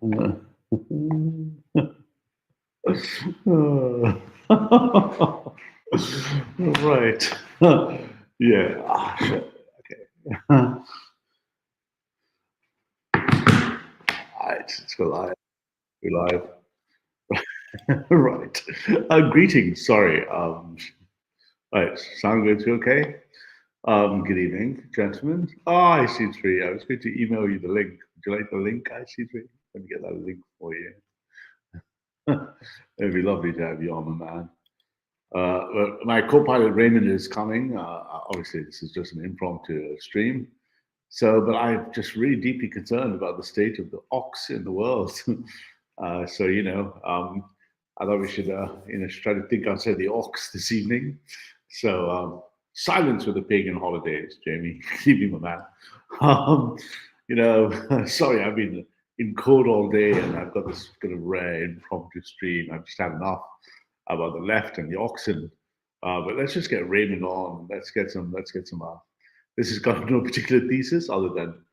Uh, right. Yeah. Ah, shit. Okay. Right. Let's go live. Be live. Right. Greetings. Sorry. Right. Sound good? You okay? Good evening, gentlemen. I see three. I was going to email you the link. Would you like the link? I see three. Let me get that link for you. It'd be lovely to have you on, my man. My co-pilot Raymond is coming. Obviously, this is just an impromptu stream. So, but I'm just really deeply concerned about the state of the ox in the world. So, I thought we should, try to think outside the ox this evening. So, silence with the pagan holidays, Jamie. Keep me, my man. Sorry, I've been in code all day, and I've got this kind of rare impromptu stream. I've just had enough about the left and the oxen. But let's just get Raymond on. Let's get some. This has got no particular thesis other than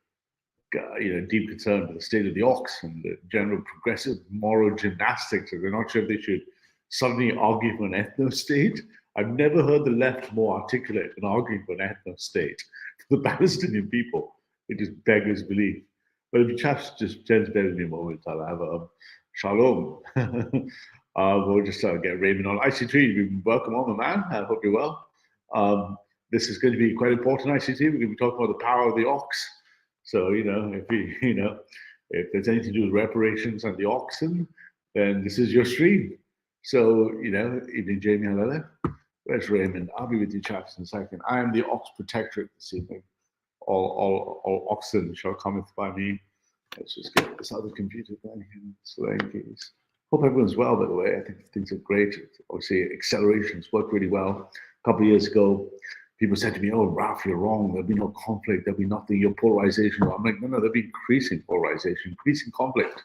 deep concern for the state of the ox and the general progressive moral gymnastics. And they're not sure if they should suddenly argue for an ethno state. I've never heard the left more articulate in arguing for an ethno state for the Palestinian people. It just beggars belief. But if you chaps just bear with me a moment, I'll have a shalom. We'll just get Raymond on. IC3, welcome on, my man. I hope you're well. This is going to be quite important, ICT. We're going to be talking about the power of the ox. So, if there's anything to do with reparations and the oxen, then this is your stream. So, evening, Jamie, hello. Where's Raymond? I'll be with you chaps in a second. I am the ox protectorate this evening. All oxen shall cometh by me. Let's just get this other computer thing in slaying keys. Hope everyone's well, by the way. I think things are great. Obviously, accelerations work really well. A couple of years ago, people said to me, "Oh, Ralph, you're wrong. There'll be no conflict. There'll be nothing. Your polarization." I'm like, no, there'll be increasing polarization, increasing conflict.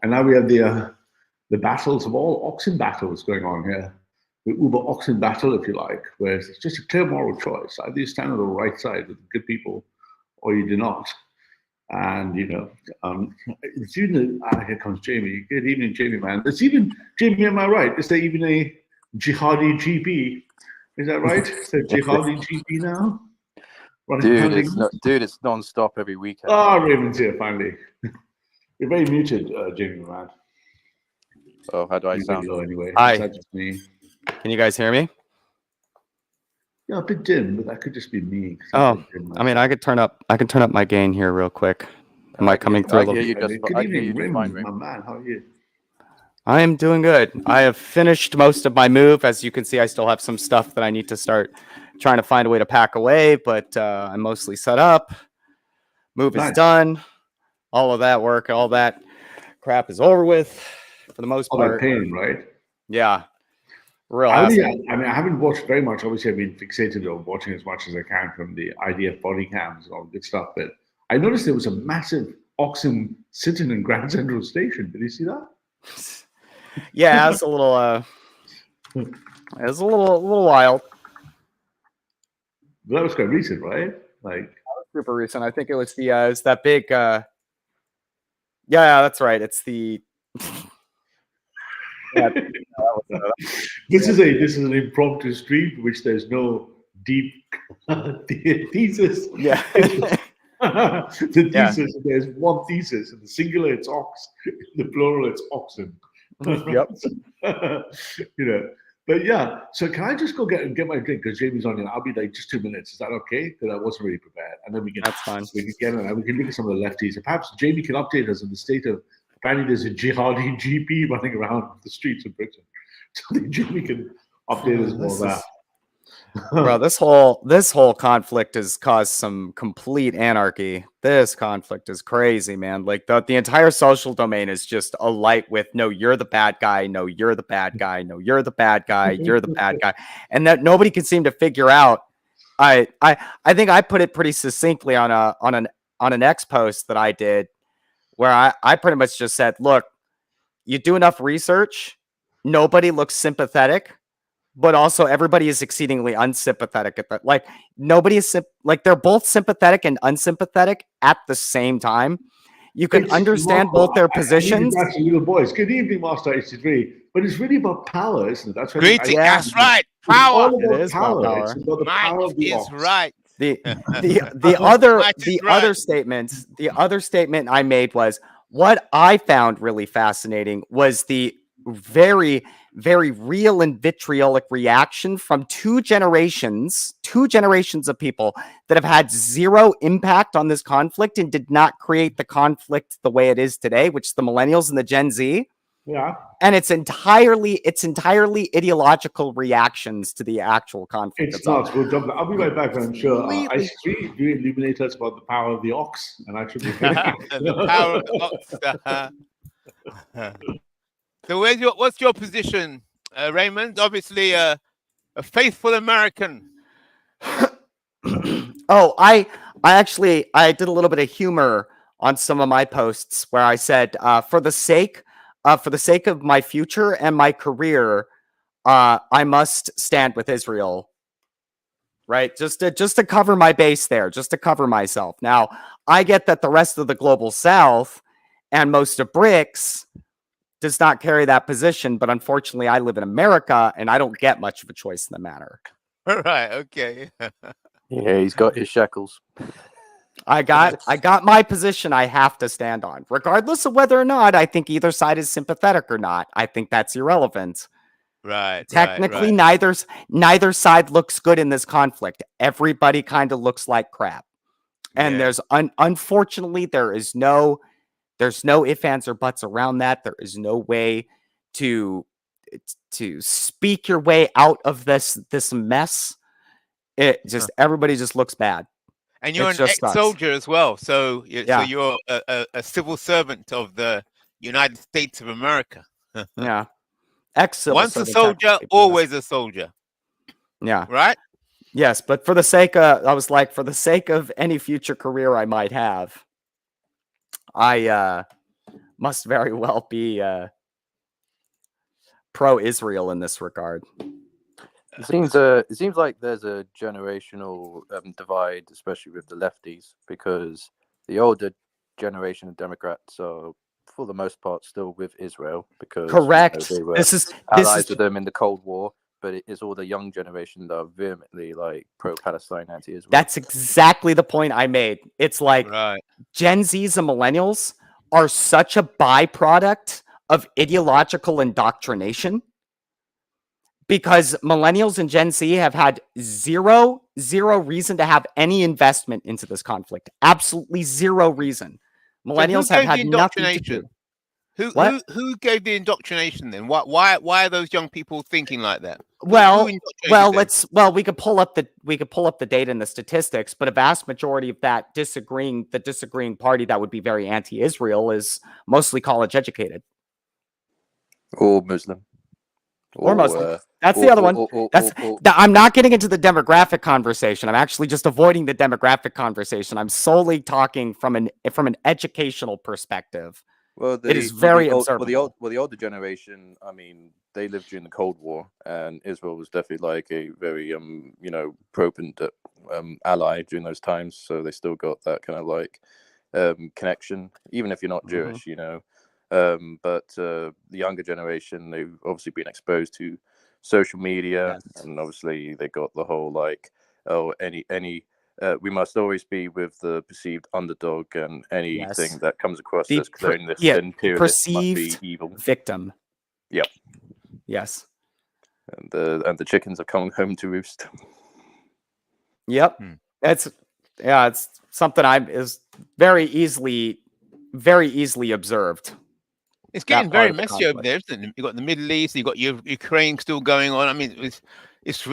And now we have the battles of all oxen battles going on here. The Uber oxen battle, if you like, where it's just a clear moral choice. Either you stand on the right side with the good people, or you do not. And it's even here comes Jamie. Good evening, Jamie, man. There's even Jamie. Am I right? Is there even a jihadi GP? Is that right? Is there jihadi GP now? Dude, it's non-stop every weekend. Raymond's here finally. You're very muted, Jamie, man. Oh, how do I sound? Anyway, hi. Is that just me? Can you guys hear me? Yeah, a bit dim, but that could just be me. Oh, I mean, I can turn up my gain here real quick. Am I coming through a little? Good evening, Raymond, my man. How are you? I am doing good. I have finished most of my move. As you can see, I still have some stuff that I need to start trying to find a way to pack away, but I'm mostly set up. Move is done. All of that work, all that crap is over with for the most part. All that pain, right? Yeah. Real. I haven't watched very much. Obviously, I've been fixated on watching as much as I can from the IDF body cams and all good stuff. But I noticed there was a massive oxen sitting in Grand Central Station. Did you see that? Yeah, it's a little. It was a little wild. But that was quite recent, right? Like that was super recent. I think it was it's that big. Yeah, that's right. It's the. Yeah, this is an impromptu stream for which there's no deep thesis. Yeah. The thesis, there's one thesis. In the singular, it's ox. In the plural, it's oxen. Yep. But yeah. So can I just go get my drink because Jamie's on here? I'll be like just 2 minutes. Is that okay? Because I wasn't really prepared, and then we can. That's fine. We can look at some of the lefties. And perhaps Jamie can update us on the state of. Apparently, there's a jihadi GP running around the streets of Britain. So Jamie can update us more on that. Bro, this whole conflict has caused some complete anarchy. This conflict is crazy, man. Like the entire social domain is just alight with no, you're the bad guy, no, you're the bad guy, no, you're the bad guy, you're the bad guy, and that nobody can seem to figure out. I think I put it pretty succinctly on an X post that I did, where I pretty much just said, look, you do enough research, nobody looks sympathetic. But also everybody is exceedingly unsympathetic at that. Like nobody is like they're both sympathetic and unsympathetic at the same time. You can understand both their positions. Little boys. Good evening, Master 83. But it's really about power, isn't it? That's what Greeting. Yeah. That's right. It's Power. all It about is about power. power. It's about the Mike power of the is ox. right. The other statement I made was, what I found really fascinating was the very, very real and vitriolic reaction from two generations of people that have had zero impact on this conflict and did not create the conflict the way it is today, which is the millennials and the Gen Z. Yeah. And it's entirely ideological reactions to the actual conflict. It's not. We'll jump. I'll be right back, but I'm sure. I see you illuminate us about the power of the ox, and I should be The power of the ox. So what's your position, Raymond? Obviously, a faithful American. Oh, I did a little bit of humor on some of my posts where I said, for the sake of my future and my career, I must stand with Israel. Right, just to cover my base there, just to cover myself. Now, I get that the rest of the global South and most of BRICS does not carry that position, but unfortunately, I live in America and I don't get much of a choice in the matter. All right. Okay. Yeah, he's got his shekels. I got my position I have to stand on, regardless of whether or not I think either side is sympathetic or not. I think that's irrelevant. Right. Technically, right. neither side looks good in this conflict. Everybody kind of looks like crap. And Yeah. there's unfortunately there's no ifs, ands, or buts around that. There is no way to speak your way out of this mess. It just everybody just looks bad. And you're It an just sucks. ex-soldier as well, so Yeah. you're a civil servant of the United States of America. Yeah. Ex-civil Once a servant, soldier, technically, always a soldier. Yeah. Right? Yes, but for the sake of, I was like, for the sake of any future career I might have, I must very well be pro-Israel in this regard. It seems like there's a generational divide, especially with the lefties, because the older generation of Democrats are, for the most part, still with Israel because Correct. they were This is allies with them in the Cold War. But it is all the young generation that are vehemently like pro-Palestine, anti-Israel. That's exactly the point I made. It's like Right. Gen Zs and millennials are such a byproduct of ideological indoctrination, because millennials and Gen Z have had zero reason to have any investment into this conflict. Absolutely zero reason. Millennials have had nothing to do. Who gave the indoctrination then? Why are those young people thinking like that? Well, Who indoctrinated them? we could pull up the data and the statistics, but a vast majority of the disagreeing party that would be very anti-Israel is mostly college educated or Muslim. Or Muslim. That's the other one. I'm not getting into the demographic conversation. I'm actually just avoiding the demographic conversation. I'm solely talking from an educational perspective. Well, it is very observable. The older generation, I mean, they lived during the Cold War, and Israel was definitely like a very, potent ally during those times. So they still got that kind of like connection, even if you're not Jewish, But the younger generation, they've obviously been exposed to social media, and obviously they got the whole like, we must always be with the perceived underdog, and anything that comes across as colonialist and imperialist must be evil. Victim. Yeah. Yes. And the chickens are coming home to roost. Yep. It's something is very easily observed. It's getting very messy over there, isn't it? You've got the Middle East, you've got Ukraine still going on. I mean, it's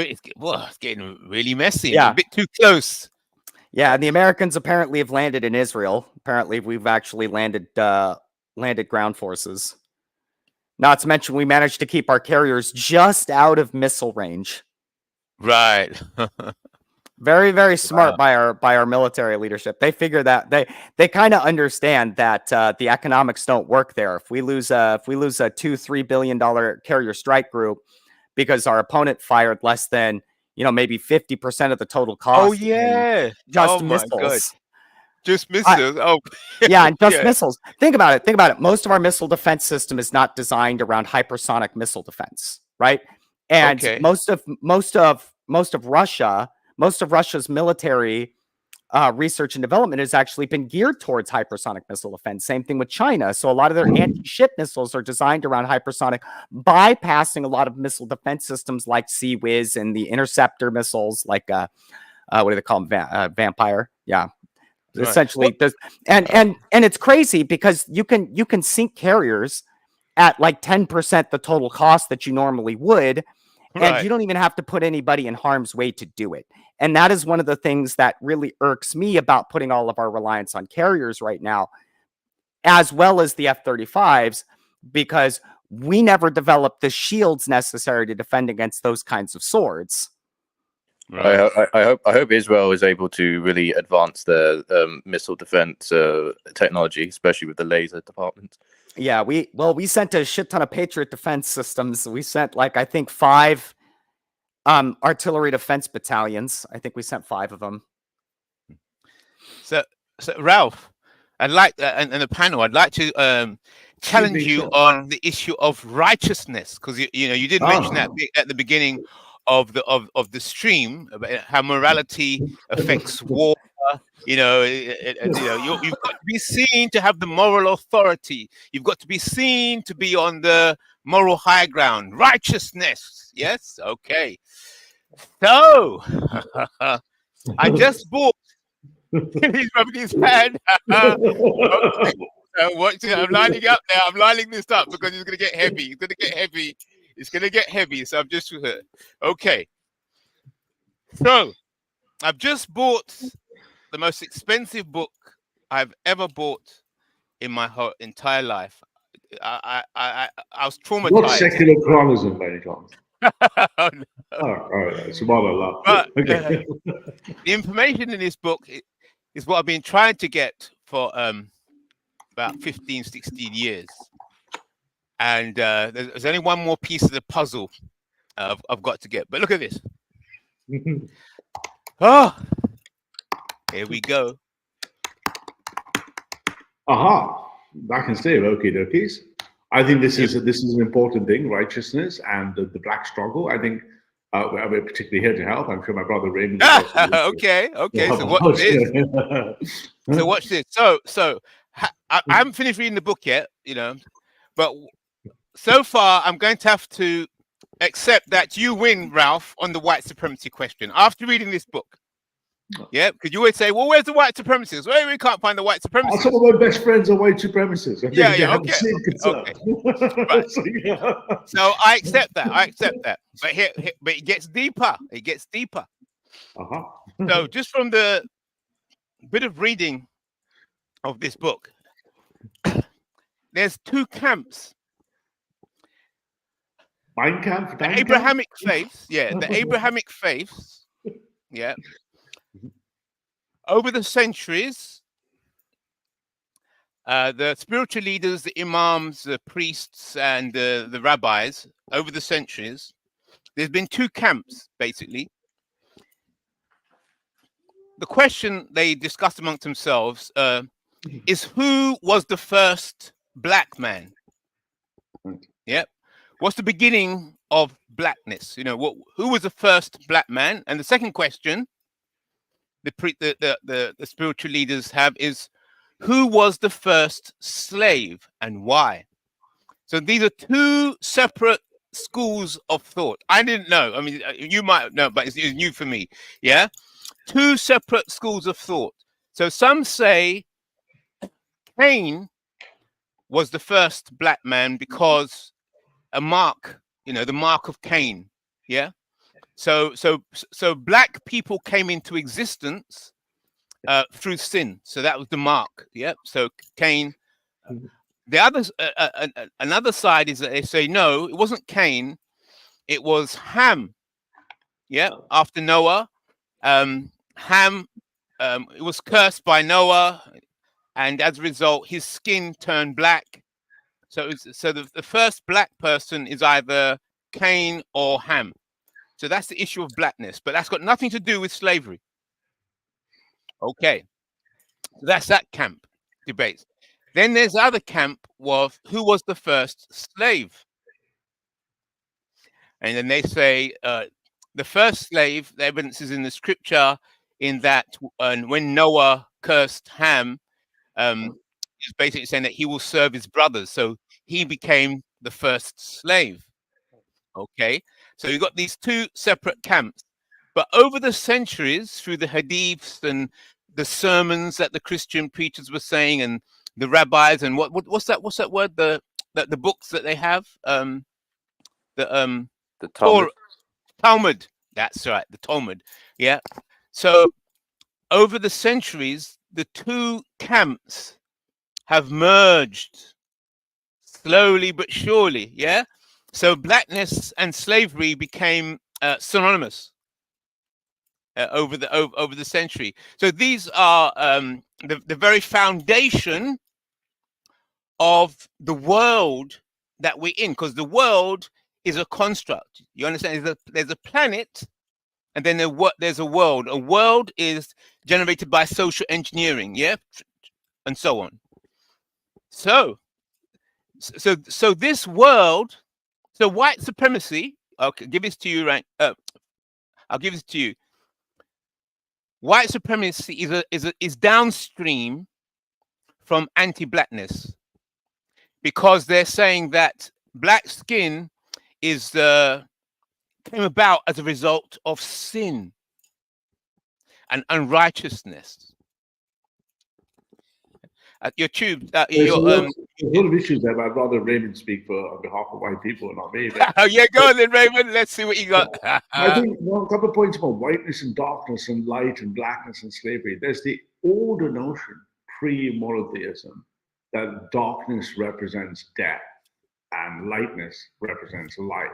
getting really messy. Yeah. A bit too close. Yeah, and the Americans apparently have landed in Israel. Apparently, we've actually landed ground forces. Not to mention, we managed to keep our carriers just out of missile range. Right. Very, very smart by our military leadership. They figure that they kind of understand that the economics don't work there. If we lose a $2-3 billion carrier strike group because our opponent fired less than maybe 50% of the total cost. Oh yeah, just missiles. Just missiles. Oh, Yeah, and just yeah. missiles. Think about it. Think about it. Most of our missile defense system is not designed around hypersonic missile defense, right? And Okay. most of Russia's military research and development has actually been geared towards hypersonic missile defense. Same thing with China. So a lot of their anti-ship missiles are designed around hypersonic, bypassing a lot of missile defense systems like Sea Whiz and the interceptor missiles, like what do they call them? Vampire. Yeah. Right. Essentially, and it's crazy because you can sink carriers at like 10% the total cost that you normally would, and you don't even have to put anybody in harm's way to do it. And that is one of the things that really irks me about putting all of our reliance on carriers right now, as well as the F-35s, because we never developed the shields necessary to defend against those kinds of swords. Right. I hope Israel is able to really advance their missile defense technology, especially with the laser department. Yeah, we sent a shit ton of Patriot defense systems. We sent like I think 5 artillery defense battalions. I think we sent 5 of them. So Ralph, I'd like and the panel, I'd like to challenge you on the issue of righteousness, because you did mention that at the beginning of the stream about how morality affects war. You've got to be seen to have the moral authority. You've got to be seen to be on the moral high ground. Righteousness. Yes. Okay. So I just bought. He's rubbing his hand. Okay. I'm lining up now. I'm lining this up because it's going to get heavy. It's going to get heavy. It's going to get heavy. So I'm just okay. So I've just bought the most expensive book I've ever bought in my whole entire life. I was traumatized. Not secular chronism, by any chance. Oh, no. All right. Subhanallah. But Okay. the information in this book is what I've been trying to get for about 15, 16 years. And there's only one more piece of the puzzle I've got to get. But look at this. Oh, here we go. Aha! I can say okie dokies. I think this is an important thing, righteousness and the black struggle. I think we're particularly here to help. I'm sure my brother Raymond. Okay. So watch this. So watch this. So I haven't finished reading the book yet, but so far I'm going to have to accept that you win, Ralph, on the white supremacy question after reading this book. Yeah, because you always say, well, where's the white supremacists? Well, we can't find the white supremacists. Some of my best friends are white supremacists. Okay. Right. So I accept that. But it gets deeper. Uh-huh. So just from the bit of reading of this book, there's 2 camps. Mein Kampf, The Abrahamic faiths, the Abrahamic faiths, over the centuries, the spiritual leaders, the imams, the priests, and the rabbis, over the centuries, there's been 2 camps, basically. The question they discussed amongst themselves is who was the first black man? Yep. What's the beginning of blackness? Who was the first black man? And the second question the spiritual leaders have is who was the first slave and why? So these are 2 separate schools of thought. I didn't know. I mean, you might know, but it's new for me. Yeah. 2 separate schools of thought. So some say Cain was the first black man because a mark, the mark of Cain. Yeah. So black people came into existence through sin. So that was the mark. Yeah. So Cain. The others, another side is that they say no, it wasn't Cain, it was Ham. Yeah. After Noah, Ham, it was cursed by Noah, and as a result, his skin turned black. So the first black person is either Cain or Ham. So that's the issue of blackness, but that's got nothing to do with slavery. Okay. That's that camp debates. Then there's the other camp of who was the first slave. And then they say the first slave, the evidence is in the scripture in that when Noah cursed Ham, he's basically saying that he will serve his brothers. So he became the first slave. Okay, so you've got these two separate camps. But over the centuries, through the hadiths and the sermons that the Christian preachers were saying, and the rabbis, and what's that word? The books that they have, The Talmud. Talmud. That's right, the Talmud. Yeah. So over the centuries, the two camps have merged slowly but surely. Yeah. So blackness and slavery became synonymous over the century. So these are the very foundation of the world that we're in, because the world is a construct. You understand? There's a planet, and then there's a world. A world is generated by social engineering, yeah, and so on. So this world, so white supremacy. Okay, give this to you, right? I'll give this to you. White supremacy is downstream from anti-blackness, because they're saying that black skin came about as a result of sin and unrighteousness. Your tube, There's a lot of issues there, but I'd rather Raymond speak on behalf of white people, not me. Oh yeah, go on then, Raymond. Let's see what you got. I think a couple of points about whiteness and darkness and light and blackness and slavery. There's the older notion, pre-monotheism, that darkness represents death and lightness represents life.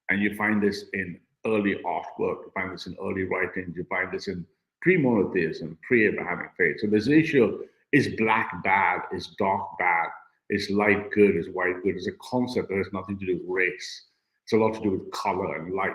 And you find this in early artwork, you find this in early writings, you find this in pre-monotheism, pre-Abrahamic faith. So there's an issue of, is black bad? Is dark bad? Is light good? Is white good? It's a concept that has nothing to do with race. It's a lot to do with color and light,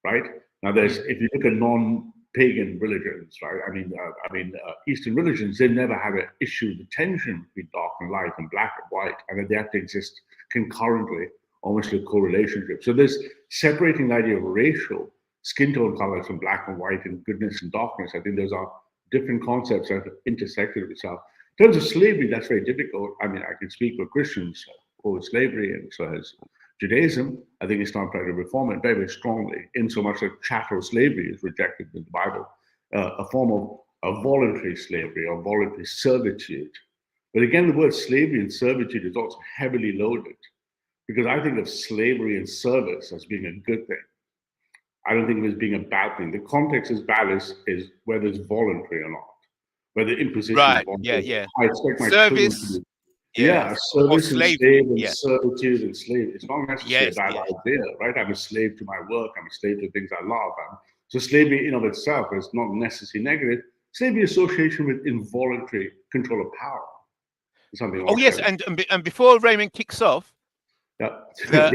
right? Now, if you look at non-pagan religions, right? I mean, Eastern religions, they've never had an issue, the tension between dark and light and black and white, and they have to exist concurrently, almost a co-relationship. So there's separating the idea of racial skin tone colors from black and white and goodness and darkness. I think those are different concepts that have intersected with itself. In terms of slavery, that's very difficult. I mean, I can speak for Christians for slavery, and so has Judaism. I think Islam tried to reform it very, very strongly, in so much that chattel slavery is rejected in the Bible, a form of voluntary slavery or voluntary servitude. But again, the word slavery and servitude is also heavily loaded, because I think of slavery and service as being a good thing. I don't think of it as being a bad thing. The context is bad is whether it's voluntary or not, whether imposition right. is voluntary. Yeah. I expect my Service. Service and slave. slave and servitude and slave. It's not necessarily a bad idea, right? I'm a slave to my work. I'm a slave to things I love. So slavery in of itself is not necessarily negative. Slavery association with involuntary control of power is something. Oh yes, and before Raymond kicks off, is that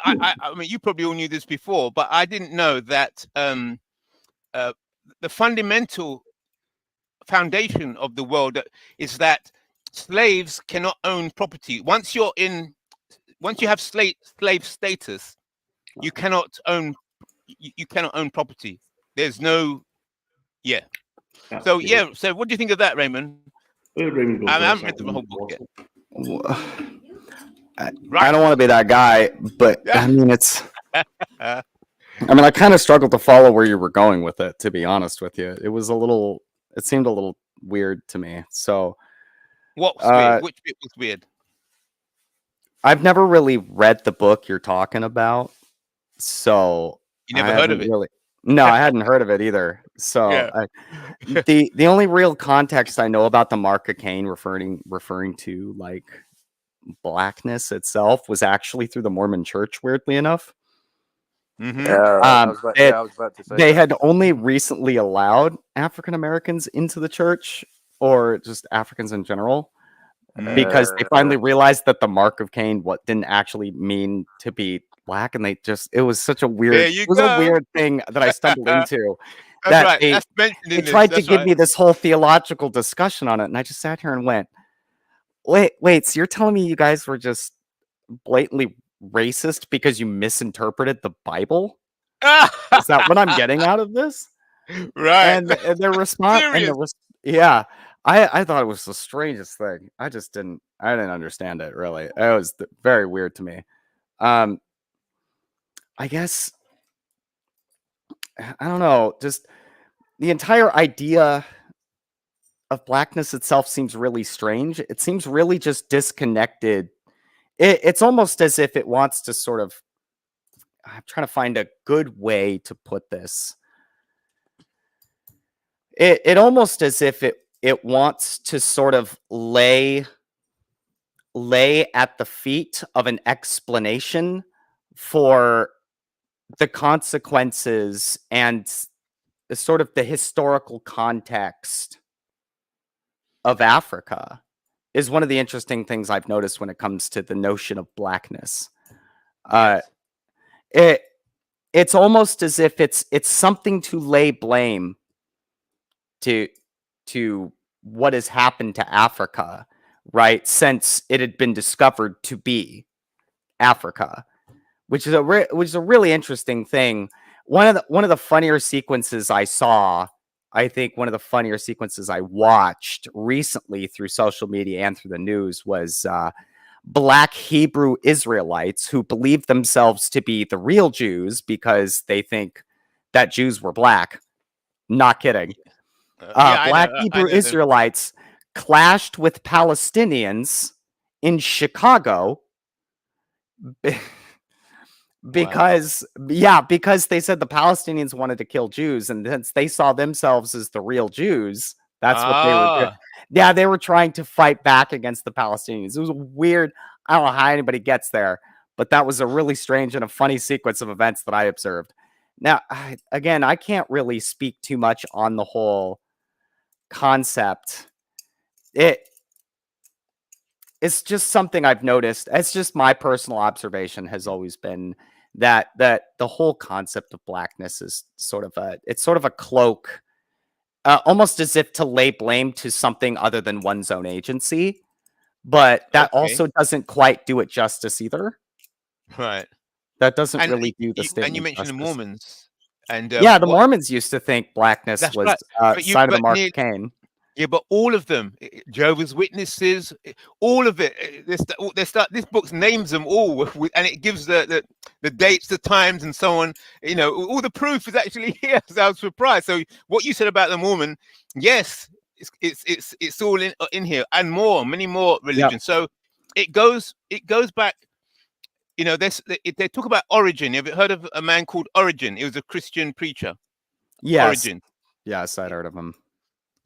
I mean, you probably all knew this before, but I didn't know that the fundamental foundation of the world is that slaves cannot own property. Once you have slave status, you cannot own property. There's no So what do you think of that, Raymond? I haven't read the whole book yet. I don't want to be that guy, but I mean, I kind of struggled to follow where you were going with it, to be honest with you. It seemed a little weird to me. So what was weird? Which bit was weird? I've never really read the book you're talking about. So you never heard of it? No, I hadn't heard of it either. So the only real context I know about the mark of Cain referring to like blackness itself was actually through the Mormon Church, weirdly enough. Mm-hmm. I was about to say they had only recently allowed African Americans into the church, or just Africans in general, because they finally realized that the mark of Cain didn't actually mean to be black, and it was such a weird a weird thing that I stumbled into. that right. they, That's mentioned in they this. tried to That's give right. me this whole theological discussion on it, and I just sat here and went, wait, so you're telling me you guys were just blatantly racist because you misinterpreted the Bible? Is that what I'm getting out of this? Right. And their response, Serious. yeah, I thought it was the strangest thing. I didn't understand it really. It was very weird to me. I guess I don't know. Just the entire idea of blackness itself seems really strange. It seems really just disconnected. It's almost as if it wants to sort of. I'm trying to find a good way to put this. It almost as if it wants to sort of lay at the feet of an explanation for the consequences and sort of the historical context of Africa is one of the interesting things I've noticed when it comes to the notion of blackness. It's almost as if it's something to lay blame to what has happened to Africa, right? Since it had been discovered to be Africa, which is a really interesting thing. One of the funnier sequences I saw, I think one of the funnier sequences I watched recently through social media and through the news was Black Hebrew Israelites who believe themselves to be the real Jews because they think that Jews were black. Not kidding. Black Hebrew Israelites clashed with Palestinians in Chicago because they said the Palestinians wanted to kill Jews, and since they saw themselves as the real Jews, that's what they were doing. Yeah, they were trying to fight back against the Palestinians. It was weird. I don't know how anybody gets there, but that was a really strange and a funny sequence of events that I observed. Now, again, I can't really speak too much on the whole concept. It's just something I've noticed. It's just my personal observation has always been that the whole concept of blackness is sort of a cloak, almost as if to lay blame to something other than one's own agency. But that also doesn't quite do it justice either. Right. That doesn't really do the statement. And you mentioned justice. the Mormons. And yeah, the Mormons used to think blackness was right. side of the mark of Cain. Yeah, but all of them, Jehovah's Witnesses, all of it. This book names them all, and it gives the dates, the times, and so on. You know, all the proof is actually here. So I was surprised. So what you said about the Mormon, yes, it's all in here, and many more religions. Yep. So it goes back. You know, they talk about Origen. Have you heard of a man called Origen? He was a Christian preacher. Yes. Origen. Yes, I'd heard of him.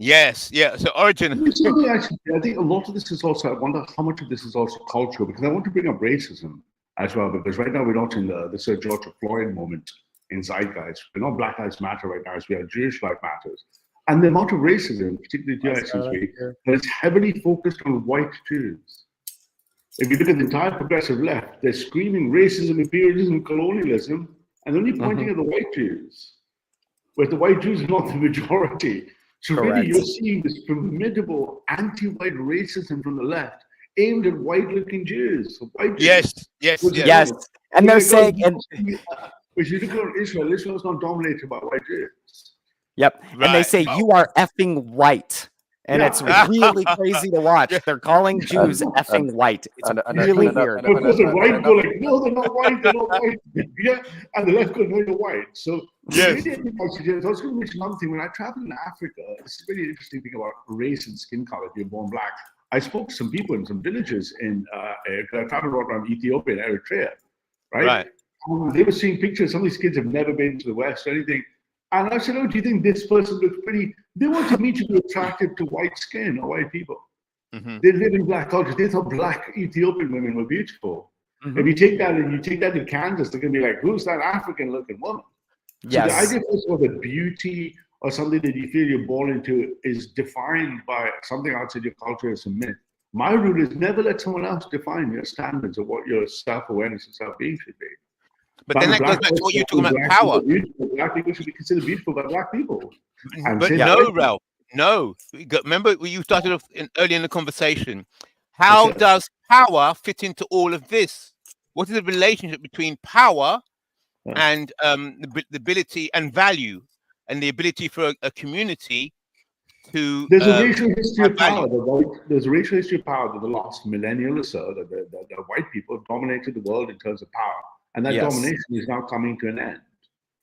Yes, yeah. So Origen. Actually, I think a lot of this is also. I wonder how much of this is also cultural, because I want to bring up racism as well. Because right now we're not in the Sir George Floyd moment in zeitgeist. We're not Black Lives Matter right now, as we are Jewish Lives Matters. And the amount of racism, particularly in the US, that is heavily focused on white Jews. If you look at the entire progressive left, they're screaming racism, imperialism, colonialism, and only pointing at the white Jews, where the white Jews are not the majority. So really, you're seeing this formidable anti-white racism from the left aimed at white-looking Jews. So white Jews. Yes. And they're saying, if you look at Israel is not dominated by white Jews. Yep. Right. And they say, you are effing white. And it's really crazy to watch. They're calling Jews effing white. It's really weird. Because the right go like, no, they're not white, they're not white. Yeah, and the left go, no, you're white. So yes. I was going to mention another thing. When I traveled in Africa, this is a very interesting thing about race and skin color if you're born black. I spoke to some people in some villages in I traveled around Ethiopia and Eritrea, right? They were seeing pictures. Some of these kids have never been to the West or anything. And I said, oh, do you think this person looks pretty? They wanted me to be attracted to white skin or white people. Mm-hmm. They live in black culture. They thought black Ethiopian women were beautiful. Mm-hmm. If you take that and you take that to Kansas, they're going to be like, who's that African-looking woman? Yes. So the idea first of all, that beauty or something that you feel you're born into is defined by something outside your culture as a myth. My rule is never let someone else define your standards or what your self-awareness and self-being should be. But then that goes back to what you're talking about, power. Black people should be considered beautiful by black people. But no, Ralph, no. Remember, you started off early in the conversation. How does power fit into all of this? What is the relationship between power and the ability and value, and the ability for a community to? There's a racial history of power. There's a racial history of power that the last millennial or so, that the white people have dominated the world in terms of power, and that domination is now coming to an end.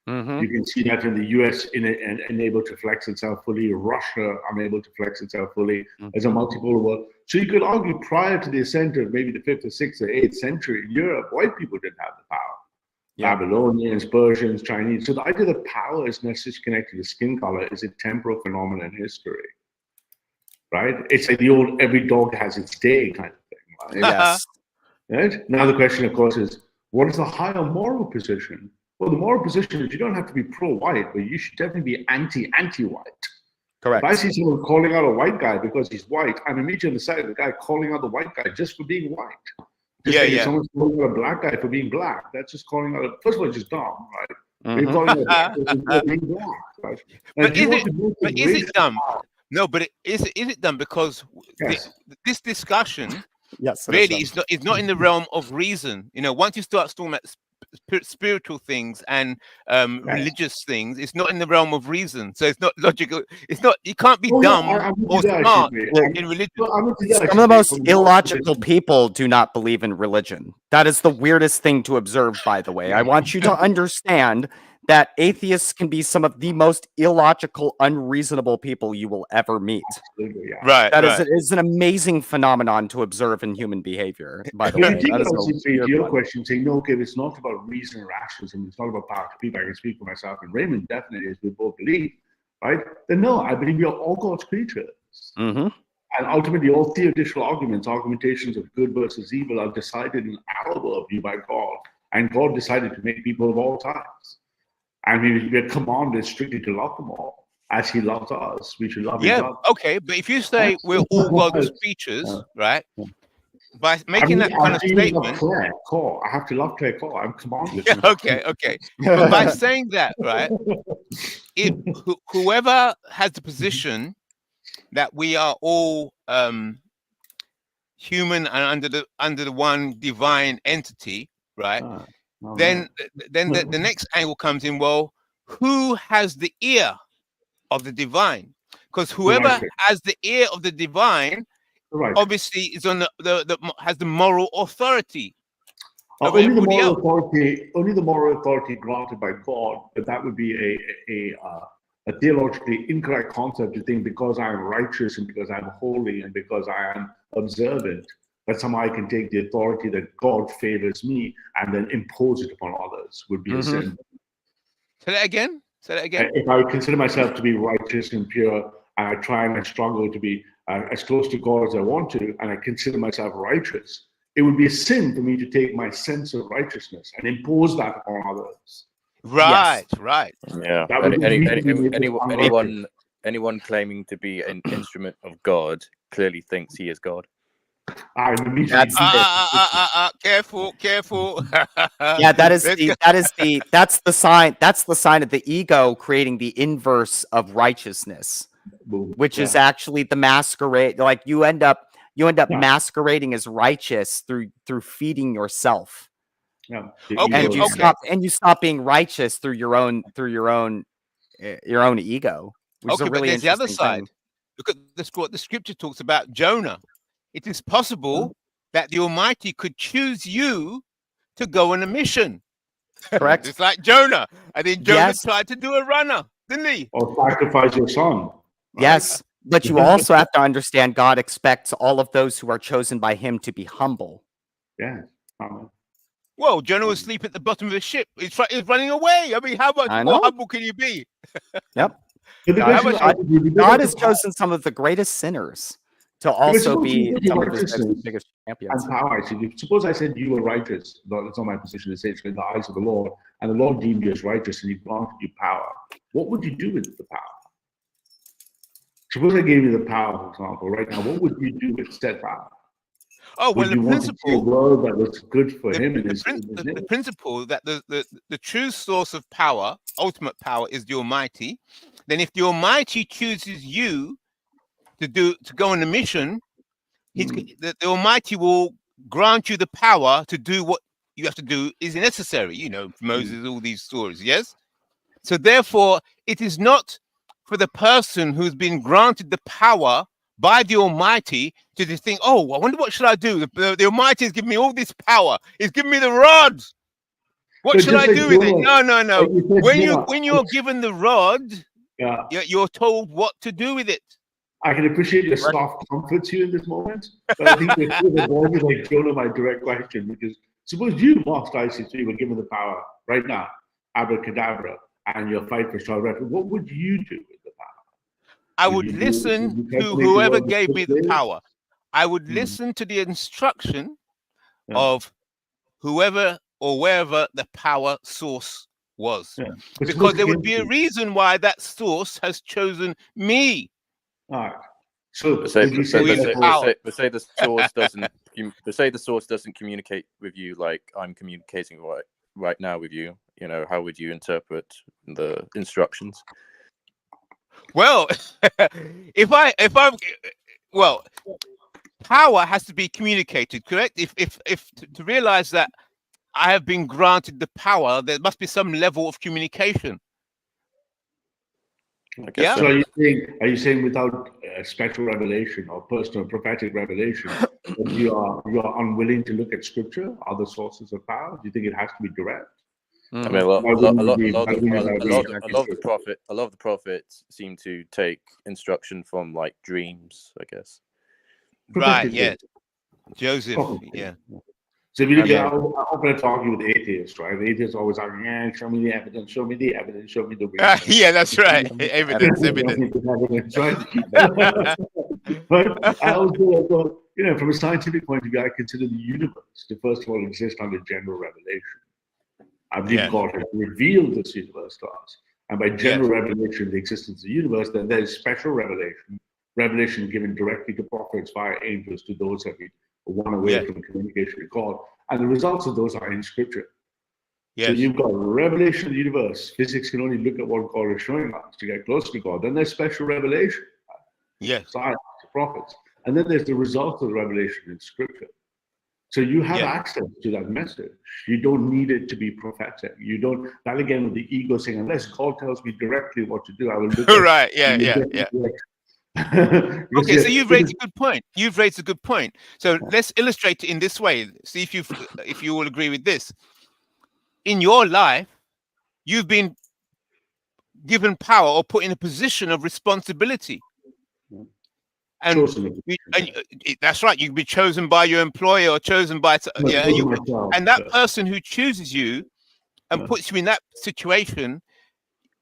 You can see that in the US unable to flex itself fully, Russia unable to flex itself fully as a multipolar world. So you could argue prior to the ascent of maybe the 5th or 6th or 8th century in Europe, white people didn't have the power. Babylonians, Persians, Chinese. So the idea that power is necessarily connected to skin color is a temporal phenomenon in history, right? It's like the old every dog has its day kind of thing. Right? Yes. Right? Now the question, of course, is what is the higher moral position? Well, the moral position is you don't have to be pro-white, but you should definitely be anti-white. Correct. If I see someone calling out a white guy because he's white, I'm immediately on the side of the guy calling out the white guy just for being white. If someone's calling out a black guy for being black, that's just calling out. First of all, it's just dumb, right? You're calling out a black person for being black, right? But is it dumb? No, but is it dumb? Because this discussion really is not in the realm of reason. You know, once you start talking about spiritual things and religious things, it's not in the realm of reason, so it's not logical. It's not, you can't be dumb or smart in religion. Some of the most illogical people do not believe in religion. That is the weirdest thing to observe, by the way. I want you to understand that atheists can be some of the most illogical, unreasonable people you will ever meet. Right. That is an amazing phenomenon to observe in human behavior, by the way. To your question, saying, no, okay, it's not about reason or rationalism, it's not about power to people. I can speak for myself, and Raymond definitely is, we both believe, right? Then no, I believe we are all God's creatures. And ultimately, all theoretical argumentations of good versus evil are decided in our worldview by God. And God decided to make people of all types. And we are commanded strictly to love them all. As he loves us, we should love each other. Okay, but if you say we're all God's creatures, right? By making that kind of statement, I have to love Claire Cole. I'm commanded. Okay. But by saying that, right? Whoever has the position that we are all human and under the one divine entity, right? Then the next angle comes in. Well, who has the ear of the divine? Because whoever has the ear of the divine, obviously, is on has the moral authority. Only the moral authority granted by God, but that would be a theologically incorrect concept to think because I am righteous and because I'm holy and because I am observant, that somehow I can take the authority that God favors me and then impose it upon others would be a sin. Say that again. If I consider myself to be righteous and pure, and I try and I struggle to be as close to God as I want to, and I consider myself righteous, it would be a sin for me to take my sense of righteousness and impose that upon others. Right. Yeah. Anyone claiming to be an instrument of God clearly thinks he is God. Careful. Yeah, that's the sign of the ego creating the inverse of righteousness, which is actually the masquerade. Like you end up masquerading as righteous through feeding yourself. And you stop being righteous through your own ego. Which is a really but there's the other interesting side. thing. Look at what the scripture talks about Jonah. It is possible that the Almighty could choose you to go on a mission. Correct. Just like Jonah. And then Jonah tried to do a runner, didn't he? Or sacrifice your son. Right? Yes. But you also have to understand God expects all of those who are chosen by him to be humble. Yeah. Well, Jonah was asleep at the bottom of the ship. He's running away. I mean, how much more humble can you be? Yep. God has chosen some of the greatest sinners to also be some of his biggest champions. And power. Suppose I said you were righteous. That's not my position to say it's in the eyes of the Lord, and the Lord deemed you as righteous and he granted you power. What would you do with the power? Suppose I gave you the power, for example, right now. What would you do with said power? Oh, well, Would you want to see a world that was good for him? The principle that the true source of power, ultimate power, is the Almighty. Then, if the Almighty chooses you to go on a mission, the Almighty will grant you the power to do what you have to do is necessary. You know, Moses, all these stories. Yes. So therefore, it is not for the person who's been granted the power by the Almighty to just think, oh, I wonder what should I do? The Almighty has given me all this power. He's given me the rod. What should I do with it? No. When you're given the rod, you're told what to do with it. I can appreciate your soft comforts you in this moment, but I think we're avoiding like Jonah my direct question, because suppose you, Master IC3, were given the power right now, abracadabra, and you'll fight for salvation. What would you do with the power? I would listen to whoever gave me the power. I would listen to the instruction of whoever or wherever the power source was. Yeah. Because there would be a reason why that source has chosen me. All right. So say the source doesn't communicate with you like I'm communicating right now with you. You know, how would you interpret the instructions? Well, power has to be communicated, correct? If to realize that I have been granted the power, there must be some level of communication. Yeah. So are you saying without special revelation or personal prophetic revelation, that you are unwilling to look at scripture, other sources of power? Do you think it has to be direct? I mean, a lot of the prophets seem to take instruction from like dreams, I guess. Right. Yeah. Joseph. Yeah. So if you look at, I'm going to talk with atheists, right? The atheists always argue, yeah, show me the evidence, show me the evidence, show me the reason. Yeah, that's right. Evidence. Right? But I also, you know, from a scientific point of view, I consider the universe to first of all exist under general revelation. I believe God has revealed this universe to us. And by general revelation, the existence of the universe, then there's special revelation given directly to prophets via angels to those that we one away from communication with God. And the results of those are in scripture. Yes. So you've got revelation of the universe. Physics can only look at what God is showing us to get close to God. Then there's special revelation. Yes. Science, prophets. And then there's the results of the revelation in scripture. So you have access to that message. You don't need it to be prophetic. You don't, that again with the ego saying, unless God tells me directly what to do, I will do it. Right, yeah. Okay, so you've raised a good point. So let's illustrate it in this way. See if you will agree with this. In your life, you've been given power or put in a position of responsibility. And that's right. You can be chosen by your employer or chosen by and that person who chooses you and puts you in that situation.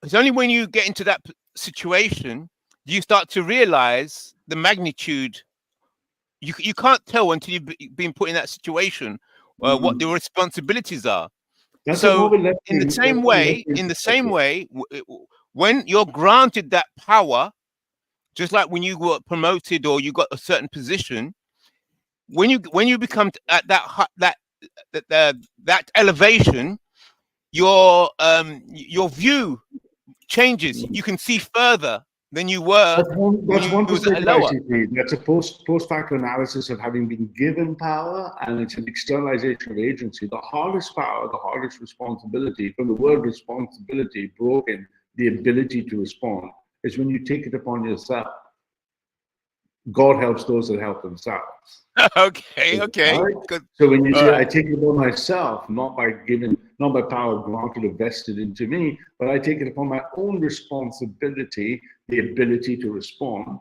It's only when you get into that situation do you start to realize the magnitude. You can't tell until you've been put in that situation what the responsibilities are. So in the same way, when you're granted that power, just like when you got promoted or you got a certain position, when you become at that elevation, your view changes. You can see further than you were. That's one perspective. That's a post-facto analysis of having been given power, and it's an externalization of agency. The hardest power, the hardest responsibility, from the word responsibility, broken, the ability to respond, is when you take it upon yourself. God helps those that help themselves. Okay. Right? Good. So when you say I take it upon myself, not by power granted or vested into me, but I take it upon my own responsibility, the ability to respond.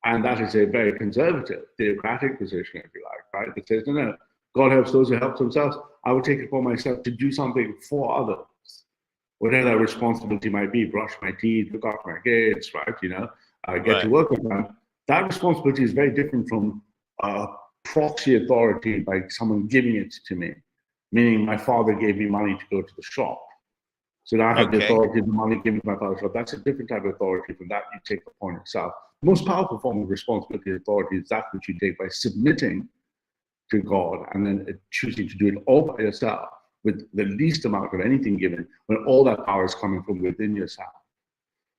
And that is a very conservative, theocratic position, if you like, right? That says, no, God helps those who help themselves. I will take it upon myself to do something for others. Whatever that responsibility might be, brush my teeth, look after my kids, right? Get to work with them. That responsibility is very different from proxy authority by someone giving it to me, meaning my father gave me money to go to the shop. So now I have the authority of the money given to my father's shop. That's a different type of authority from that you take upon yourself. The most powerful form of responsibility and authority is that which you take by submitting to God and then choosing to do it all by yourself with the least amount of anything given, when all that power is coming from within yourself.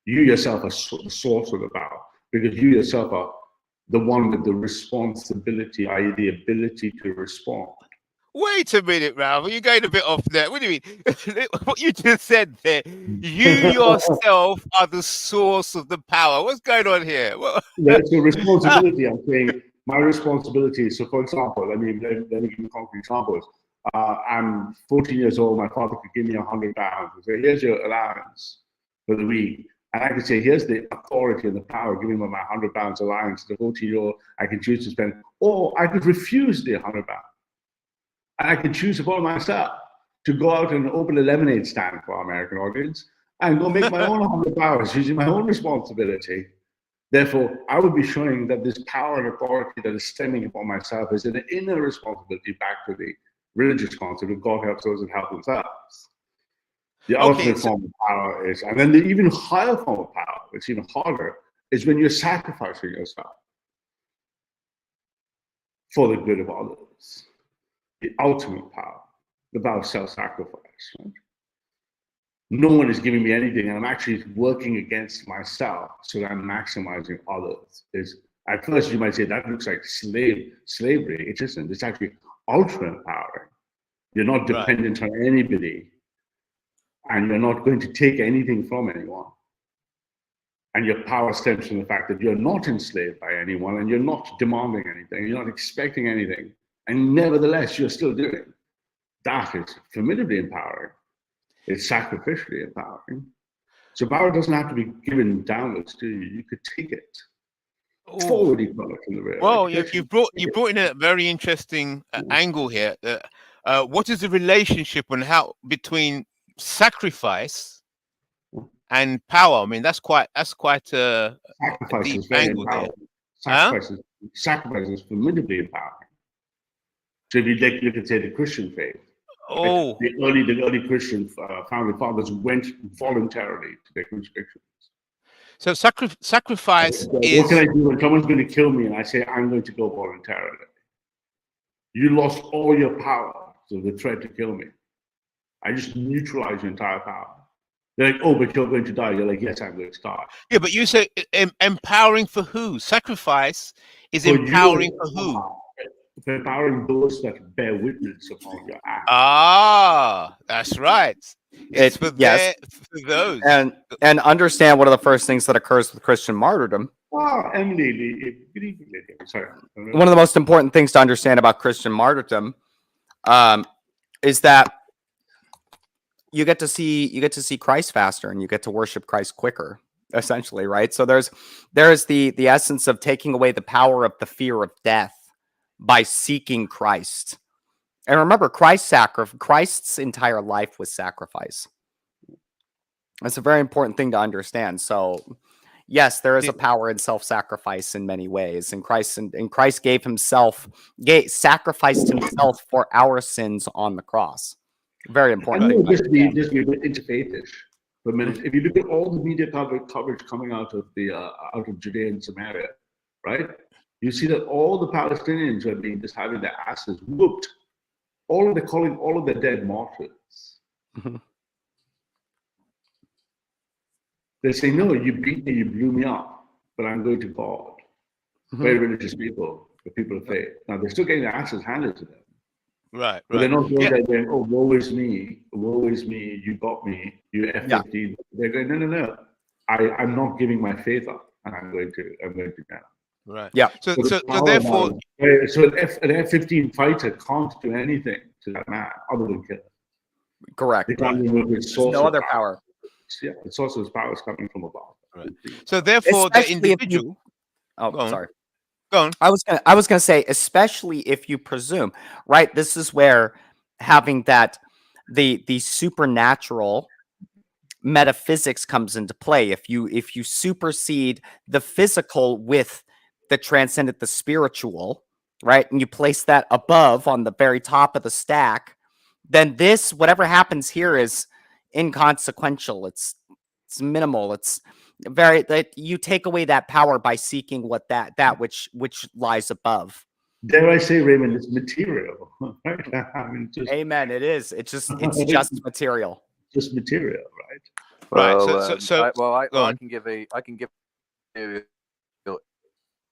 You yourself are the source of the power, because you yourself are the one with the responsibility, i.e. the ability to respond. Wait a minute, Ralph. You're going a bit off there. What do you mean? What you just said there, you yourself are the source of the power. What's going on here? That's the responsibility. I'm saying my responsibility. So, for example, let me give you concrete examples. I'm 14 years old. My father could give me £100 and say, "Here's your allowance for the week." And I could say, "Here's the authority and the power giving me my £100 allowance." The 14-year-old, I can choose to spend, or I could refuse the £100. And I could choose for myself to go out and open a lemonade stand for our American audience and go make my own £100 using my own responsibility. Therefore, I would be showing that this power and authority that is stemming upon myself is an inner responsibility back to the religious concept of God helps those that help themselves. The ultimate form of power is, and then the even higher form of power, it's even harder, is when you're sacrificing yourself for the good of others. The ultimate power, the power of self-sacrifice. Right? No one is giving me anything, and I'm actually working against myself so that I'm maximizing others. At first, you might say that looks like slavery. It isn't. It's actually ultra empowering. You're not dependent on anybody, and you're not going to take anything from anyone. And your power stems from the fact that you're not enslaved by anyone, and you're not demanding anything, you're not expecting anything, and nevertheless, you're still doing it. That is formidably empowering. It's sacrificially empowering. So power doesn't have to be given downwards to you. You could take it forward equality in the real. Well, you brought in a very interesting angle here. What is the relationship and how between sacrifice and power? I mean, that's quite a deep angle there. Sacrifice is formidably empowering. So if you look at, say, the Christian faith, the early Christian founding fathers went voluntarily to their crucifixions. So sacrifice is. What can I do when someone's going to kill me and I say I'm going to go voluntarily? You lost all your power, so the threat to kill me. I just neutralize your entire power. They're like, "Oh, but you're going to die." You're like, "Yes, I'm going to die." Yeah, but you say empowering for who? Sacrifice is empowering for who? For empowering those that bear witness upon your act. Ah, that's right. It's for those. And understand one of the first things that occurs with Christian martyrdom. Emily, good evening, lady. Sorry. One of the most important things to understand about Christian martyrdom is that you get to see Christ faster and you get to worship Christ quicker, essentially, right? So there is the essence of taking away the power of the fear of death by seeking Christ. And remember, Christ's entire life was sacrifice. That's a very important thing to understand. So, yes, there is a power in self-sacrifice in many ways, and Christ sacrificed himself for our sins on the cross. Very important. I know, just be a bit interfaithish for a minute. If you look at all the media coverage coming out of Judea and Samaria, right? You see that all the Palestinians are just having their asses whooped. They're calling all of their dead martyrs. Mm-hmm. They say, "No, you beat me, you blew me up, but I'm going to God." Mm-hmm. Very religious people, the people of faith. Now they're still getting their asses handed to them. Right. But they're not going there going, "Oh, woe is me, you got me, you F-15." Yeah. They're going, no. I'm not giving my faith up, and I'm going to now. Right. Yeah. So therefore, an F-15 fighter can't do anything to that man other than kill him. Correct. They can't remove his source. No other power. Yeah, the source of his power is coming from above. Right. So therefore, especially the individual. Sorry. Go on. I was gonna say, especially if you presume, right? This is where having that the supernatural metaphysics comes into play. If you supersede the physical with the transcendent, the spiritual, right, and you place that above on the very top of the stack, then whatever happens here is inconsequential. It's minimal. It's you take away that power by seeking what that which lies above. dare I say, Raymond, it's material, right? I mean, Amen. It is. It's just material. just material, right? Right. Well, Go I on. can give a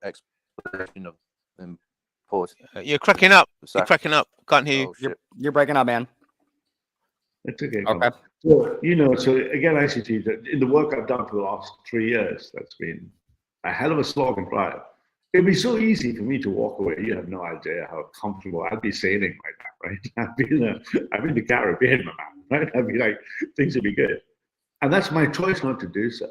explanation of importance. You're cracking up. You're cracking up. Can't hear you. Oh shit! You're breaking up, man. It's okay. Okay. So, so again, ICT, in the work I've done for the last 3 years, that's been a hell of a slog and drive. It'd be so easy for me to walk away. You have no idea how comfortable I'd be sailing right now, right? I've been the Caribbean, my man, right? I'd be like, things would be good. And that's my choice not to do so.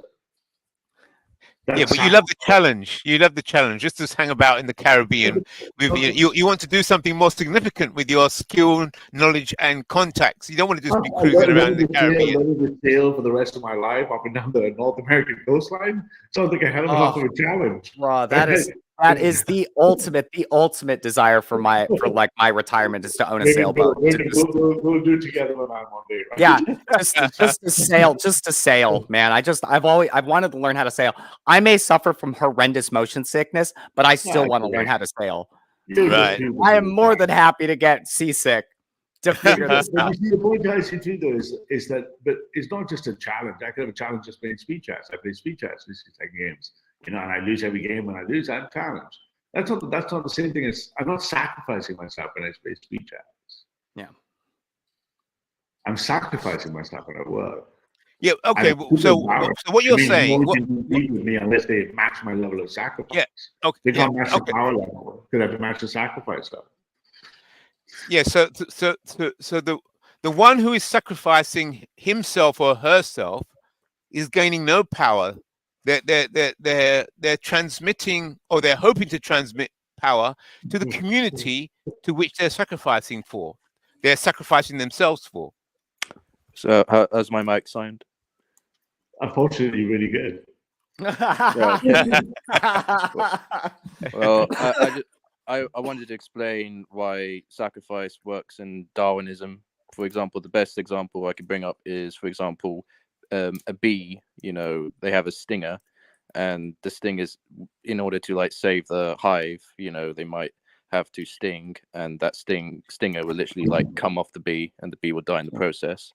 Yeah, but you love the challenge. You love the challenge. Just to hang about in the Caribbean, with you want to do something more significant with your skill, knowledge, and contacts. You don't want to just be cruising around the Caribbean. Learning to sail for the rest of my life up and down the North American coastline sounds like a hell of a challenge. Bro, that is the ultimate desire for my retirement is to own a sailboat. We'll do it together when I'm on day, right? Yeah, just to sail, man. I've wanted to learn how to sail. I may suffer from horrendous motion sickness, but I still want to learn how to sail. Right. I am more than happy to get seasick to figure this out. The point I see too, though, is that, but it's not just a challenge. I could have a challenge just playing speed chess. I play speed chess, this is 10 games, and I lose every game. When I lose, I'm challenged. That's not the same thing as I'm not sacrificing myself when I play speed chess. Yeah. I'm sacrificing myself when I work. Yeah. Okay. So what you're saying? No one can compete with me unless they match my level of sacrifice. Yeah. Okay. They can't match the power level. They have to match the sacrifice level. Yeah. So the one who is sacrificing himself or herself is gaining no power. They're transmitting, or they're hoping to transmit power to the community to which they're sacrificing for. They're sacrificing themselves for. So, how's my mic sound? Unfortunately, really good. Well, I wanted to explain why sacrifice works in Darwinism. For example, the best example I could bring up is, for example, a bee. They have a stinger, and the sting is in order to save the hive. They might have to sting, and that stinger will literally come off the bee, and the bee will die in the process.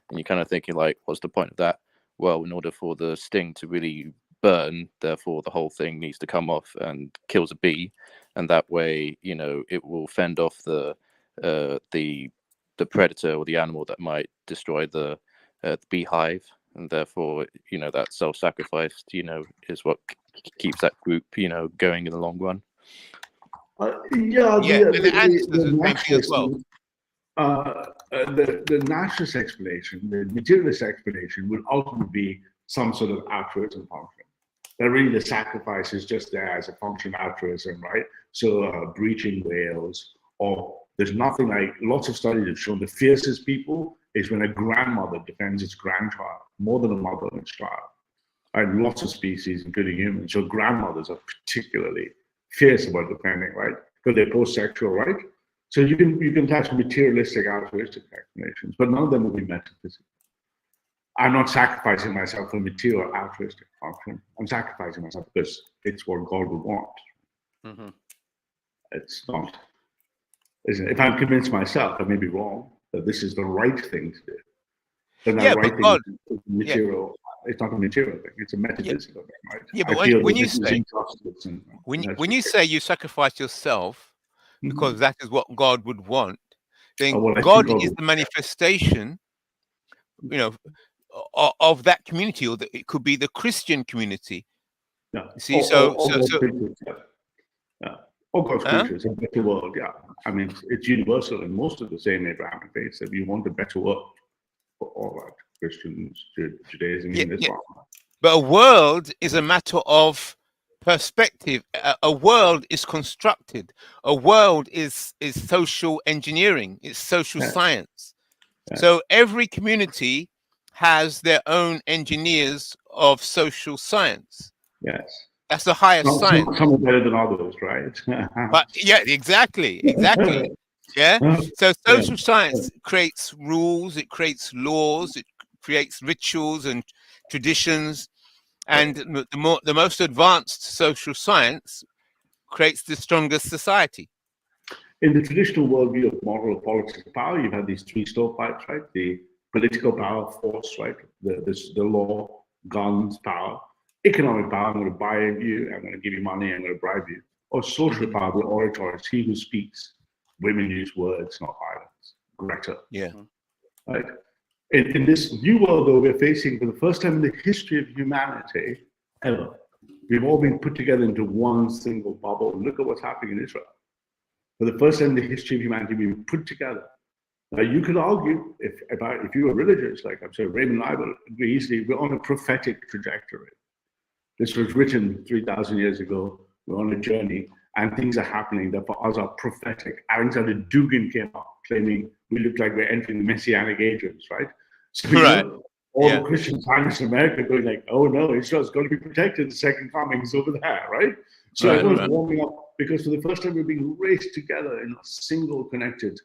And you're kind of thinking, what's the point of that? Well, in order for the sting to really burn, therefore the whole thing needs to come off and kills a bee, and that way, it will fend off the predator or the animal that might destroy the beehive, and therefore, that self-sacrifice, is what keeps that group, going in the long run. The naturalist explanation, the materialist explanation, would ultimately be some sort of altruism function. That really the sacrifice is just there as a function of altruism, right? So breaching whales, or there's nothing like, lots of studies have shown the fiercest people is when a grandmother defends its grandchild more than a mother and its child. Right? Lots of species, including humans, so grandmothers are particularly fierce about defending, right? Because they're post-sexual, right? So you can attach materialistic, altruistic explanations, but none of them will be metaphysical. I'm not sacrificing myself for material altruistic function. I'm sacrificing myself because it's what God would want. Mm-hmm. It's not. If I'm convinced myself, I may be wrong, that this is the right thing to do. Then that right thing is material. Yeah. It's not a material thing. It's a metaphysical thing, right? Yeah, but when you say you sacrifice yourself, because that is what God would want, then God is the manifestation, of that community, or it could be the Christian community. Yeah. See, all God's creatures, a better world. Yeah, I mean, it's universal in most of the same Abrahamic faiths that we want a better world for all our Christians, Judaism, and Islam. But a world is a matter of perspective. A world is constructed. A world is social engineering. It's social science. So every community has their own engineers of social science. Yes. That's the highest science. Some are better than others, right? But yeah, exactly. Yeah. So social science creates rules, it creates laws, it creates rituals and traditions, and the most advanced social science creates the strongest society. in the traditional worldview of model of politics of power, you've had these three stovepipes, right? The political power, force, right? The law, guns, power. Economic power, I'm going to buy you, I'm going to give you money, I'm going to bribe you. Or social power, the orator, it's he who speaks. Women use words, not violence. Greta. Yeah. Right? In this new world, though, we're facing for the first time in the history of humanity ever, we've all been put together into one single bubble. Look at what's happening in Israel. For the first time in the history of humanity, we've been put together. Now, you could argue, if you were religious, like I'm saying, Raymond and I will agree easily, we're on a prophetic trajectory. This was written 3,000 years ago. We're on a journey, and things are happening that for us are prophetic. Alexander Dugin came up claiming we look like we're entering the Messianic ages, right? So Right. all the Christian Zionists in America going like, oh no, Israel's going to be protected. The second coming is over there, right? So everyone's warming up because for the first time we're being raced together in a single connected.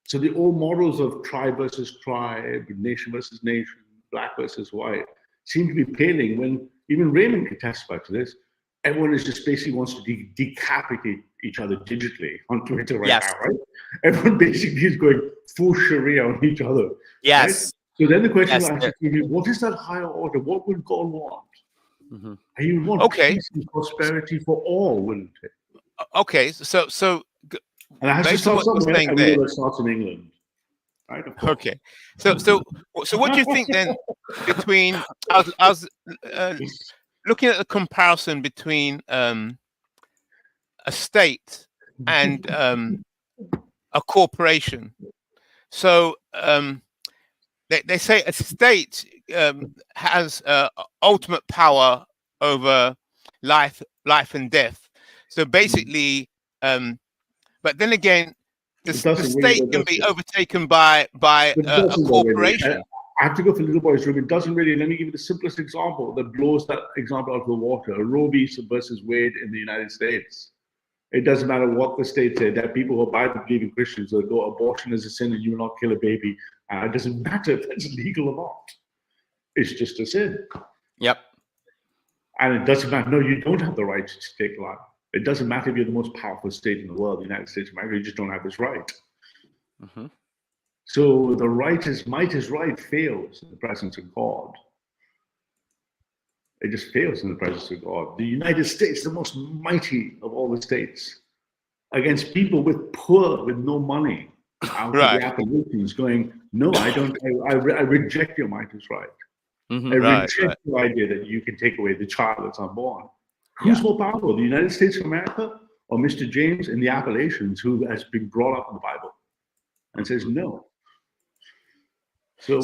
So the old models of tribe versus tribe, nation versus nation, black versus white seem to be paling when even Raymond can testify to this. Everyone is just basically wants to decapitate each other digitally on Twitter right now, right? Everyone basically is going full Sharia on each other. Yes. Right? So then the question is, what is that higher order? What would God want? And he would want peace and prosperity for all, wouldn't it? Okay, so and I have to start somewhere, and we know that starts in England. Right? Okay, so what do you think then between I was looking at the comparison between a state and a corporation. So they say a state has ultimate power over life and death. So basically, but then again, the state can be overtaken by a corporation. I have to go for little boys' room. It doesn't really. Let me give you the simplest example that blows that example out of the water. Roe v. versus Wade in the United States. It doesn't matter what the state said. There are people who are Bible-believing Christians who go, abortion is a sin and you will not kill a baby. It doesn't matter if that's legal or not. It's just a sin. Yep. And it doesn't matter. No, you don't have the right to take life. It doesn't matter if you're the most powerful state in the world, the United States of America. You just don't have this right. So the might is right fails in the presence of God. It just fails in the presence of God. The United States, the most mighty of all the states, against people with no money, out of the Appalachians, going, no, I don't. I reject your might is right. I reject the idea that you can take away the child that's unborn. Who's more powerful, the United States of America or Mr. James in the Appalachians, who has been brought up in the Bible and says no? So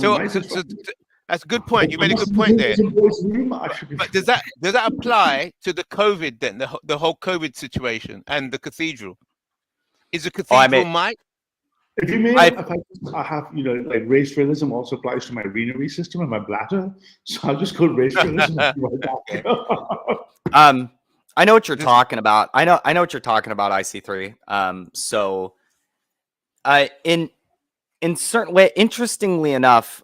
that's a good point. You made a good point there. But does that apply to the COVID then, the whole COVID situation and the cathedral? Is the cathedral might? If you may, I have, like race realism also applies to my renary system and my bladder. So I'll just go race realism. I know what you're talking about. I know what you're talking about, IC3. So in certain way, interestingly enough,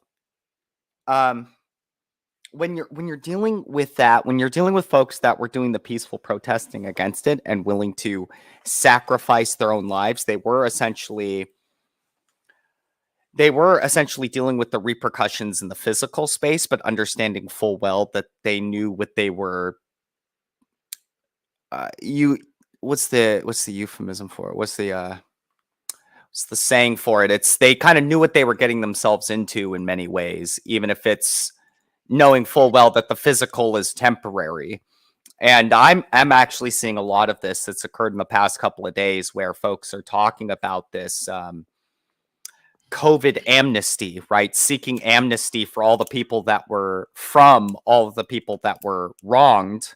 when you're dealing with that, when you're dealing with folks that were doing the peaceful protesting against it and willing to sacrifice their own lives, they were essentially dealing with the repercussions in the physical space, but understanding full well that they knew what they were. What's the euphemism for it? What's the saying for it? It's they kind of knew what they were getting themselves into in many ways, even if it's knowing full well that the physical is temporary. And I'm actually seeing a lot of this that's occurred in the past couple of days where folks are talking about this COVID amnesty, right? Seeking amnesty for all the people that were wronged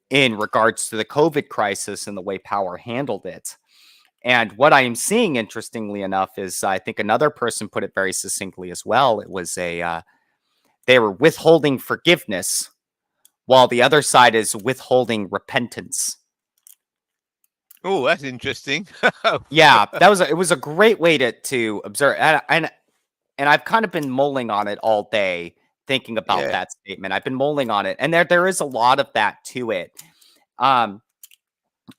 in regards to the COVID crisis and the way power handled it. And what I am seeing, interestingly enough, is I think another person put it very succinctly as well. It was they were withholding forgiveness while the other side is withholding repentance. Oh, that's interesting. Yeah, it was a great way to observe. And I've kind of been mulling on it all day, thinking about that statement. I've been mulling on it. And there is a lot of that to it.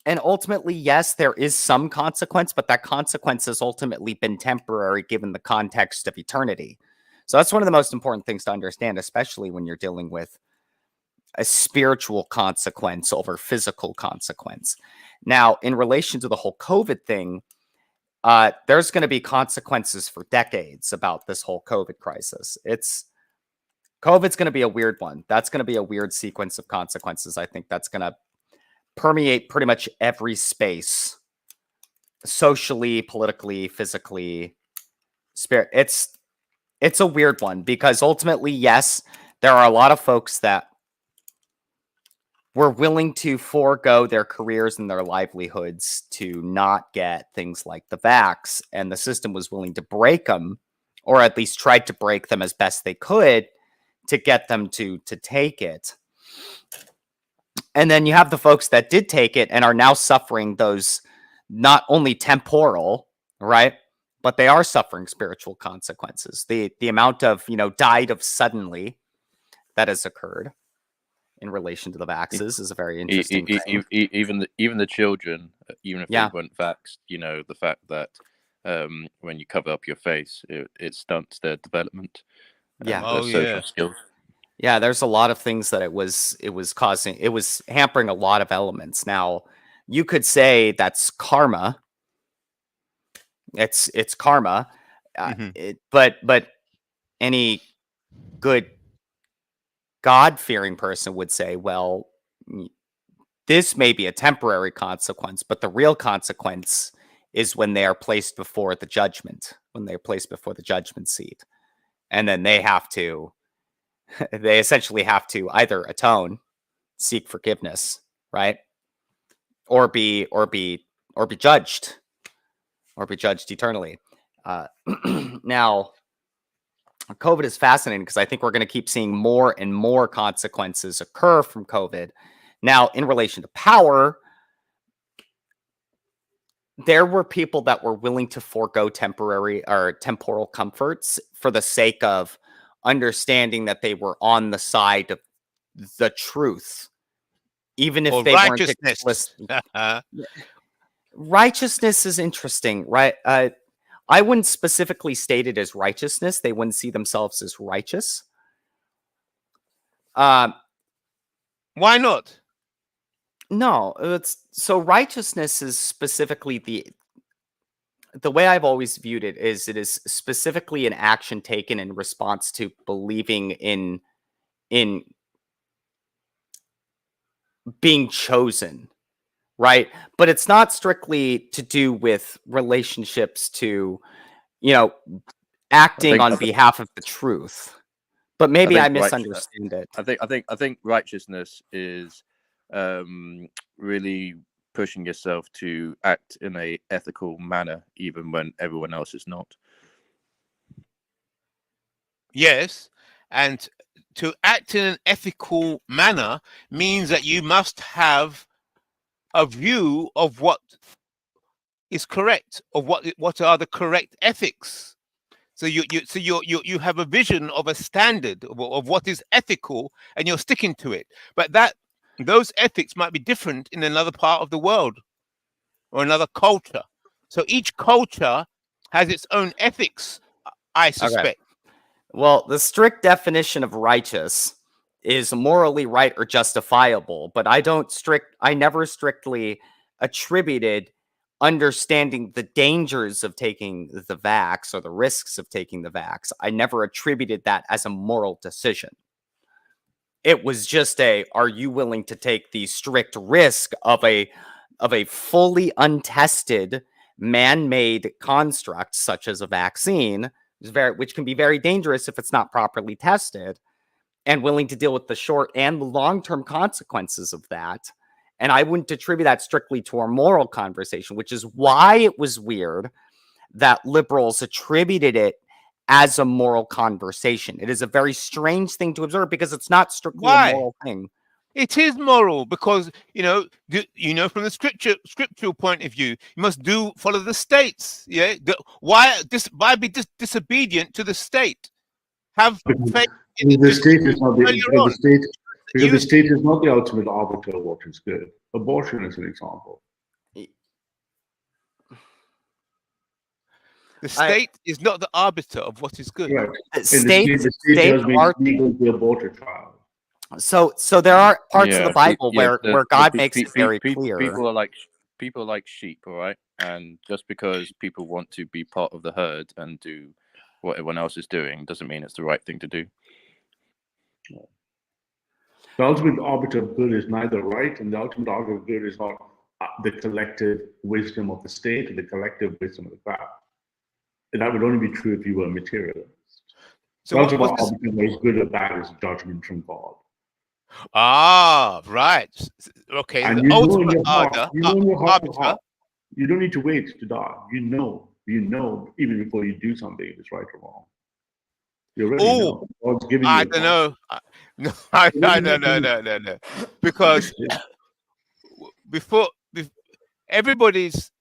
And ultimately, yes, there is some consequence, but that consequence has ultimately been temporary given the context of eternity. So that's one of the most important things to understand, especially when you're dealing with a spiritual consequence over physical consequence. Now, in relation to the whole COVID thing, there's going to be consequences for decades about this whole COVID crisis. COVID's going to be a weird one. That's going to be a weird sequence of consequences. I think that's going to permeate pretty much every space, socially, politically, physically, spirit. It's a weird one because ultimately, yes, there are a lot of folks that were willing to forego their careers and their livelihoods to not get things like the vax, and the system was willing to break them, or at least tried to break them as best they could to get them to take it. And then you have the folks that did take it and are now suffering those not only temporal, right, but they are suffering spiritual consequences. The amount of, died of suddenly that has occurred in relation to the vaxes is a very interesting thing. Even the children, even if Yeah. they weren't vaxxed, the fact that when you cover up your face, it stunts their development. Yeah. Their social skills. Yeah, there's a lot of things that it was hampering a lot of elements. Now, you could say that's karma. It's karma. But any good God-fearing person would say, well, this may be a temporary consequence, but the real consequence is when they are placed before the judgment, when they're placed before the judgment seat. And then they essentially have to either atone, seek forgiveness, right? Or be judged eternally. Now, COVID is fascinating because I think we're going to keep seeing more and more consequences occur from COVID. Now, in relation to power, there were people that were willing to forego temporary or temporal comforts for the sake of understanding that they were on the side of the truth, even if they weren't explicit. Righteousness is interesting, right? I wouldn't specifically state it as righteousness. They wouldn't see themselves as righteous. Why not? No, so righteousness is specifically the way I've always viewed it is specifically an action taken in response to believing in being chosen, right? But it's not strictly to do with relationships to, acting on behalf of the truth. But maybe I misunderstand it. I think righteousness is really pushing yourself to act in a ethical manner, even when everyone else is not. Yes, and to act in an ethical manner means that you must have a view of what is correct, of what are the correct ethics. So you have a vision of a standard of what is ethical, and you're sticking to it. But those ethics might be different in another part of the world or another culture. So each culture has its own ethics, I suspect. Okay. Well, the strict definition of righteous is morally right or justifiable, but I never strictly attributed understanding the dangers of taking the vax or the risks of taking the vax. I never attributed that as a moral decision. It was just are you willing to take the strict risk of a fully untested man-made construct such as a vaccine, which can be very dangerous if it's not properly tested, and willing to deal with the short and the long-term consequences of that. And I wouldn't attribute that strictly to our moral conversation, which is why it was weird that liberals attributed it as a moral conversation. It is a very strange thing to observe because it's not strictly a moral thing. It is moral because, from the scriptural point of view, you must follow the states. Yeah. Why be disobedient to the state? Have faith in the state is not the state is not the ultimate arbiter of what is good. Abortion is an example. The state is not the arbiter of what is good. Right. State The state does make are legal to abort a child. so there are parts of the Bible where the God pe- makes pe- it very pe- clear. people are like sheep, all right? And just because people want to be part of the herd and do what everyone else is doing doesn't mean it's the right thing to do. The ultimate arbiter of good is neither right, and the ultimate arbiter of good is not the collective wisdom of the state or the collective wisdom of the crowd. And that would only be true if you were a materialist. So The ultimate arbiter of what is good or bad is judgment from God. Ah, right. Okay. And The you know in ultimate your heart, you know in your heart of arbiter. heart, you don't need to wait to die. You know, even before you do something, if it's right or wrong. You already know. God's giving you I don't know. No. Because before everybody's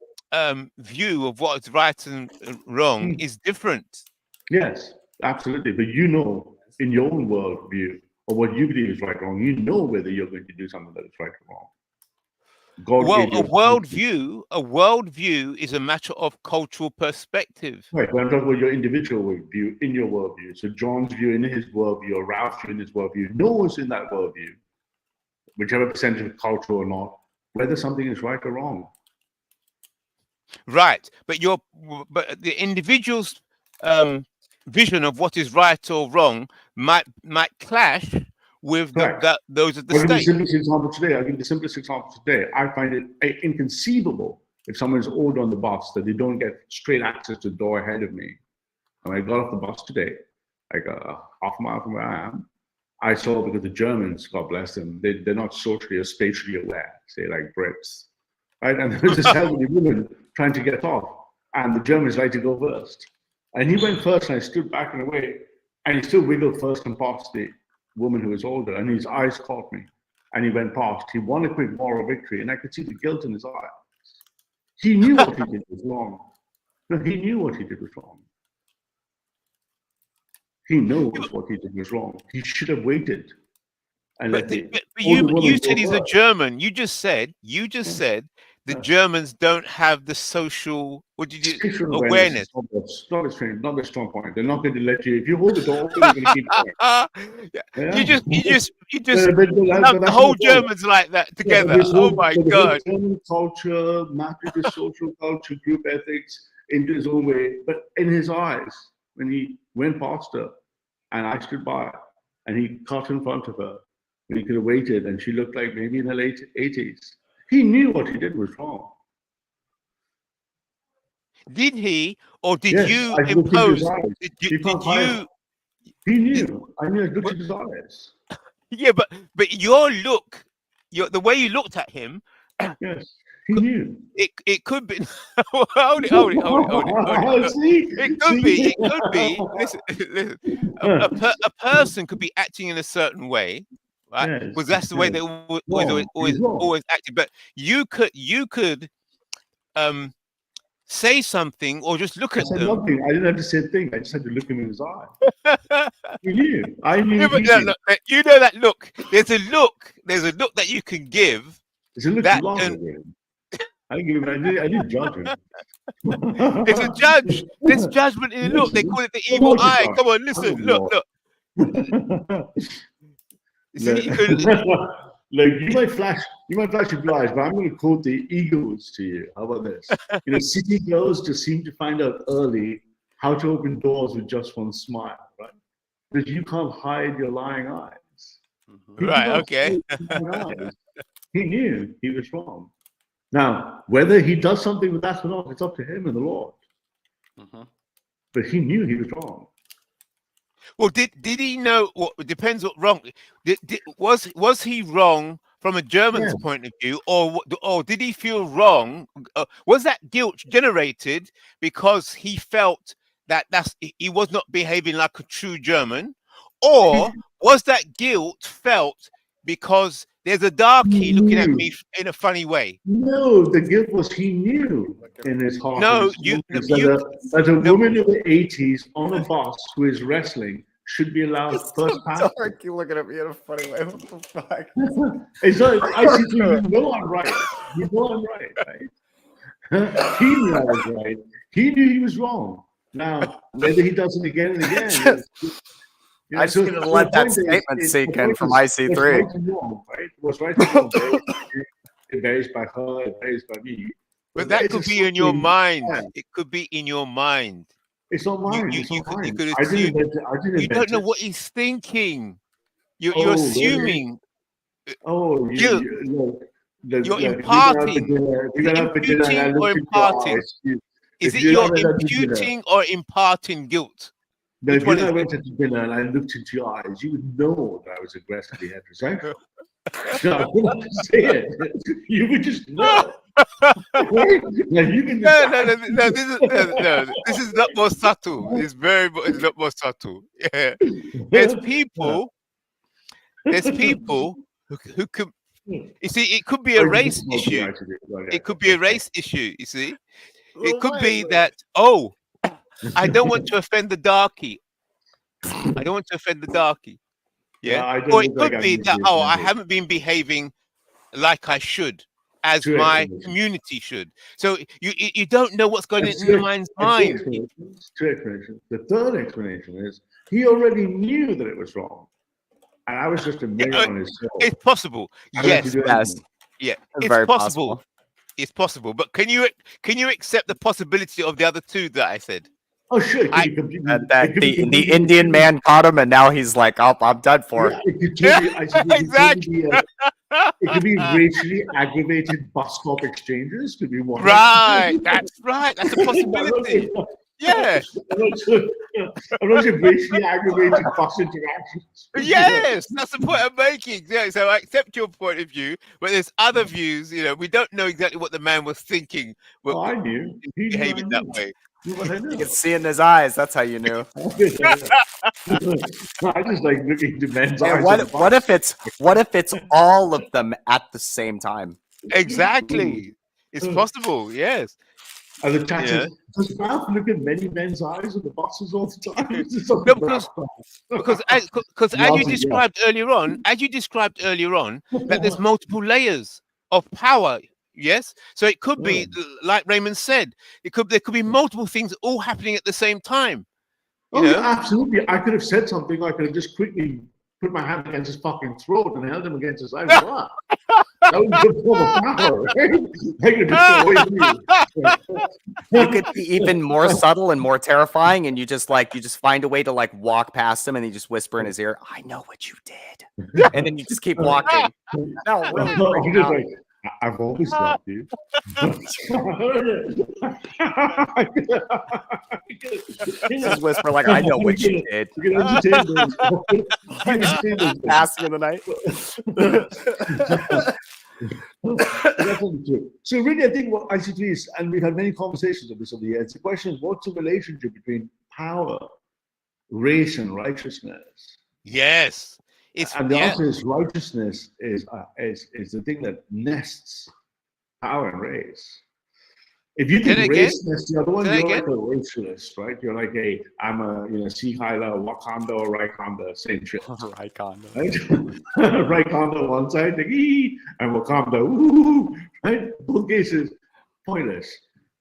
view of what's right and wrong is different. Yes, absolutely. But you know, in your own worldview, or what you believe is right or wrong, you know whether you're going to do something that is right or wrong. Well, a worldview is a matter of cultural perspective. Right, but I'm talking about your individual worldview in your worldview. So John's view in his worldview, or Ralph's view in his worldview, knows in that worldview, whichever percentage of culture or not, whether something is right or wrong. Right, but the individual's vision of what is right or wrong might clash with those of the state. I'll give the simplest example today. I find it inconceivable if someone is ordered on the bus that they don't get straight access to the door ahead of me. And I got off the bus today, like half a mile from where I am. I saw, because the Germans, God bless them, they're not socially or spatially aware, say like Brits. Right? And there was this elderly woman trying to get off, and the Germans like to go first. And he went first, and I stood back and away, and he still wiggled first and past the woman who was older, and his eyes caught me, and he went past. He won a quick moral victory, and I could see the guilt in his eyes. He knew what he did was wrong. No, he knew what he did was wrong. He knows what he did was wrong. He should have waited. And but you said he's a German. You just said the Germans don't have the social awareness. Not a strong point. They're not going to let you. If you hold the door open, they're going to keep going. You just lump the whole Germans like that together. Oh my God! German culture, mapped into social culture, group ethics, into his own way. But in his eyes, when he went past her, and I stood by, and he cut in front of her, when he could have waited, and she looked like maybe in her late 80s. He knew what he did was wrong. Did he, or did you impose? He knew. I knew. I looked at his eyes. Yeah, but the way you looked at him. Yes, he knew. It could be. Hold it. It could be. Listen. A person could be acting in a certain way. Right, because that's the way they always acted. But you could say something or just look at them. Nothing. I didn't have to say a thing. I just had to look him in his eye. He knew. I knew. Yeah, but no, you know that look. There's a look that you can give. It's a look that I didn't judge him. There's judgment in the look. They call it the evil eye. Come on, listen. Look. Look, you might flash your blue eyes, but I'm going to quote the Eagles to you. How about this? City girls just seem to find out early how to open doors with just one smile, right? Because you can't hide your lying eyes. Right, okay. He knew he was wrong. Now, whether he does something with that or not, it's up to him and the Lord. But he knew he was wrong. Well, did he know? Well, it depends what wrong. Was he wrong from a German's point of view, or did he feel wrong? Was that guilt generated because he felt that he was not behaving like a true German, or was that guilt felt because there's a darkie looking at me in a funny way? No, the guilt was he knew in his heart. No, that a woman in the 80s on a bus who is wrestling should be allowed first pass. You're looking at me in a funny way. What the fuck? It's like, you know I'm right. You know I'm right, right? He knew I was right. He knew he was wrong. Now, whether he does it again and again. I just need to let that statement sink in from IC3. What's right and wrong, right? What's right and wrong it varies by her, it varies by me. But that could be in your mind. It could be in your mind. It's not mine. You could I didn't assume. invent You don't know it. what he's thinking. You're assuming. Oh, Guilt. You're imparting. Imputing or imparting? Is it you're imputing or imparting guilt? No, if you and I went to dinner and I looked into your eyes, you would know that I was aggressively heterosexual. No, I would not say it. You would just know. No, you can This is not more subtle. It's not more subtle. Yeah. There's people who could. You see, it could be a race issue. It could be a race issue. You see, it could be that I don't want to offend the darkie. I don't want to offend the darkie. Yeah. Or it could be that I haven't been behaving like I should, as my community should. So you don't know what's going on in the man's mind. The third explanation is he already knew that it was wrong, and I was just a mirror on his soul. It's possible. Yes. Yeah. It's very possible. It's possible. But can you accept the possibility of the other two that I said? Oh, sure. The Indian man caught him, and now he's like, "Oh, I'm done for." Exactly. It could be racially aggravated bus stop exchanges. Could be one. Right. That's right. That's a possibility. Yeah. I'm not sure racially aggravated bus interactions. Yes, that's the point I'm making. Yeah, so I accept your point of view, but there's other views. We don't know exactly what the man was thinking. I knew. He behaving that way. You can see in his eyes. That's how you knew. I just like looking into men's eyes. What if it's all of them at the same time? Exactly. It's possible. Yes. And the chat is, does Ralph look at many men's eyes on the buses all the time? Because as you described earlier on, that there's multiple layers of power. Yes, so it could be like Raymond said. There could be multiple things all happening at the same time. Yeah, absolutely. I could have said something. I could have just quickly put my hand against his fucking throat and held him against his eyes. That would be a form of power, right? You could be even more subtle and more terrifying, and you just find a way to like walk past him, and you just whisper in his ear, "I know what you did," and then you just keep walking. No, really. I've always loved you. Just whisper like, "I know what you did." Passing in the night. So really, I think what ICT is, and we've had many conversations on this over the years. The question is, what's the relationship between power, race, and righteousness? Yes. And the answer is righteousness is the thing that nests power and race. If you think race nests the other one, you're like a racialist, right? You're like I'm a Sikhaila, Wakanda, or Raikanda, same shit. Raikanda. Right? Raikanda one side, like, and Wakanda, woo, right? Both cases, pointless.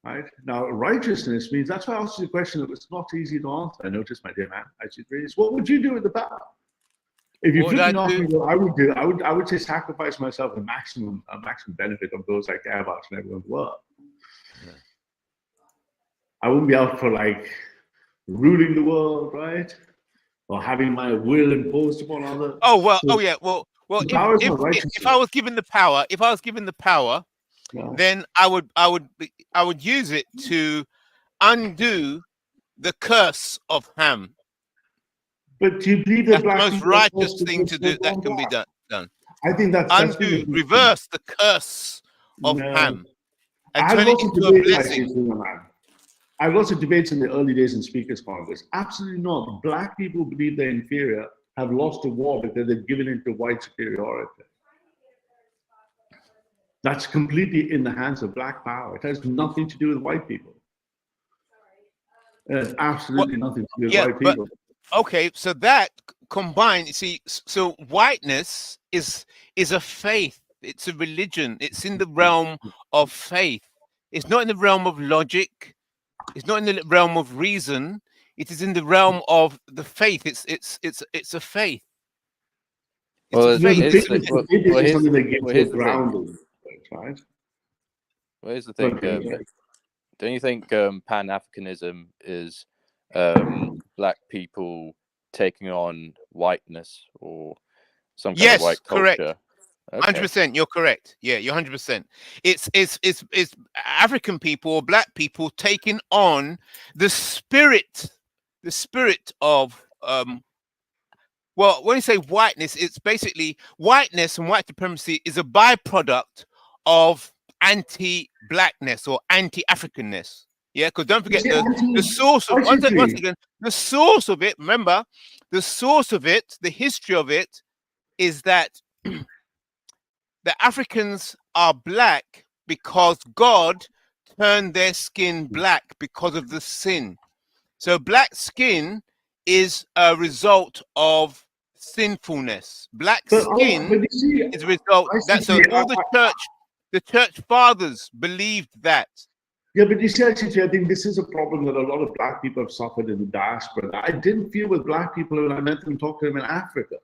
Right? Now, righteousness means, that's why I asked you the question that was not easy to answer. I noticed, my dear man, what would you do with the power? If you flipped off me, what I would do, I would say sacrifice myself a maximum benefit of those I care about in everyone's world. Yeah. I wouldn't be out for like ruling the world, right? Or having my will imposed upon others. Well, if I was given the power, then I would use it to undo the curse of Ham. But do you believe that that's the most righteous thing to do that can be done? I think that's reverse the curse of Ham and turn it into a blessing. I have lots of debates in the early days in Speakers Congress. Absolutely not. Black people believe they're inferior, have lost a war because they've given into white superiority. That's completely in the hands of black power. It has nothing to do with white people. It has absolutely nothing to do with white people. Okay, so that combined, you see, so whiteness is a faith. It's a religion. It's in the realm of faith. It's not in the realm of logic. It's not in the realm of reason. It is in the realm of the faith. It's a faith. It's Well, a You know, the faith. here's faith the, is, well, the faith is well, just here's something the, that gives well, you here's the thing. grounding, right? Well, here's the But, thing. Don't you think Pan-Africanism is black people taking on whiteness or some kind of Yes, white correct. culture? Okay. 100%. You're correct. Yeah, you're 100%. It's African people or black people taking on the spirit of Well, when you say whiteness, it's basically whiteness, and white supremacy is a byproduct of anti-blackness or anti-Africanness. Yeah, because don't you forget see, the source of once actually, again, the source of it. Remember, the source of it, the history of it, is that the Africans are black because God turned their skin black because of the sin. So black skin is a result of sinfulness. Black skin but you see, is a result I that see, all the church fathers believed that. yeah, but you see, actually, I think this is a problem that a lot of black people have suffered in the diaspora. I didn't feel with black people when I met them, talk to them in Africa.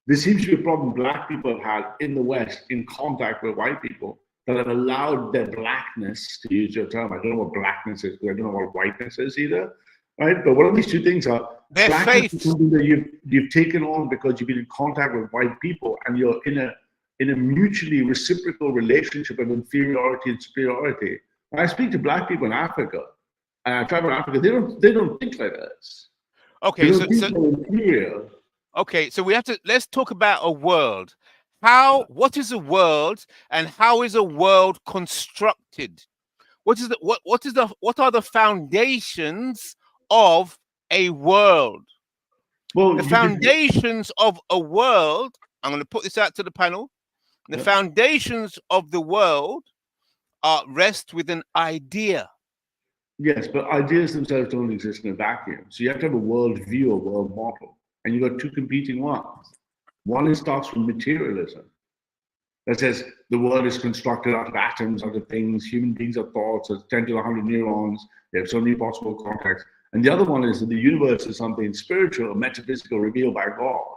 There seems to be a problem black people have had in the West in contact with white people that have allowed their blackness, to use your term. I don't know what blackness is, because I don't know what whiteness is either, right? But one of these two things are Their blackness faith. is something that you've taken on because you've been in contact with white people, and you're in a mutually reciprocal relationship of inferiority and superiority. When I speak to black people in Africa, and I travel in Africa, they don't think like this. They Okay, don't think they're inferior. okay, so let's talk about a world. What is a world, and how is a world constructed? What are the foundations of a world? Well, The foundations of a world, I'm going to put this out to the panel. The foundations of the world rest with an idea. yes, but ideas themselves don't exist in a vacuum. So you have to have a world view, a world model, and you've got two competing ones. One starts from materialism that says the world is constructed out of atoms, out of things. Human beings are thoughts, there's 10 to 100 neurons. They have so many possible contacts. And the other one is that the universe is something spiritual, metaphysical, revealed by God.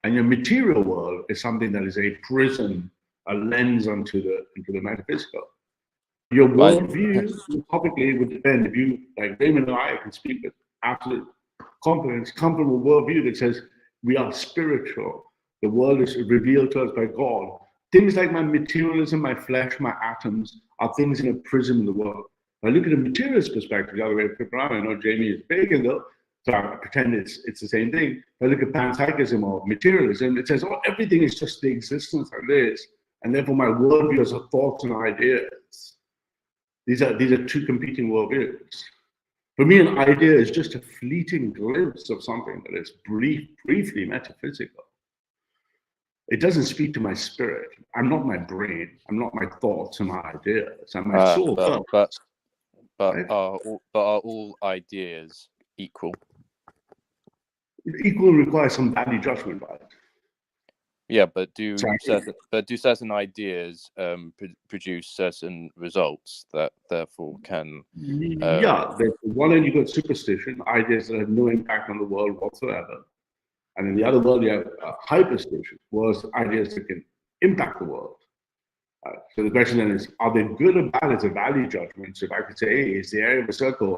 And your material world is something that is a prism, a lens into the metaphysical. Your worldview topically would depend. If you, like Raymond and I, can speak with absolute confidence, come from a worldview that says we are spiritual. The world is revealed to us by God. Things like my materialism, my flesh, my atoms are things in a prism in the world. If I look at a materialist perspective, the other way to flip around, I know Jamie is pagan though, so I pretend it's the same thing. If I look at panpsychism or materialism, it says, oh, everything is just the existence that it is. And therefore my worldviews are thoughts and ideas. These are two competing worldviews. For me, an idea is just a fleeting glimpse of something that is briefly metaphysical. It doesn't speak to my spirit. I'm not my brain. I'm not my thoughts and my ideas. I'm my soul. But are all ideas equal? Equal requires some value judgment by it. Yeah, but do certain ideas produce certain results that therefore can? Yeah, one end you got superstition, ideas that have no impact on the world whatsoever, and in the other world you have hyperstition, was ideas that can impact the world. So the question then is, are they good or bad as a value judgment? So if I could say, hey, is the area of a circle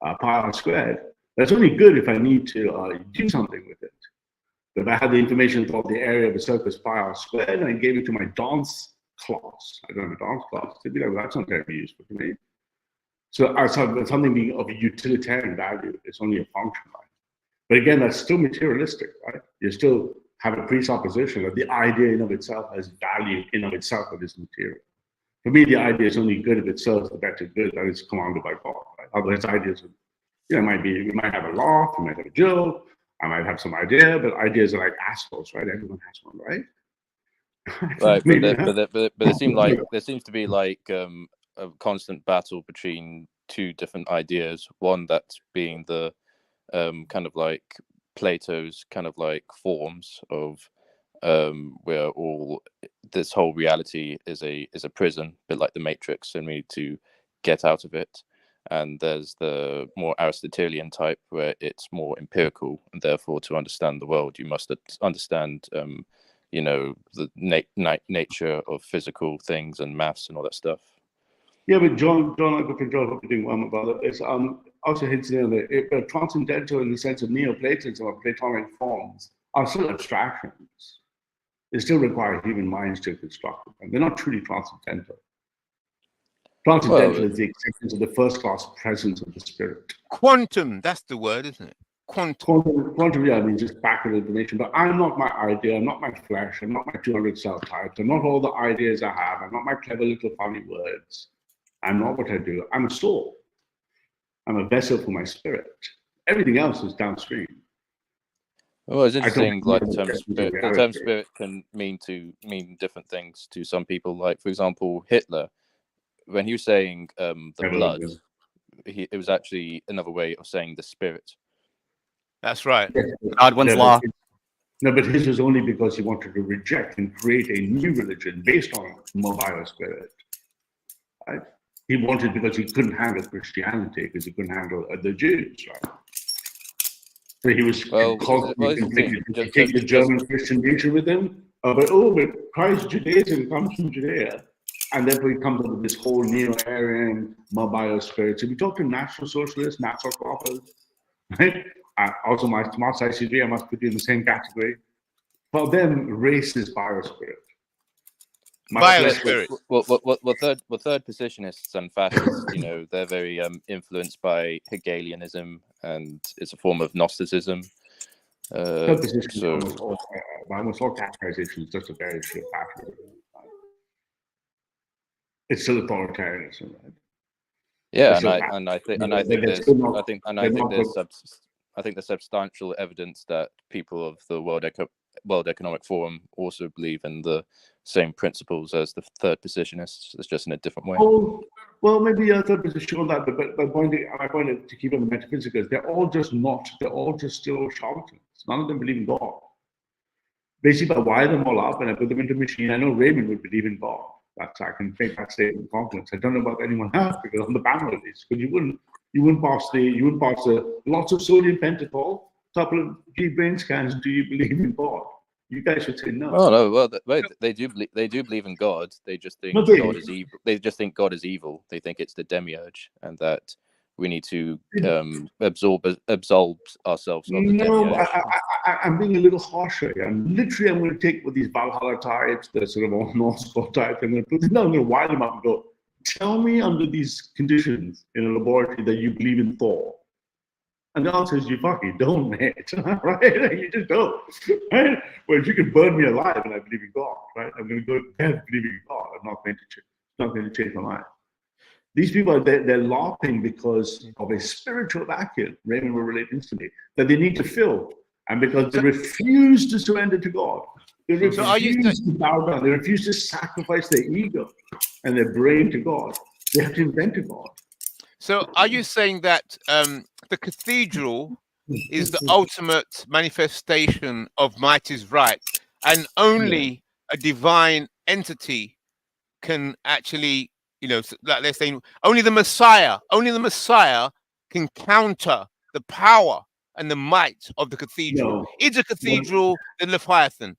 pi r squared? That's only good if I need to do something with it. If I had the information about the area of a circle is pi r squared, and I gave it to my dance class, I don't have a dance class, they'd be like, well, that's not very useful to me. So something being of a utilitarian value, it's only a function, right? But again, that's still materialistic, right? You still have a presupposition that the idea in of itself has value in of itself that is material. For me, the idea is only good if it serves the better good that is commanded by God, right? Otherwise, ideas, we might have a laugh, we might have a joke, I might have some idea, but ideas are like assholes, right? Everyone has one, right? Right, but there seems to be like a constant battle between two different ideas. One that's being the kind of like Plato's kind of like forms of where all this whole reality is a prison, a bit like the Matrix, and we need to get out of it. And there's the more Aristotelian type where it's more empirical, and therefore to understand the world, you must understand, the nature of physical things and maths and all that stuff. Yeah, but John, I hope you're doing well, my brother. It's also hints there that transcendental in the sense of Neoplatonism or Platonic forms are still abstractions. They still require human minds to construct them. They're not truly transcendental. Transcendental is the acceptance of the first-class presence of the spirit. Quantum, that's the word, isn't it? Quantum, yeah, I mean, just backward information. But I'm not my idea. I'm not my flesh. I'm not my 200 cell types. I'm not all the ideas I have. I'm not my clever little funny words. I'm not what I do. I'm a soul. I'm a vessel for my spirit. Everything else is downstream. Well, it's interesting. Like the term spirit can mean different things to some people. Like, for example, Hitler, when he was saying the blood, it was actually another way of saying the spirit. That's right. Godwin's law. No, but his was only because he wanted to reject and create a new religion based on mobile spirit. Right? He wanted, because he couldn't handle Christianity, because he couldn't handle the Jews, right? So he was constantly to take the German Christian nation with him. But Christ, Judaism comes from Judea. And therefore he comes up with this whole neo-Aryan mobile spirit. So we talk to National Socialists, National Proppers, right? Also, my Marxist history, I must put you in the same category. For them, race is biospirit. Biospirit. Well, third positionists and fascists, they're very influenced by Hegelianism, and it's a form of Gnosticism. Almost all categorization is just a very short factor. It's still authoritarianism, right? Yeah, I think there's substantial evidence that people of the World Economic Forum also believe in the same principles as the third positionists. It's just in a different way. Oh, well, maybe a third position on that, but my point to keep on the metaphysics is they're all just still charlatans. None of them believe in God. Basically, I wire them all up and I put them into a machine. I know Raymond would believe in God. I can make that statement with confidence. I don't know about anyone else because on the panel at least, because you wouldn't pass the lots of sodium pentothal, couple of deep brain scans. Do you believe in God? You guys would say no. Oh no, well, they do believe in God. They just think God is evil. They just think God is evil. They think it's the demiurge, and that we need to absolve ourselves of the demiurge. I'm being a little harsher. I'm going to take with these Valhalla types, the sort of all Norse types. I'm going to wire them up and go, tell me under these conditions in a laboratory that you believe in Thor. And the answer is you fucking don't, mate. Right? You just don't. Right? Well, if you can burn me alive and I believe in God, right? I'm going to go to death believing in God. I'm not going to change my life. These people, they're laughing because of a spiritual vacuum, Raymond will relate instantly, that they need to fill. And because they refuse to surrender to God. They refuse to bow down. They refuse to sacrifice their ego and their brain to God. They have to invent a God. So are you saying that the cathedral is the ultimate manifestation of might is right, and only a divine entity can actually, like they're saying, only the Messiah can counter the power and the might of the cathedral? No. Is a cathedral the Leviathan?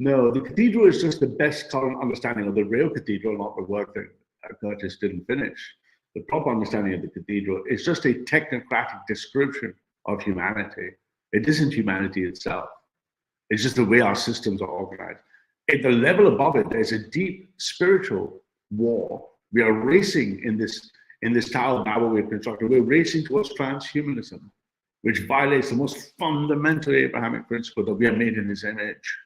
No, the cathedral is just the best current understanding of the real cathedral, not the work that Curtis didn't finish. The proper understanding of the cathedral is just a technocratic description of humanity. It isn't humanity itself. It's just the way our systems are organized. At the level above it, there's a deep spiritual war. We are racing in this Tower of Babel we've constructed. We're racing towards transhumanism, which violates the most fundamental Abrahamic principle that we are made in his image.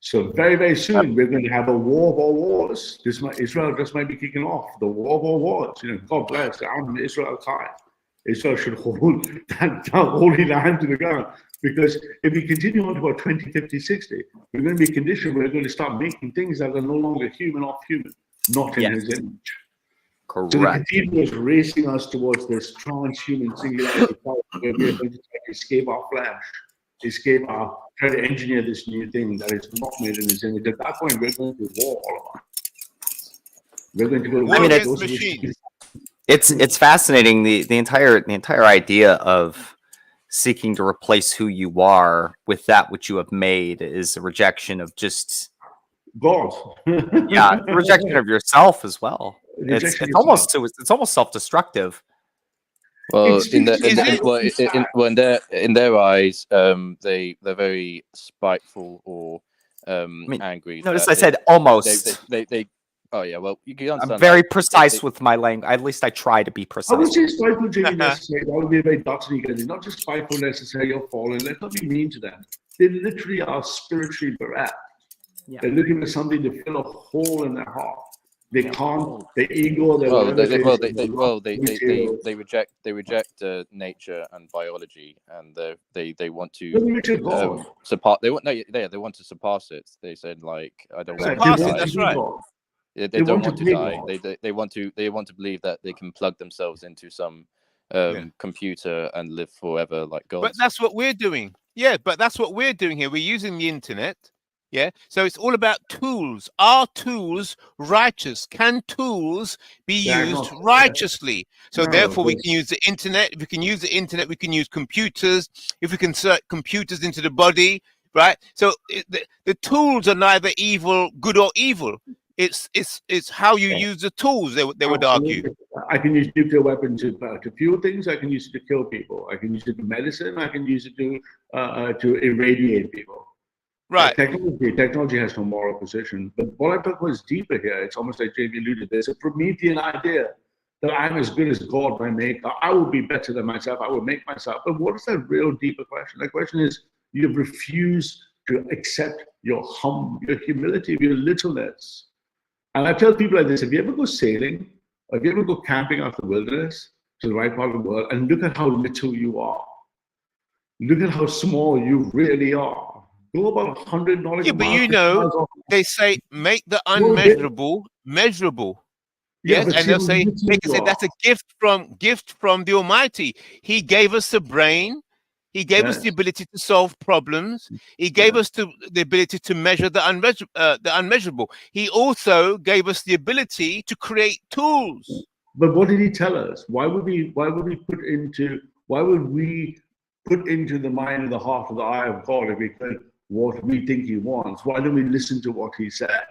So very, very soon, we're going to have a war of all wars. Israel just might be kicking off the war of all wars. God bless, I'm Israel Kai. Israel should hold that holy land to the ground. Because if we continue on to about 2050, 60, we're going to be conditioned, we're going to start making things that are no longer human off human, not in his image. Correct. So the cathedral is racing us towards this transhuman singularity, where we're going to escape our flesh, try to engineer this new thing that is not made in his image. At that point, we're going to war all of us. We're going to go against machines. It's fascinating. The entire idea of seeking to replace who you are with that which you have made is a rejection of just God. it's a rejection of yourself as well. Rejection It's of almost yourself. it's almost self-destructive. Well, It's in the just- in, Is in, it? well, in their eyes, they're very spiteful or mean, angry. Notice that I they, said almost. they oh yeah, well you can I'm understand. very like, precise with my language. At least I try to be I precise. would say spiteful Jamie necessarily. That would be a very Dutton thing. Not just spiteful necessarily or fallen. Let's not be mean to them. They literally are spiritually bereft. Yeah. They're looking for something to fill a hole in their heart. They Yeah. can't. Their ego. Their well, whatever it is, they reject nature and biology, and they want to surpass. They want to surpass it. They said like, I don't want to Surpass it, die. that's right. They don't want to be die. God. They want to believe that they can plug themselves into some computer and live forever like But gods. that's what we're doing. Yeah, but that's what we're doing here. We're using the internet. Yeah. So it's all about tools. Are tools righteous? Can tools be used righteously? So therefore, we can use the internet. If we can use the internet, we can use computers. If we can insert computers into the body, right? So the tools are neither good or evil. It's how you use the tools. They would argue. I can use nuclear weapons to fuel things. I can use it to kill people. I can use it to medicine. I can use it to irradiate people. Right. Technology has no moral position. But what I talk about is deeper here. It's almost like Jamie alluded. There's a Promethean idea that I'm as good as God, my maker. I will be better than myself. I will make myself. But what is that real deeper question? The question is, you've refused to accept your humility, your littleness. And I tell people like this: if you ever go sailing, or if you ever go camping out in the wilderness to the right part of the world, and look at how little you are, look at how small you really are. Go about 100 knowledge. Yeah, but you know, they say make the unmeasurable measurable. Yes, and they'll say they can say that's a gift from the Almighty. He gave us a brain. He gave us the ability to solve problems. He gave us the ability to measure the unmeasurable. He also gave us the ability to create tools. But what did he tell us? Why would we put into the mind and the heart of the eye of God if we could what we think he wants? Why don't we listen to what he said?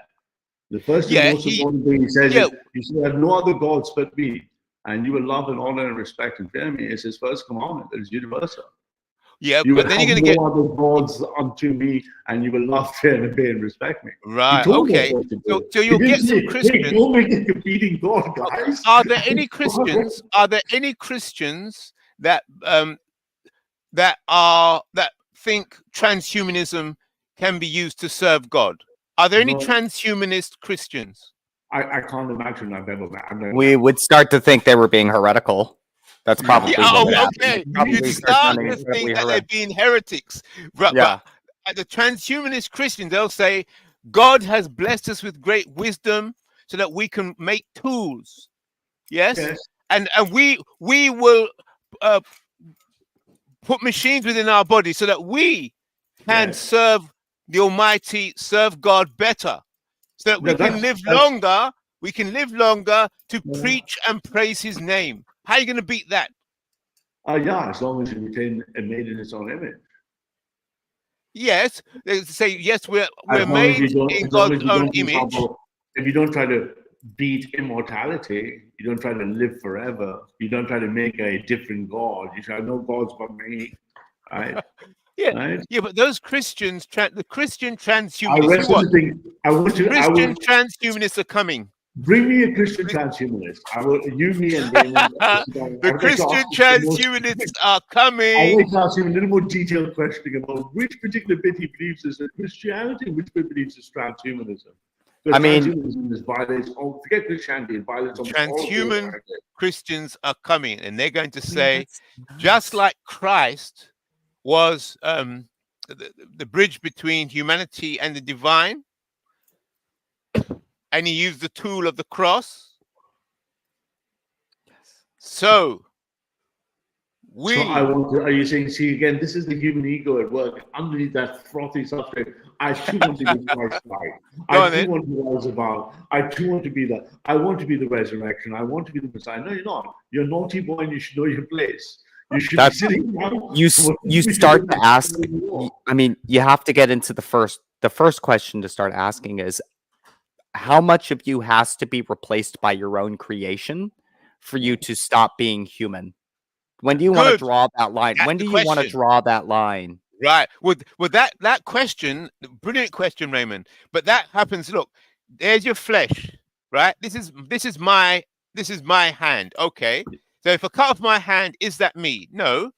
The first and most important thing he says is, you shall have no other gods but me, and you will love and honor and respect and fear me. It's his first commandment that is universal. Yeah, you but then you're going to get other gods unto me, and you will love, fear, and obey and respect me. Right. Okay. So you'll get some Christians. Don't make a competing God, guys. Are there any Christians? Are there any Christians that that think transhumanism can be used to serve God? Are there any transhumanist Christians? I can't imagine I've ever met. We would start to think they were being heretical. That's probably okay. You'd start to think that they're being heretics. But the transhumanist Christians, they'll say, God has blessed us with great wisdom so that we can make tools. Yes. And we will put machines within our body so that we can serve the Almighty, serve God better, so that we can live longer. We can live longer to preach and praise His name. How are you going to beat that? As long as you retain and made in its own image. Yes, they say yes. We're made in God's own image. If you don't try to beat immortality, you don't try to live forever. You don't try to make a different God. You try no gods but me. Right? Yeah, but those Christians, the Christian transhumanists, transhumanists are coming. Bring me a Christian transhumanist. I will. You, me, and Raymond. The Christian transhumanists are coming. I want to ask him a little more detailed question about which particular bit he believes is Christianity, which bit believes is transhumanism. I mean, transhumanism is violence. Oh, forget Christianity. Violence. Transhuman Christians are coming, and they're going to say, just like Christ was the bridge between humanity and the divine, and he used the tool of the cross. So So I want to, are you saying, see, again, this is the human ego at work. Underneath that frothy substrate, I too want to be Christ-like. I too want to rise above. I too want to be I want to be the resurrection. I want to be the Messiah. No, you're not. You're a naughty boy and you should know your place. You should be sitting down. You start to ask, I mean, you have to get into the first question to start asking is, how much of you has to be replaced by your own creation for you to stop being human? When do you want to draw that line? That's when do you want to draw that line? Right. With that question, brilliant question, Raymond. But that happens. Look, there's your flesh, right? This is my hand. Okay. So if I cut off my hand, is that me? No,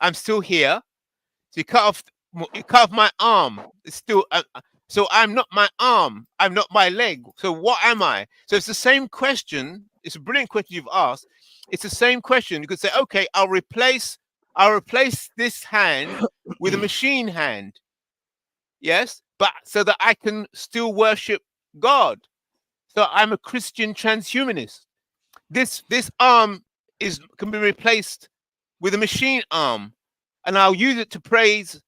I'm still here. So you cut off my arm. It's still. So I'm not my arm. I'm not my leg. So what am I? So it's the same question. It's a brilliant question you've asked. It's the same question. You could say, okay, I'll replace this hand with a machine hand. Yes, but so that I can still worship God. So I'm a Christian transhumanist. This arm can be replaced with a machine arm, and I'll use it to praise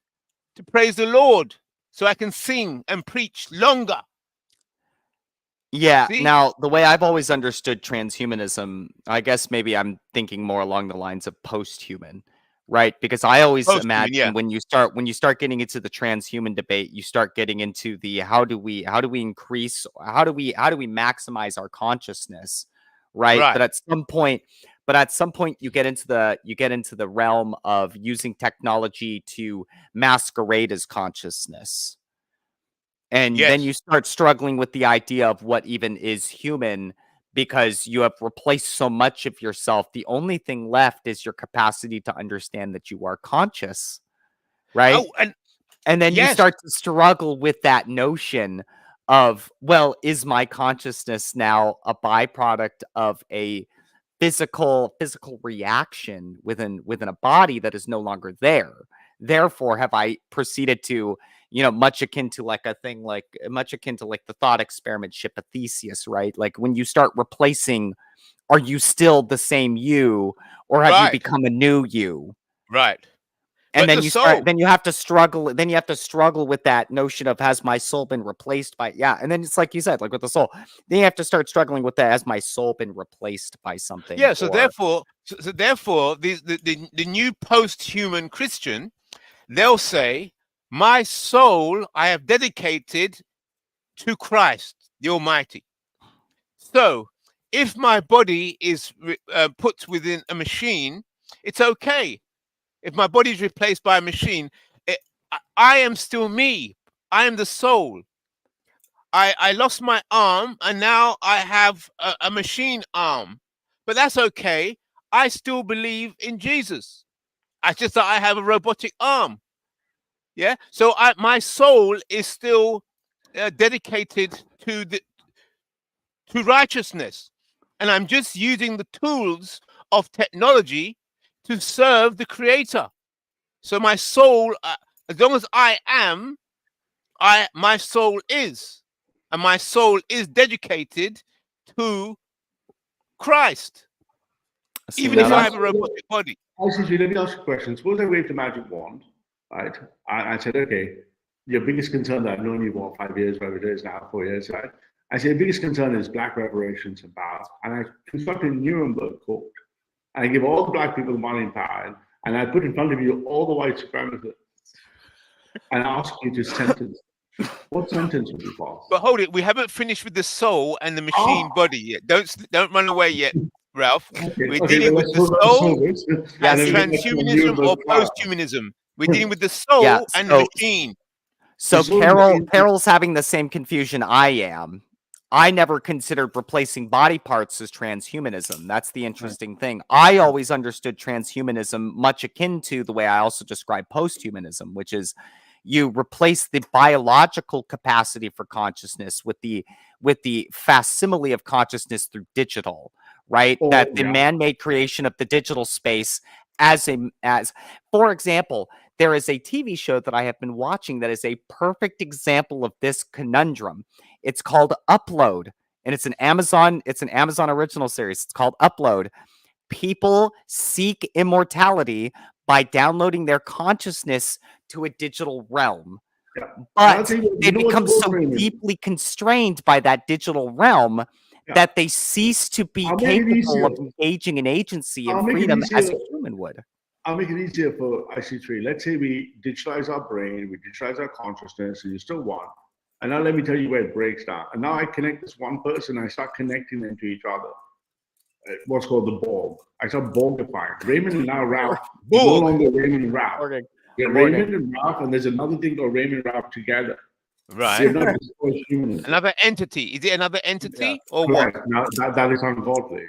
the Lord, so I can sing and preach longer. Yeah. See? Now, the way I've always understood transhumanism, I guess maybe I'm thinking more along the lines of post-human, right? Because I always imagine when you start getting into the transhuman debate, you start getting into the how do we maximize our consciousness, right? But at some point you get into the realm of using technology to masquerade as consciousness. And then you start struggling with the idea of what even is human, because you have replaced so much of yourself. The only thing left is your capacity to understand that you are conscious, right? Oh, and then you start to struggle with that notion of, well, is my consciousness now a byproduct of a physical reaction within a body that is no longer there? Therefore, have I proceeded to, much akin to the thought experiment ship of Theseus, right? Like when you start replacing, are you still the same you, or have you become a new you? Right. And then you have to struggle with that notion of, has my soul been replaced by, and then it's like you said, like with the soul, then you have to start struggling with that, has my soul been replaced by something? Yeah, so therefore the new post-human Christian, they'll say, my soul I have dedicated to Christ the Almighty. So if my body is put within a machine, it's okay. If my body is replaced by a machine, I am still me. I am the soul. I lost my arm and now I have a machine arm, but that's okay. I still believe in Jesus. It's just that I have a robotic arm. Yeah. So my soul is still dedicated to righteousness, and I'm just using the tools of technology to serve the Creator. So my soul, as long as I am, my soul is, and my soul is dedicated to Christ, even if I have a robotic body. Let me ask you a question. Suppose I waved a magic wand, right? I said, okay, your biggest concern that I've known you for 5 years, whatever it is now, 4 years, right? I say, your biggest concern is black reparations and power. And I construct a Nuremberg court. And I give all the black people money and power. And I put in front of you all the white supremacists. And ask you to sentence. What sentence would you pass? But hold it, we haven't finished with the soul and the machine body yet. Don't run away yet, Ralph. We're dealing with the soul and transhumanism or post-humanism. We're dealing with the soul and the machine. So Carol's having the same confusion I am. I never considered replacing body parts as transhumanism. That's the interesting thing. I always understood transhumanism much akin to the way I also describe posthumanism, which is you replace the biological capacity for consciousness with the facsimile of consciousness through digital, right? That the man-made creation of the digital space as for example, there is a TV show that I have been watching that is a perfect example of this conundrum. It's called Upload, and it's an Amazon original series. It's called Upload. people seek immortality by downloading their consciousness to a digital realm. Yeah. But You they know what become the so program is? deeply constrained by that digital realm Yeah. that they cease to be I'll make it capable easier. of engaging in agency and I'll make it freedom as a easier. human would. I'll make it easier for IC3. Let's say we digitalize our brain, we digitalize our consciousness, and you still one. And now let me tell you where it breaks down. And now I connect this one person, I start connecting them to each other. What's called the Borg. I start Borgifying. Raymond and now Ralph. No Borg. longer Raymond and Ralph. Morning. We're Good morning. Raymond and Ralph, and there's another thing called Raymond and Ralph together. Right. They're not destroyed humanism. Another entity. Is it another entity or Correct. what? Now that is ungodly.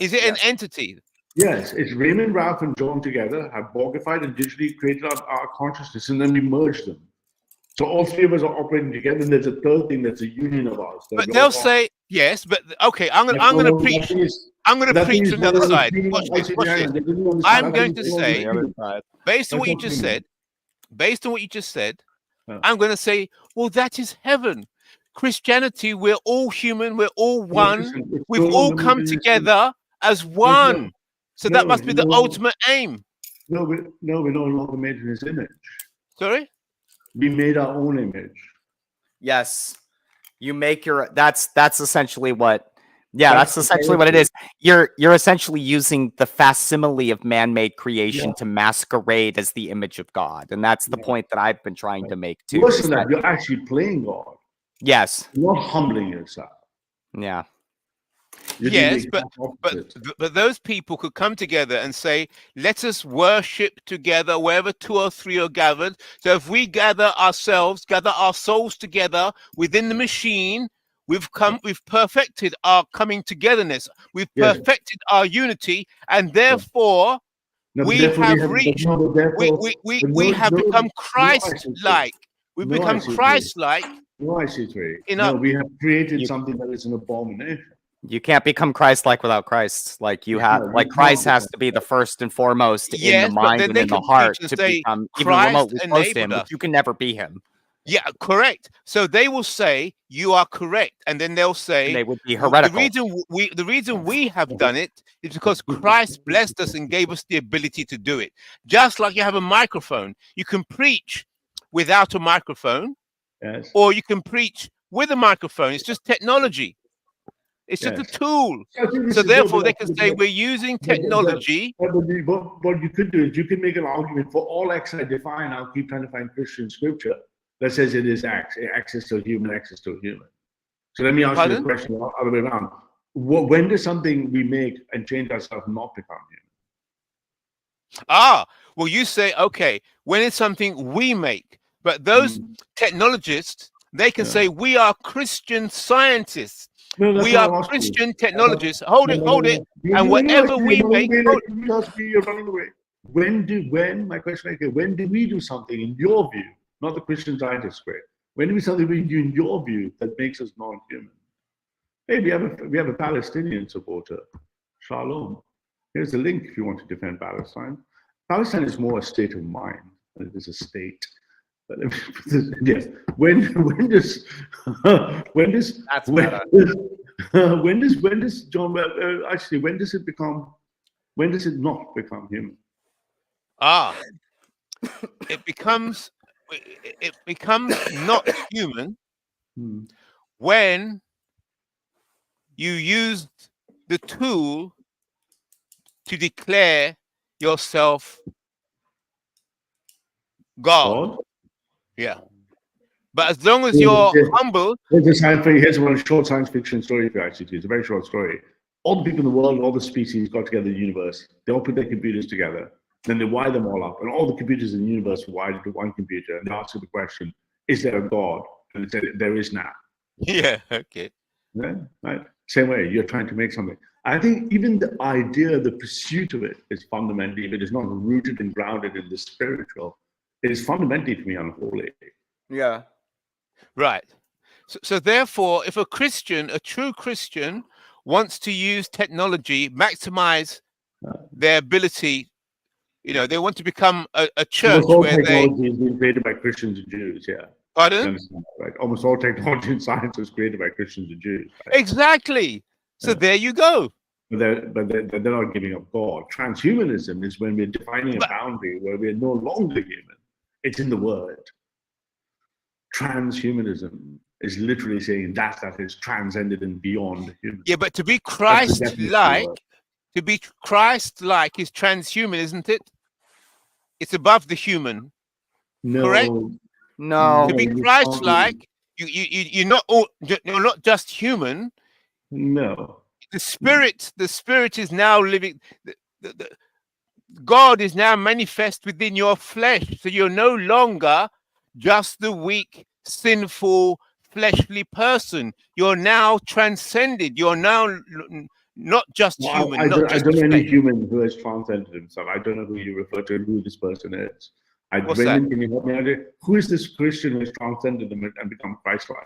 Is it an entity? Yes, it's Raymond, Ralph, and John together have Borgified and digitally created our consciousness, and then we merge them. So all three of us are operating together, and there's a third thing that's a union of ours. But they'll say yes. But okay, I'm gonna preach. I'm going to preach from the other side. Watch this. Watch this. I'm going to say, based on what you just said, I'm going to say, well, that is heaven. Christianity, we're all human, we're all one. We've all come together as one. So that must be the ultimate aim. No, we're no longer made in his image. Sorry? We made our own image. Yes. You make your that's essentially what that's essentially what it is. You're essentially using the facsimile of man-made creation to masquerade as the image of God. And that's the point that I've been trying to make too. Worse than that, you're actually playing God. Yes. You're not humbling yourself. Yeah. Yes, but those people could come together and say, let us worship together wherever two or three are gathered. So if we gather our souls together within the machine, we've perfected our coming togetherness. We've perfected our unity, and therefore we have become Christ-like. We've become Christ-like. No, IC3. We have created something that is an abomination. You can't become Christ-like without Christ. Like Christ has to be the first and foremost in the mind and in the heart to become even remotely close to him. But you can never be him. Yeah, correct. So they will say you are correct, and then they'll say and they would be heretical. The reason we have done it is because Christ blessed us and gave us the ability to do it. Just like you have a microphone, you can preach without a microphone, or you can preach with a microphone. It's just technology. It's just a tool. So therefore, they can say we're using technology. What you could do is you can make an argument for all X I define. I'll keep trying to find Christian scripture that says it is X. X is still human. X is still human. So let me ask you the question the other way around. When does something we make and change ourselves not become human? Well, you say, okay, when it's something we make, but those technologists, they can say we are Christian scientists. We are Christian technologists. Hold it. And whatever we make. You're running away. My question is, when do we do something in your view, not the Christian scientist way? When do we do something we do in your view that makes us non-human? Hey, we have a Palestinian supporter, Shalom. Here's the link if you want to defend Palestine. Palestine is more a state of mind than it is a state. But yes, when does John actually when does it not become human? It becomes not human when you use the tool to declare yourself God. Yeah, but as long as you're humble. Here's one short science fiction story for you, actually. It's a very short story. All the people in the world, all the species got together in the universe. They all put their computers together. Then they wire them all up. And all the computers in the universe were wired into one computer. And they asked the question, is there a God? And they said, there is now. Yeah, okay. Yeah, right. Same way, you're trying to make something. I think even the idea, the pursuit of it is fundamentally, if it is not rooted and grounded in the spiritual, it is fundamentally for me unholy. Yeah. Right. So therefore, if a true Christian, wants to use technology, maximize their ability, they want to become a church where technology has been created by Christians and Jews. Yeah. Pardon? Right. Almost all technology and science was created by Christians and Jews. Right? Exactly. So there you go. they're not giving up God. Transhumanism is when we're defining a boundary where we're no longer human. It's in the word. Transhumanism is literally saying that is transcended and beyond human. Yeah, but to be That's the definition of the word. Christ-like is transhuman, isn't it? It's above the human. No, Correct? No. To be you Christ-like, you're not just human. no. The spirit is now living. God is now manifest within your flesh, so you're no longer just the weak, sinful, fleshly person. You're now transcended. You're now not just human. I don't know any flesh. human who has transcended himself. I don't know who you refer to, who this person is. What's Brendan, that? can you help me out here? Who is this Christian who has transcended them and become Christ-like?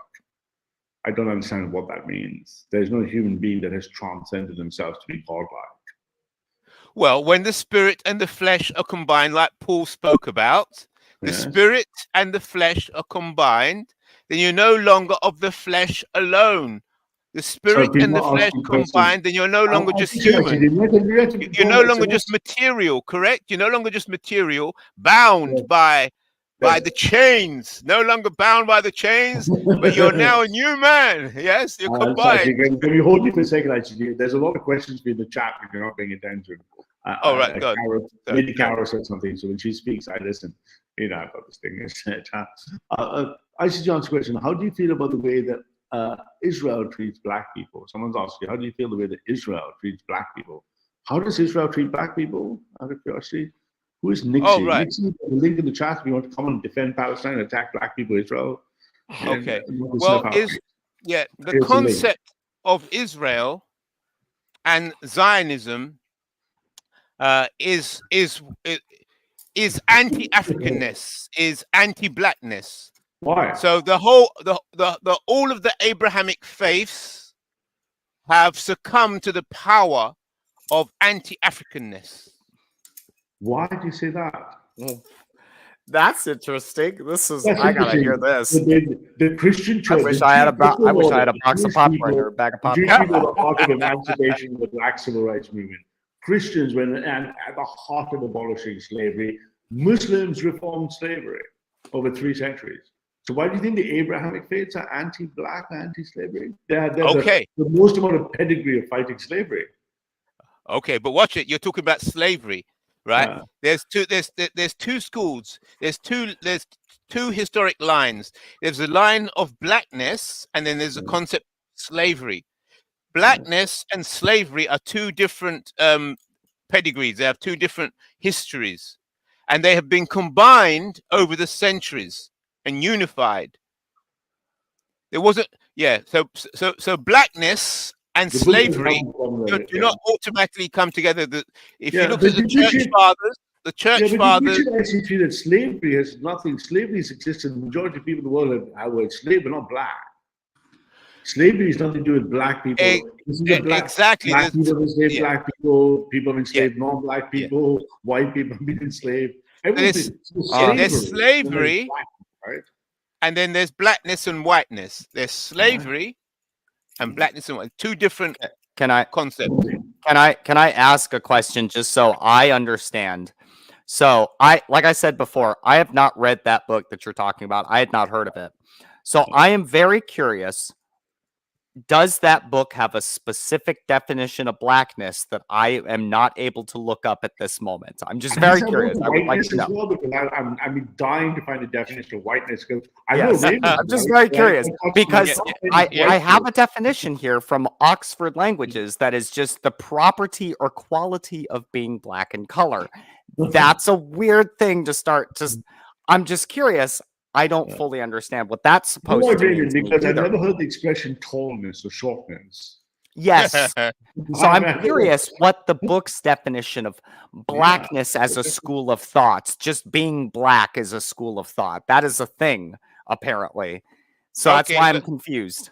I don't understand what that means. There's no human being that has transcended themselves to be godlike. Well, when the spirit and the flesh are combined, like Paul spoke about, the Yes. spirit and the flesh are combined, then you're no longer of the flesh alone. The spirit and the flesh combined, then you're no longer just human. You're no longer just material, correct? You're no longer just material, bound by the chains, no longer bound by the chains, but you're now a new man. Yes, you're combined. Can we hold you for a second, actually? There's a lot of questions in the chat if you're not paying attention. Right, go on. Lady Carol said something, so when she speaks, I listen. You know, I've got this thing. I see John's question. How do you feel about the way that Israel treats black people? Someone's asked you, how do you feel the way that Israel treats black people? How does Israel treat black people, out of curiosity? Who is Nixie? Oh, right. Nixie, the link in the chat if you want to come and defend Palestine and attack black people, Israel. Okay. Well, the concept of Israel and Zionism is anti-Africanness, is anti-blackness. Why? So all of the Abrahamic faiths have succumbed to the power of anti-Africanness. Why do you say that? That's interesting. I gotta hear this. The Christian church. I wish I had a box of popcorn or a bag of popcorn. Jewish people are part of emancipation of the Black Civil Rights Movement. Christians were at the heart of abolishing slavery. Muslims reformed slavery over 3 centuries. So why do you think the Abrahamic faiths are anti-black, anti-slavery? They're the most amount of pedigree of fighting slavery. Okay, but watch it. You're talking about slavery, right? There's two schools. There's two historic lines. There's a line of blackness, and then there's a concept of slavery. Blackness and slavery are two different pedigrees. They have two different histories, and they have been combined over the centuries and unified. There wasn't, so blackness and slavery do not automatically come together. If you look at the church fathers, you should actually see that slavery has nothing. Slavery has existed. The majority of people in the world are slave, but not black. Slavery has nothing to do with black people. Exactly. Black people enslaved black people. People have enslaved non-black people. White people have been enslaved. There's slavery, right? And then there's blackness and whiteness. There's slavery and blackness and whiteness. Two different concepts. Can I ask a question just so I understand? So like I said before, I have not read that book that you're talking about. I had not heard of it. So I am very curious. Does that book have a specific definition of blackness that I am not able to look up at this moment? I'm just very curious. I would like to know. Well, because I'm dying to find a definition of whiteness. Because I'm just very curious because I have a definition here from Oxford Languages that is just the property or quality of being black in color. That's a weird thing to start. I'm just curious. I don't fully understand what that's supposed to mean. Because I've never heard the expression tallness or shortness. Yes. So I'm curious what the book's definition of blackness as a school of thoughts, just being black is a school of thought. That is a thing, apparently. So that's why I'm confused.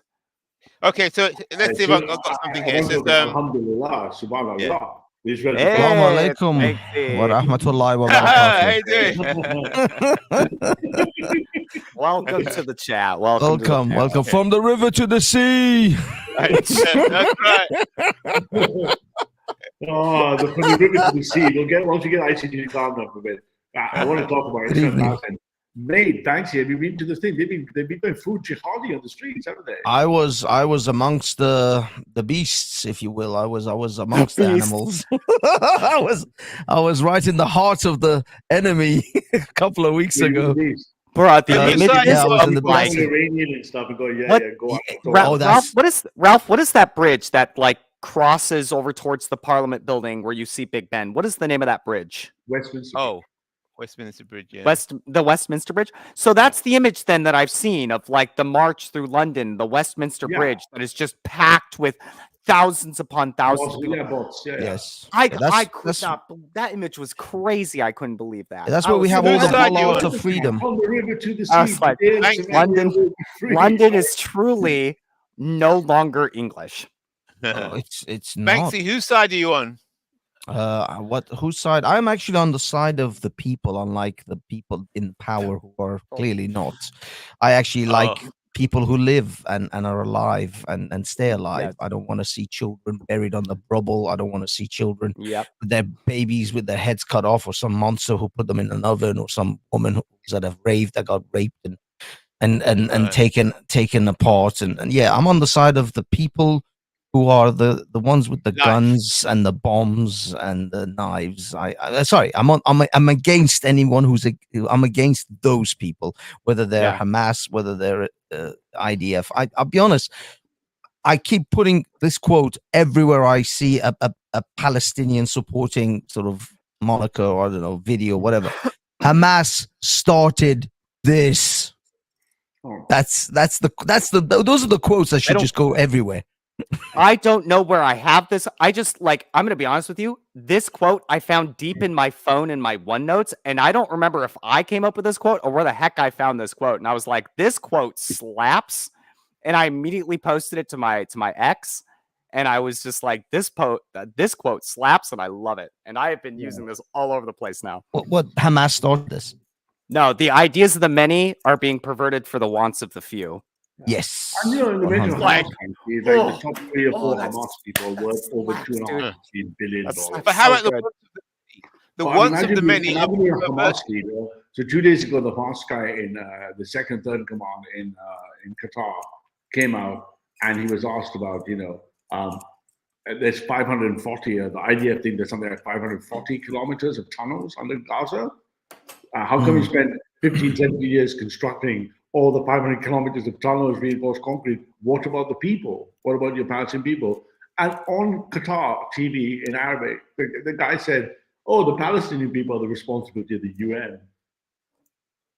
Okay, so let's see if I've got something here. It says, Alhamdulillah, subhanallah. Israel. Hey, Assalamu alaikum Banksy. wa rahmatullahi wa How you barakatuh. doing? Welcome to the chat. Welcome. To the Welcome, chat. welcome from the river to the sea. That's right. Oh, from the river to the sea. Once you get ICT calm down for a bit. I want to talk about Good Israel evening. Palestine. Mate, thanks. Have you been to this thing? They've been doing food jihadi on the streets, haven't they? I was amongst the beasts, if you will. I was amongst the Beasts. animals. I was right in the heart of the enemy a couple of weeks Were you ago. the beast? Bro, the Yeah, images yeah, I was of, in the like, beast. Iranian and stuff and go, yeah, What- yeah, go on. Yeah, Go Ralph, on. Ralph, what is that bridge that like crosses over towards the Parliament building where you see Big Ben? What is the name of that bridge? Westminster. Oh, Westminster Bridge. Yeah. The Westminster Bridge. So that's the image then that I've seen of like the march through London, the Westminster Yeah. Bridge that is just packed with thousands upon thousands of Bots, people. yeah, bots, yeah. Yes. I Yeah, could not. That image was crazy. I couldn't believe that. That's I where we was have so all the Whose side you ballot on? of freedom. On the river to the I was sea. like, Dale, thanks, Samantha London- will be free. London is truly no longer English. Oh, it's not. Banksy, whose side are you on? Whose side? I'm actually on the side of the people, unlike the people in power who are clearly not. I actually like people who live and are alive and stay alive. Yeah. I don't want to see children buried on the rubble. I don't want to see children Yep. with their babies with their heads cut off, or some monster who put them in an oven, or some woman who's at a rave that got raped and Right. taken apart. And yeah, I'm on the side of the people who are the ones with the Nice. guns and the bombs and the knives. Sorry, I'm against anyone I'm against those people, whether they're Yeah. Hamas, whether they're IDF. I'll be honest. I keep putting this quote everywhere I see a Palestinian supporting sort of moniker, or I don't know, video, whatever. Hamas started this. Oh. Those are the quotes that should don't- just go everywhere. I don't know where I have this. I just like, I'm going to be honest with you. This quote I found deep in my phone in my OneNotes, and I don't remember if I came up with this quote or where the heck I found this quote. And I was like, this quote slaps. And I immediately posted it to my ex. And I was just like, this quote slaps and I love it. And I have been using this all over the place now. What Hamas started this? No, the ideas of the many are being perverted for the wants of the few. Yes. And you know, in the mention of 100%. Like, Hamas, like the top 3 or 4 that's Hamas people worth over slaps, $2.5 billion. That's But how so about the good. wants of the many? The Well, wants of imagine the many. imagine you're a are Hamas leader. So 2 days ago, the Hamas guy in the 2nd, 3rd command in Qatar came out, and he was asked about, there's 540. The IDF think there's something like 540 kilometers of tunnels under Gaza. How come you spent 15, 17 years constructing all the 500 kilometers of tunnels, reinforced concrete? What about the people? What about your Palestinian people? And on Qatar TV in Arabic, the guy said, "Oh, the Palestinian people are the responsibility of the UN."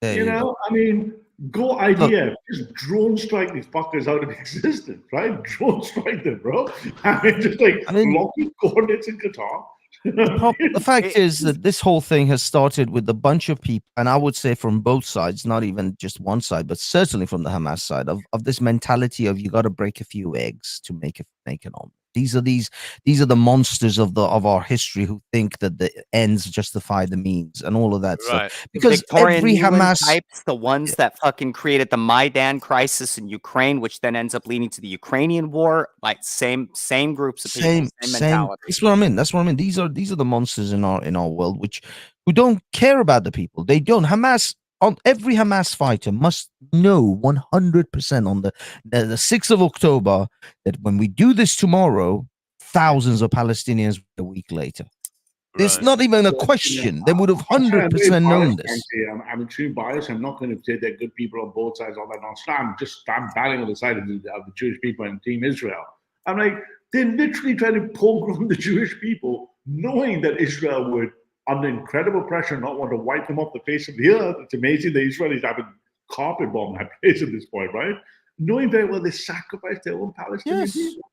There You you know, I mean, go IDF, just drone strike these fuckers out of existence, right? Drone strike them, bro. I mean, just like blocking coordinates in Qatar. The fact is that this whole thing has started with a bunch of people, and I would say from both sides, not even just one side, but certainly from the Hamas side, of this mentality of you got to break a few eggs to make an omelet. These are the monsters of our history who think that the ends justify the means and all of that Right. stuff. Because Victorian every England Hamas types, the ones that fucking created the Maidan crisis in Ukraine, which then ends up leading to the Ukrainian war, like same groups of people, same mentality. That's what I mean. These are the monsters in our world, who don't care about the people. They don't. Every Hamas fighter must know 100% on the 6th of October that when we do this tomorrow, thousands of Palestinians a week later. There's not even a question. They would have 100% known this. I'm extremely biased. I'm not going to say they're good people on both sides, all that nonsense. I'm batting on the side of the Jewish people and Team Israel. I'm like, they're literally trying to pogrom the Jewish people, knowing that Israel would, under incredible pressure, not want to wipe them off the face of the earth. It's amazing the Israelis haven't carpet bombed that place at this point, right? Knowing very well they sacrificed their own Palestinian people.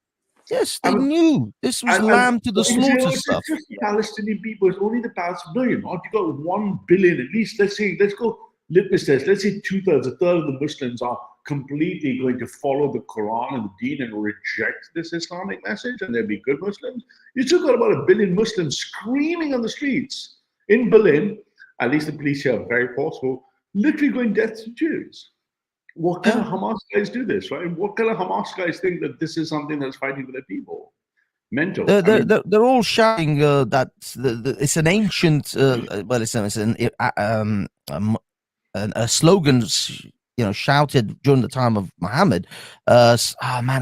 Yes, they knew this was lamb to the slaughter stuff. It's just the Palestinian people. It's only the Palestinian. You got 1 billion at least. Let's go litmus test. Let's say 2/3, a third of the Muslims are completely going to follow the Quran and the Deen and reject this Islamic message and they'll be good Muslims. You still got about 1 billion Muslims screaming on the streets in Berlin. At least the police here are very forceful, literally going death to Jews. What kind of Hamas guys do this, right? What kind of Hamas guys think that this is something that's fighting for their people? Mental. They're all shouting that it's an ancient, well, it's a slogan, shouted during the time of Muhammad. Man,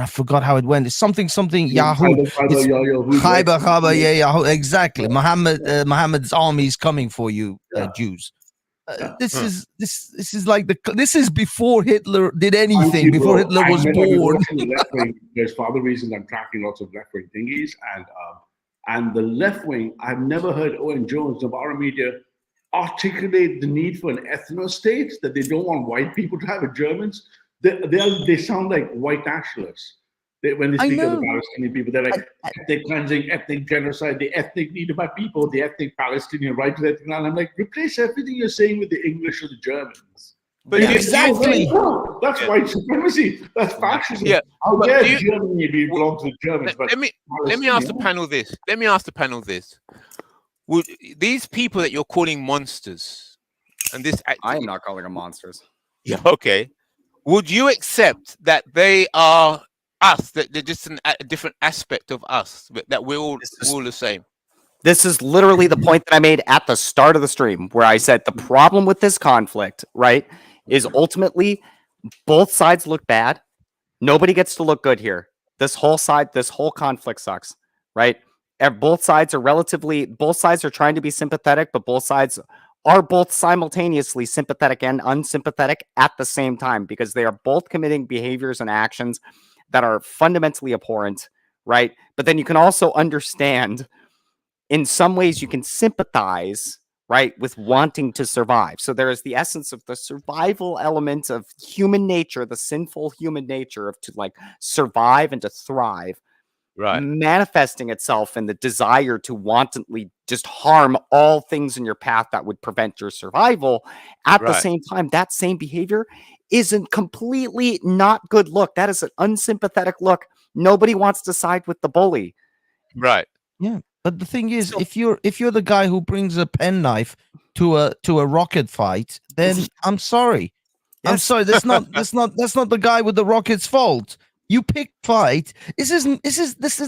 I forgot how it went. It's something Yahoo. Khaybar, Yahoo. Exactly. Muhammad's army is coming for you, Jews. This is like this is before Hitler did anything, before Hitler was born. There's for other reasons I'm tracking lots of left-wing thingies, and the left-wing, I've never heard Owen Jones, Navarra Media, articulate the need for an ethno-state, that they don't want white people to have it, Germans. They sound like white nationalists. When they speak of the Palestinian people, they're like ethnic cleansing, ethnic genocide, the ethnic need of my people, the ethnic Palestinian right to their land. I'm like, replace everything you're saying with the English or the Germans. But exactly. That's white supremacy. That's fascism. Yeah. How dare Germany belong to the Germans? Let me ask the panel this. Let me ask the panel this. Would these people that you're calling monsters, and this I am not calling them monsters. Yeah, okay. Would you accept that they are us, that they're just a different aspect of us, that we're all the same? This is literally the point that I made at the start of the stream, where I said the problem with this conflict, right, is ultimately both sides look bad. Nobody gets to look good here. This whole conflict sucks, right? Both sides are trying to be sympathetic, but both sides are both simultaneously sympathetic and unsympathetic at the same time, because they are both committing behaviors and actions that are fundamentally abhorrent, right? But then you can also understand, in some ways you can sympathize, right, with wanting to survive. So there is the essence of the survival element of human nature, the sinful human nature of to like survive and to thrive, right, manifesting itself in the desire to wantonly just harm all things in your path that would prevent your survival. At the same time, that same behavior isn't completely not good look. That is an unsympathetic look. Nobody wants to side with the bully. Right. Yeah. But the thing is, if you're the guy who brings a penknife to a rocket fight, then I'm sorry. Yes. I'm sorry. That's not the guy with the rocket's fault. You pick fight. This is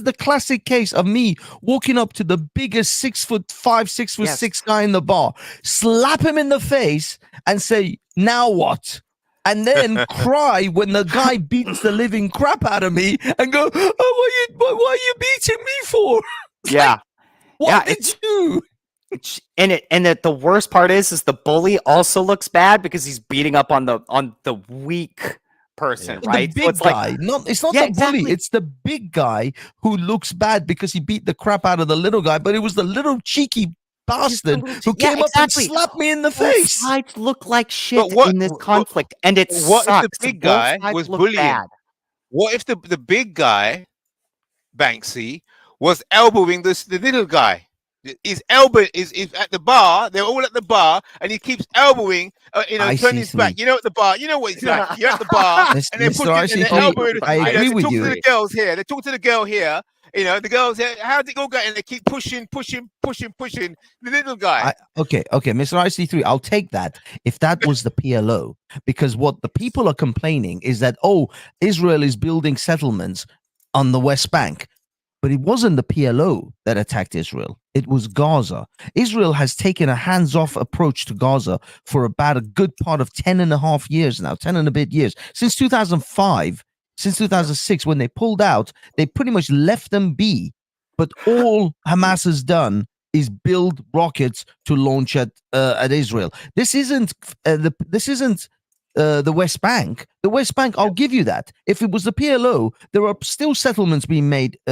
the classic case of me walking up to the biggest 6'5", 6'6" guy in the bar, slap him in the face, and say, "Now what?" And then cry when the guy beats the living crap out of me, and go, "Oh, what are you beating me for?" Yeah. Like, what did you? And the worst part is the bully also looks bad because he's beating up on the weak person, right? The big guy. It's not the bully. It's the big guy who looks bad because he beat the crap out of the little guy. But it was the little cheeky bastard who came up and slapped me in the face. Both sides look like shit in this conflict, and it sucks. What if the big guy was bullying? Bad. What if the big guy, Banksy, was elbowing the little guy? His elbow is at the bar. They're all at the bar, and he keeps elbowing. Turning his back. You know, at the bar. You know what it's like. You're at the bar, and they're pushing elbowing. I agree with you. They talk to the girls here. They talk to the girl here. You know, the girls here. How's it all going? And they keep pushing the little guy. Okay, Mr. IC3, I'll take that if that was the PLO, because what the people are complaining is that Israel is building settlements on the West Bank. But it wasn't the PLO that attacked Israel. It was Gaza. Israel has taken a hands-off approach to Gaza for about a good part of 10 and a half years now, 10 and a bit years. Since 2005, since 2006, when they pulled out, they pretty much left them be. But all Hamas has done is build rockets to launch at Israel. This isn't the West Bank. The West Bank, I'll give you that. If it was the PLO, there are still settlements being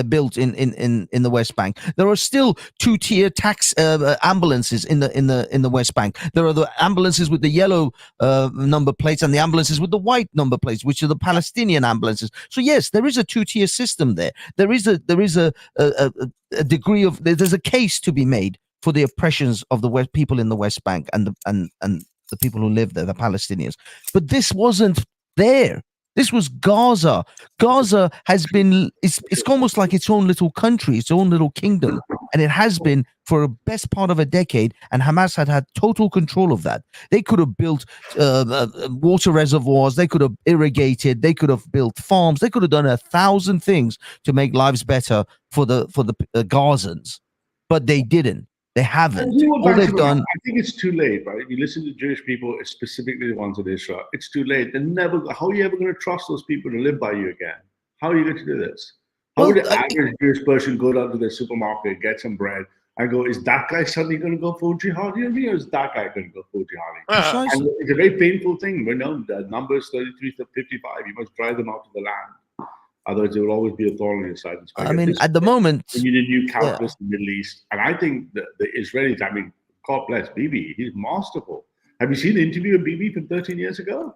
built in the West Bank. There are still two-tier tax ambulances in the West Bank. There are the ambulances with the yellow number plates and the ambulances with the white number plates, which are the Palestinian ambulances. So yes, there is a two-tier system there. There is a degree of there's a case to be made for the oppressions of the people in the West Bank and the people who live there, the Palestinians. But this wasn't there. This was Gaza. Gaza has been, it's almost like its own little country, its own little kingdom. And it has been for the best part of a decade. And Hamas had total control of that. They could have built water reservoirs. They could have irrigated. They could have built farms. They could have done 1,000 things to make lives better for the Gazans. But they didn't. They haven't. All they've done. I think it's too late, right? You listen to Jewish people, specifically the ones in Israel. It's too late. They're never. How are you ever going to trust those people to live by you again? How are you going to do this? How would the average Jewish person go down to their supermarket, get some bread, and go, "Is that guy suddenly going to go full jihadi on me, or is that guy going to go full jihadi?" And it's a very painful thing. We know the numbers 33 to 55. You must drive them out of the land. Otherwise, there will always be a thorn in your side. I mean, at the moment, we need a new calculus in the Middle East, and I think the Israelis. I mean, God bless Bibi. He's masterful. Have you seen the interview of Bibi from 13 years ago?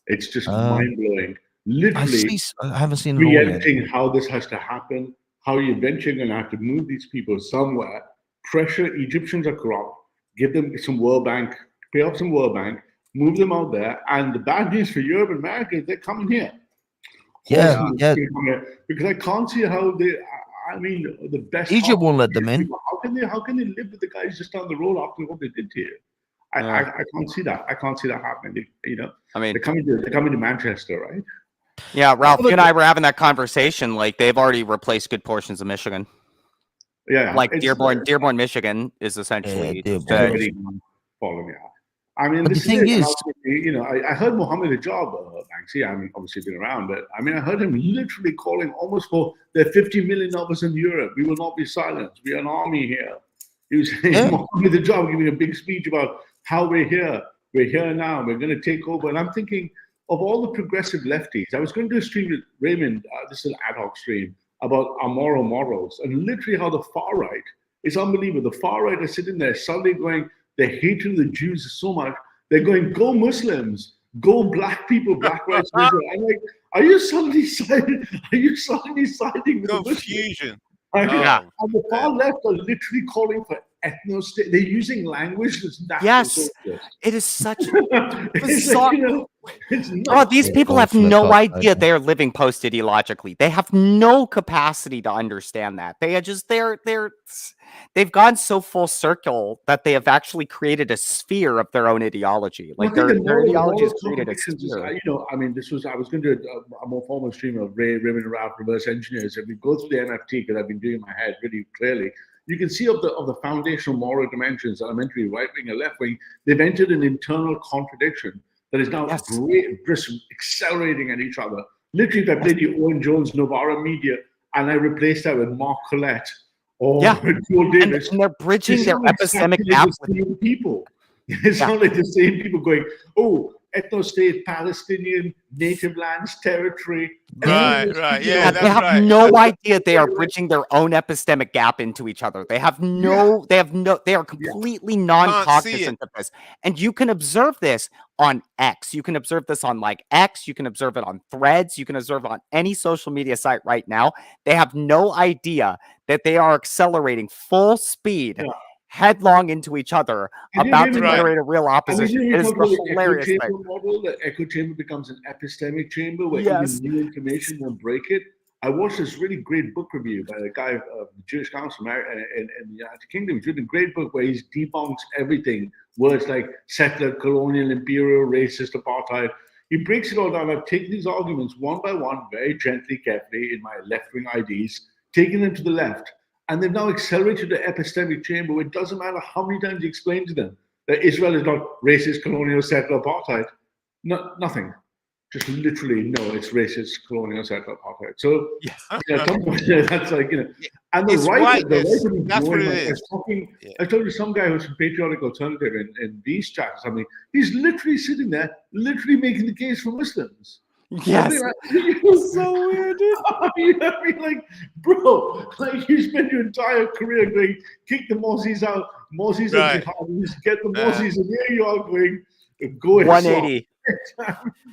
It's just mind blowing. Literally, I haven't seen it preempting how this has to happen. How you're eventually going to have to move these people somewhere. Pressure. Egyptians are corrupt. Give them some World Bank. Pay off some World Bank. Move them out there. And the bad news for Europe and America is they're coming here. Yeah. Because I can't see how they. I mean, the best. Egypt won't let them in. How can they live with the guys just down the road after what they did to you? I can't see that. I can't see that happening. You know. I mean, they're coming to Manchester, right? Yeah, Ralph, you and I were having that conversation. Like they've already replaced good portions of Michigan. Yeah, like Dearborn, Michigan is essentially. Follow me out. I mean, but the thing is, you know, I heard Mohammed Hijab, Banksy. I mean, obviously been around, but I mean, I heard him literally calling almost for there are 50 million of us in Europe. We will not be silenced. We are an army here. He was saying, Mohammed Hijab giving a big speech about how we're here. We're here now. We're going to take over. And I'm thinking of all the progressive lefties. I was going to do a stream with Raymond. This is an ad hoc stream about our moral morals and literally how the far right is unbelievable. The far right are sitting there suddenly going, their hatred of the Jews is so much. They're going, go Muslims, go black people, black rights. I'm like, are you suddenly siding with confusion? And the far left are literally calling for ethno-state. They're using language that's socialist. It is such bizarre. Like, these people have no idea they're living post-ideologically. They have no capacity to understand that. They are just they've gone so full circle that they have actually created a sphere of their own ideology. Like their ideology has created a sphere. You know, I mean, I was going to do a more formal stream of Raymond and Ralph reverse engineers. If we go through the NFT, because I've been doing in my head really clearly, you can see of the foundational moral dimensions, elementary, right wing and left wing, they've entered an internal contradiction that is now accelerating at each other. Literally, if I played the Owen Jones Novara Media and I replaced that with Mark Collette or Joe Davis, and they're bridging their epistemic gap with people. It's not like the same people going, oh, ethno-state, Palestinian, native lands, territory. Right. Yeah, they have no idea they are bridging their own epistemic gap into each other. They are completely non-cognizant of this. And you can observe this on X. You can observe this on like X. You can observe it on Threads. You can observe it on any social media site right now. They have no idea that they are accelerating full speed headlong into each other, about to generate a real opposition. It is the hilarious thing. The echo chamber becomes an epistemic chamber where even new information won't break it. I watched this really great book review by a guy of the Jewish Council in the United Kingdom. He's written a great book where he debunks everything. Words like settler, colonial, imperial, racist, apartheid. He breaks it all down. I've taken these arguments one by one, very gently, carefully, in my left-wing IDs, taking them to the left. And they've now accelerated the epistemic chamber where it doesn't matter how many times you explain to them that Israel is not racist, colonial, settler, apartheid. Nothing. Just literally, no, it's racist, colonial, settler, apartheid. So, that's like, you know. And the right that's what it is. I told you some guy who's from Patriotic Alternative in these chats, I mean, he's literally sitting there, literally making the case for Muslims. Yes. It's so weird, dude. You know what I mean? Like, bro, like you spend your entire career going, kick the Mozzies out, Mozzies and jihadis, get the Mozzies, and here you are going, go 180.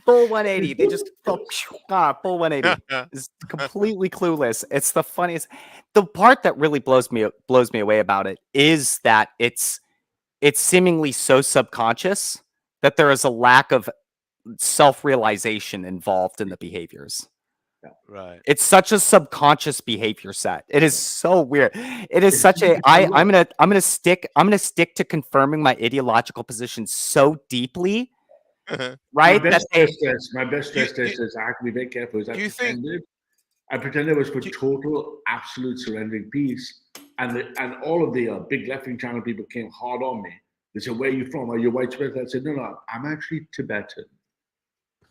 Full 180. They just full 180. It's completely clueless. It's the funniest. The part that really blows me away about it is that it's seemingly so subconscious that there is a lack of self-realization involved in the behaviors. Right. It's such a subconscious behavior set. It is so weird. It is such a I'm gonna stick to confirming my ideological position so deeply, Uh-huh. right? My best That stress test is I have to be very careful. Is do you think- I pretended it was for do- total, absolute surrendering peace, and all of the big left-wing channel people came hard on me. They said, "Where are you from? Are you white Tibet?" I said, "No, I'm actually Tibetan."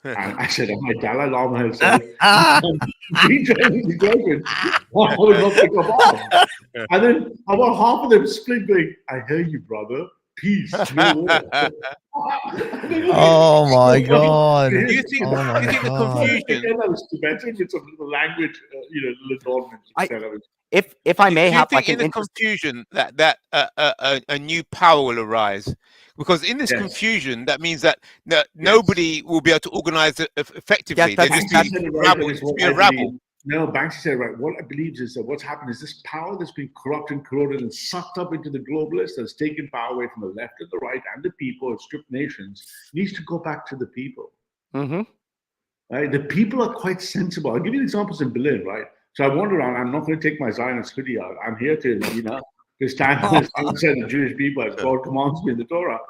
And I said, "Am I Dalai Lama himself?" I would not pick up on. And then about half of them split, going, "I hear you, brother. Peace, no war." Oh my God. Do you think, Oh do my you think the God. confusion? I was Tibetan with some little language, little adornments. if I may Do you have think like in an the interest, confusion that a new power will arise? Because in this Yes. confusion, that means that nobody will be able to organize it effectively. that's- They'll just Banksy be said it right, rabble. and it's Just what be a I rabble. believe. No, Banksy said it right. What I believe is that what's happened is this power that's been corrupt and corroded and sucked up into the globalists, that's taken power away from the left and the right and the people and stripped nations, needs to go back to the people. Mhm. Right? The people are quite sensible. I'll give you examples in Berlin, right? So I wander around. I'm not going to take my Zionist hoodie out. I'm here to, to stand with the Jewish people as God commands me in the Torah.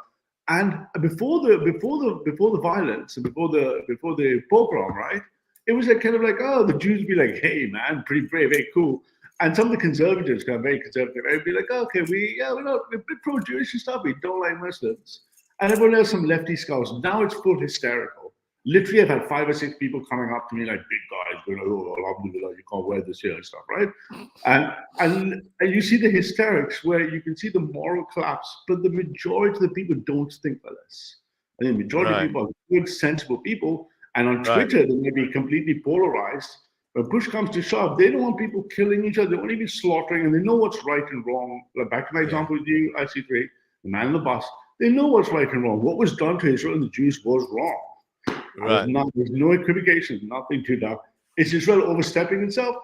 And before the violence and before the pogrom, right? It was like kind of like, oh, the Jews would be like, hey man, pretty brave, very cool. And some of the conservatives, kind of very conservative, they'd be like, oh, okay, we're a bit pro-Jewish and stuff. We don't like Muslims. And everyone else, some lefty scouts. Now it's full hysterical. Literally, I've had 5 or 6 people coming up to me like big guys, going, "Oh, alhamdulillah, you can't wear this here and stuff," right? And you see the hysterics where you can see the moral collapse, but the majority of the people don't think like this. I think the majority of people are good, sensible people, and on Twitter they may be completely polarized. When push comes to shove, they don't want people killing each other. They want to be slaughtering, and they know what's right and wrong. Like back to my example with you, IC3, the man on the bus. They know what's right and wrong. What was done to Israel and the Jews was wrong. There's no equivocation, nothing to that. Is Israel overstepping itself?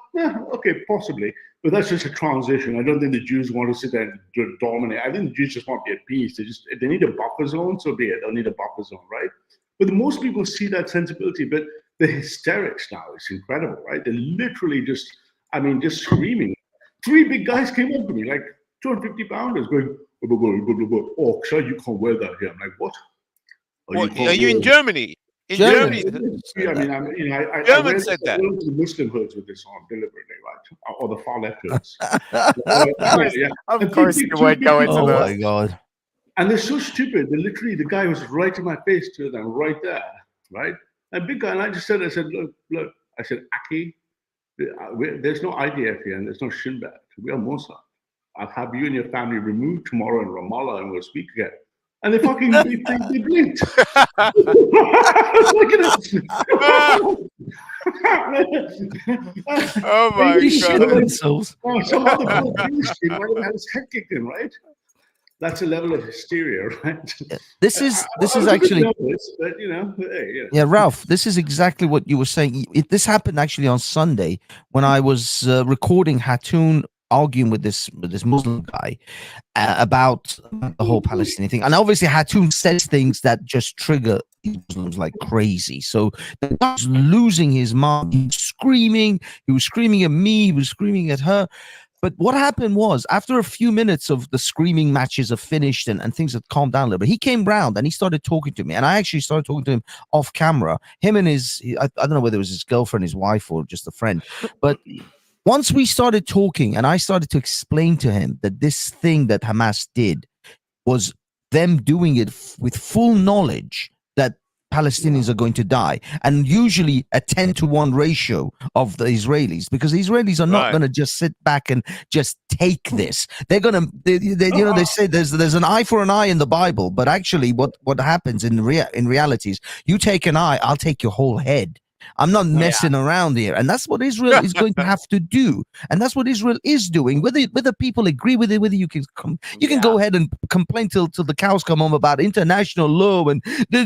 Okay, possibly. But that's just a transition. I don't think the Jews want to sit there and dominate. I think the Jews just want to be at peace. If they need a buffer zone, so be it. They'll need a buffer zone, right? But most people see that sensibility. But the hysterics now is incredible, right? They're literally just screaming. 3 big guys came up to me, like 250 pounders, going, "Oxen, you can't wear that here." I'm like, "What? Are you in Germany? In Germany. Germany. I German wear said this, that. I go to the Muslim hoods with this on deliberately, right? Or the far left hoods. Of course you would go into Oh the my God. And they're so stupid. They're literally, the guy was right in my face to them, right there, right? A big guy, and I said, look. I said, Aki, there's no IDF here, and there's no Shin Bet. We are Mossad. I'll have you and your family removed tomorrow in Ramallah, and we'll speak again. And they fucking they blinked. Oh my They shit God. themselves. Some other ministry might have had his head kicked in, right? That's a level of hysteria, right? This is I was a bit actually nervous, but hey, Yeah, Ralph, this is exactly what you were saying. This happened actually on Sunday when I was recording Hatun arguing with this Muslim guy about the whole Palestinian thing. And obviously Hatun says things that just trigger Muslims like crazy. So the guy was losing his mind. He was screaming at me, he was screaming at her. But what happened was, after a few minutes of the screaming matches have finished and things had calmed down a little bit, he came round and he started talking to me. And I actually started talking to him off camera. Him and I don't know whether it was his girlfriend, his wife, or just a friend. But once we started talking and I started to explain to him that this thing that Hamas did was them doing it with full knowledge that Palestinians are going to die, and usually a 10-to-1 ratio of the Israelis, because the Israelis are not going to just sit back and just take this. They're going to, they say there's an eye for an eye in the Bible, but actually what happens in reality is you take an eye, I'll take your whole head. I'm not messing around here. And that's what Israel is going to have to do. And that's what Israel is doing. Whether people agree with it, whether you can go ahead and complain till the cows come home about international law and they're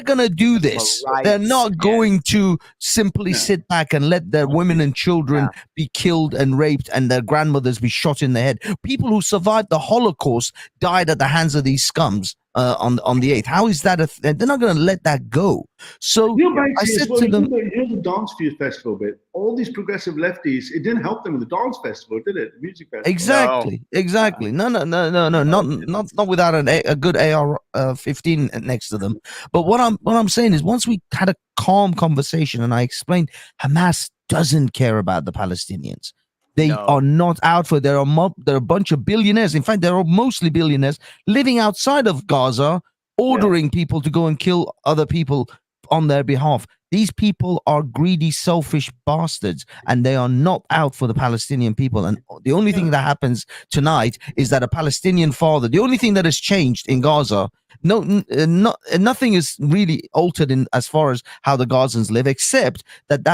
going to do this. They're not going to simply sit back and let their women and children be killed and raped and their grandmothers be shot in the head. People who survived the Holocaust died at the hands of these scums. on the 8th. How is that? They're not going to let that go. So I said to them, here's the dance festival bit. All these progressive lefties, it didn't help them in the dance festival, did it? The music festival. Exactly. No, not without a good AR-15 next to them. But what I'm saying is, once we had a calm conversation and I explained, Hamas doesn't care about the Palestinians. They are not out for. There are a bunch of billionaires. In fact, there are mostly billionaires living outside of Gaza, ordering people to go and kill other people on their behalf. These people are greedy, selfish bastards, and they are not out for the Palestinian people. And the only thing that happens tonight is that a Palestinian father, the only thing that has changed in Gaza, nothing is really altered in as far as how the Gazans live, except that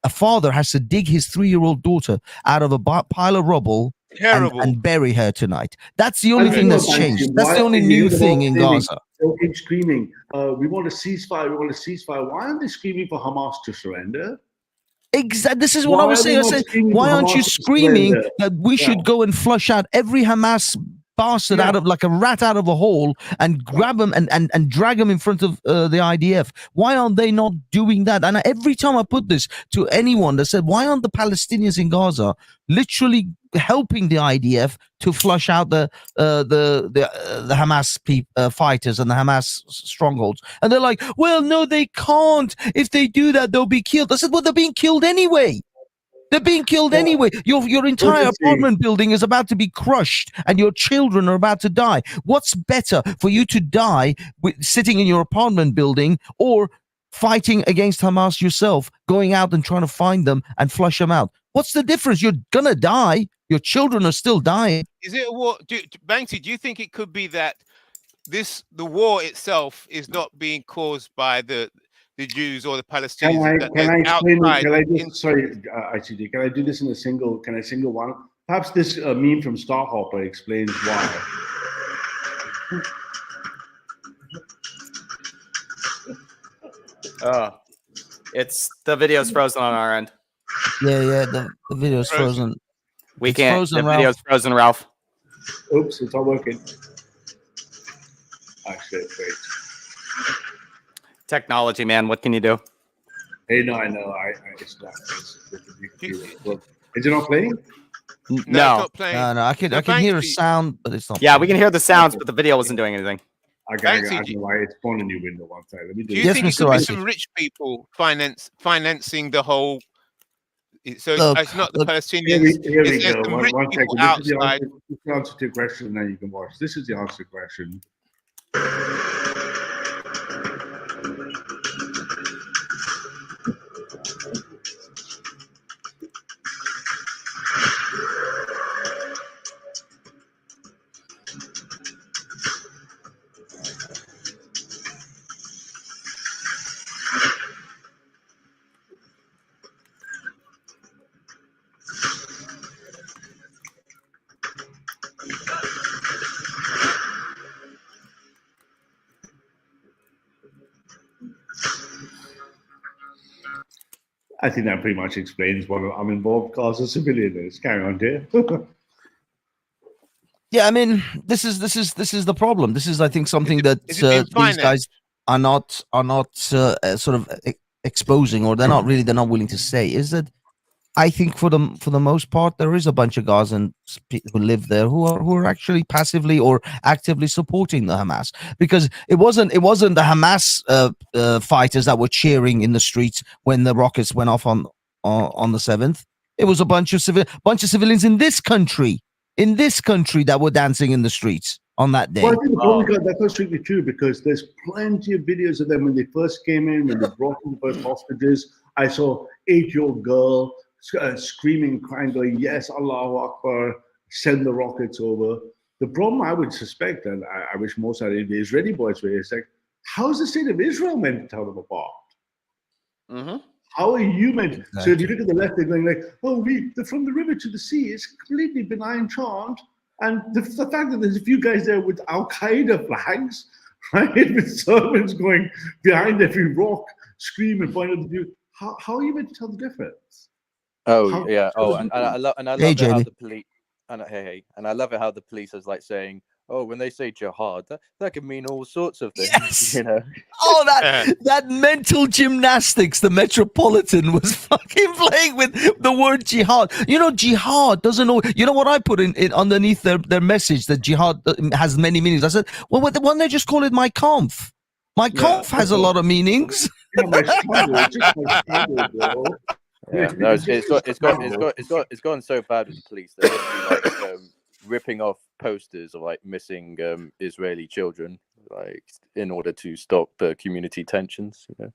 a father has to dig his 3-year-old daughter out of a pile of rubble and bury her tonight. That's the only thing that's changed. That's the only new thing in Gaza. They'll keep screaming, we want a ceasefire, we want a ceasefire. Why aren't they screaming for Hamas to surrender? Exactly. This is what I was saying. I said, why aren't you screaming that we should go and flush out every Hamas bastard out of like a rat out of a hole and grab them and drag them in front of the IDF? Why aren't they not doing that? And every time I put this to anyone that said, why aren't the Palestinians in Gaza literally helping the IDF to flush out the Hamas fighters and the Hamas strongholds? And they're like, well, no, they can't. If they do that, they'll be killed. I said, well, they're being killed anyway. They're being killed anyway. Your entire apartment building is about to be crushed, and your children are about to die. What's better for you to die sitting in your apartment building, or fighting against Hamas yourself, going out and trying to find them and flush them out? What's the difference? You're gonna die. Your children are still dying. Is it a war? Banksy, do you think it could be that the war itself is not being caused by the Jews or the Palestinians? Can I explain? ICD, can I do this in a single? Can I single one? Perhaps this meme from Starhopper explains why. It's the video's frozen on our end. Yeah, the video's frozen. We can't. Frozen, the video's frozen, Ralph. Oops, it's all working. Actually, wait. Technology, man. What can you do? Hey, no, I know. It's not. Is it not playing? No, it's not playing. No. I can hear a sound, but it's not. Yeah, we can hear the sounds, but the video wasn't doing anything. I don't know why it's spawned a new window one side. Let me do you think it could be some rich people financing the whole? So it's not the Palestinians. Here we go. Some One rich second. people This outside. is the answer to your question. Now you can watch. This is the answer to the question. I think that pretty much explains what I'm involved as a civilian is. Carry on, dear. Yeah, I mean, this is the problem. This is, I think, something that these guys are not sort of exposing, or they're not willing to say. Is that I think for the most part, there is a bunch of Gazans who live there who are actually passively or actively supporting the Hamas, because it wasn't the Hamas fighters that were cheering in the streets when the rockets went off on the 7th. It was a bunch of civilians in this country that were dancing in the streets on that day. Well, I think that's not strictly true, because there's plenty of videos of them when they first came in, when they brought in the first hostages. I saw 8-year-old girl screaming, crying, going, yes, Allahu Akbar, send the rockets over. The problem I would suspect, and I wish most of the Israeli boys were, is like, how is the state of Israel meant to tell them apart? Mm-hmm. How are you meant to? Exactly. So if you look at the left, they're going like, oh, from the river to the sea, it's completely benign chant. And the fact that there's a few guys there with Al-Qaeda flags, right, with servants going behind every rock, scream and point at the view. How are you meant to tell the difference? And I love it how the police. And I love it how the police is like saying, oh, when they say jihad, that can mean all sorts of things, Yes! you know. Oh, that mental gymnastics the Metropolitan was fucking playing with the word jihad. You know, jihad doesn't know. You know what I put in underneath their message that jihad has many meanings. I said, well, why don't they just call it my Kampf? My Kampf has a lot of meanings. Yeah, my struggle, just my struggle, bro. Yeah, no, it's gotten so bad with the police that they're actually, like ripping off posters of like missing Israeli children, like in order to stop community tensions. You know?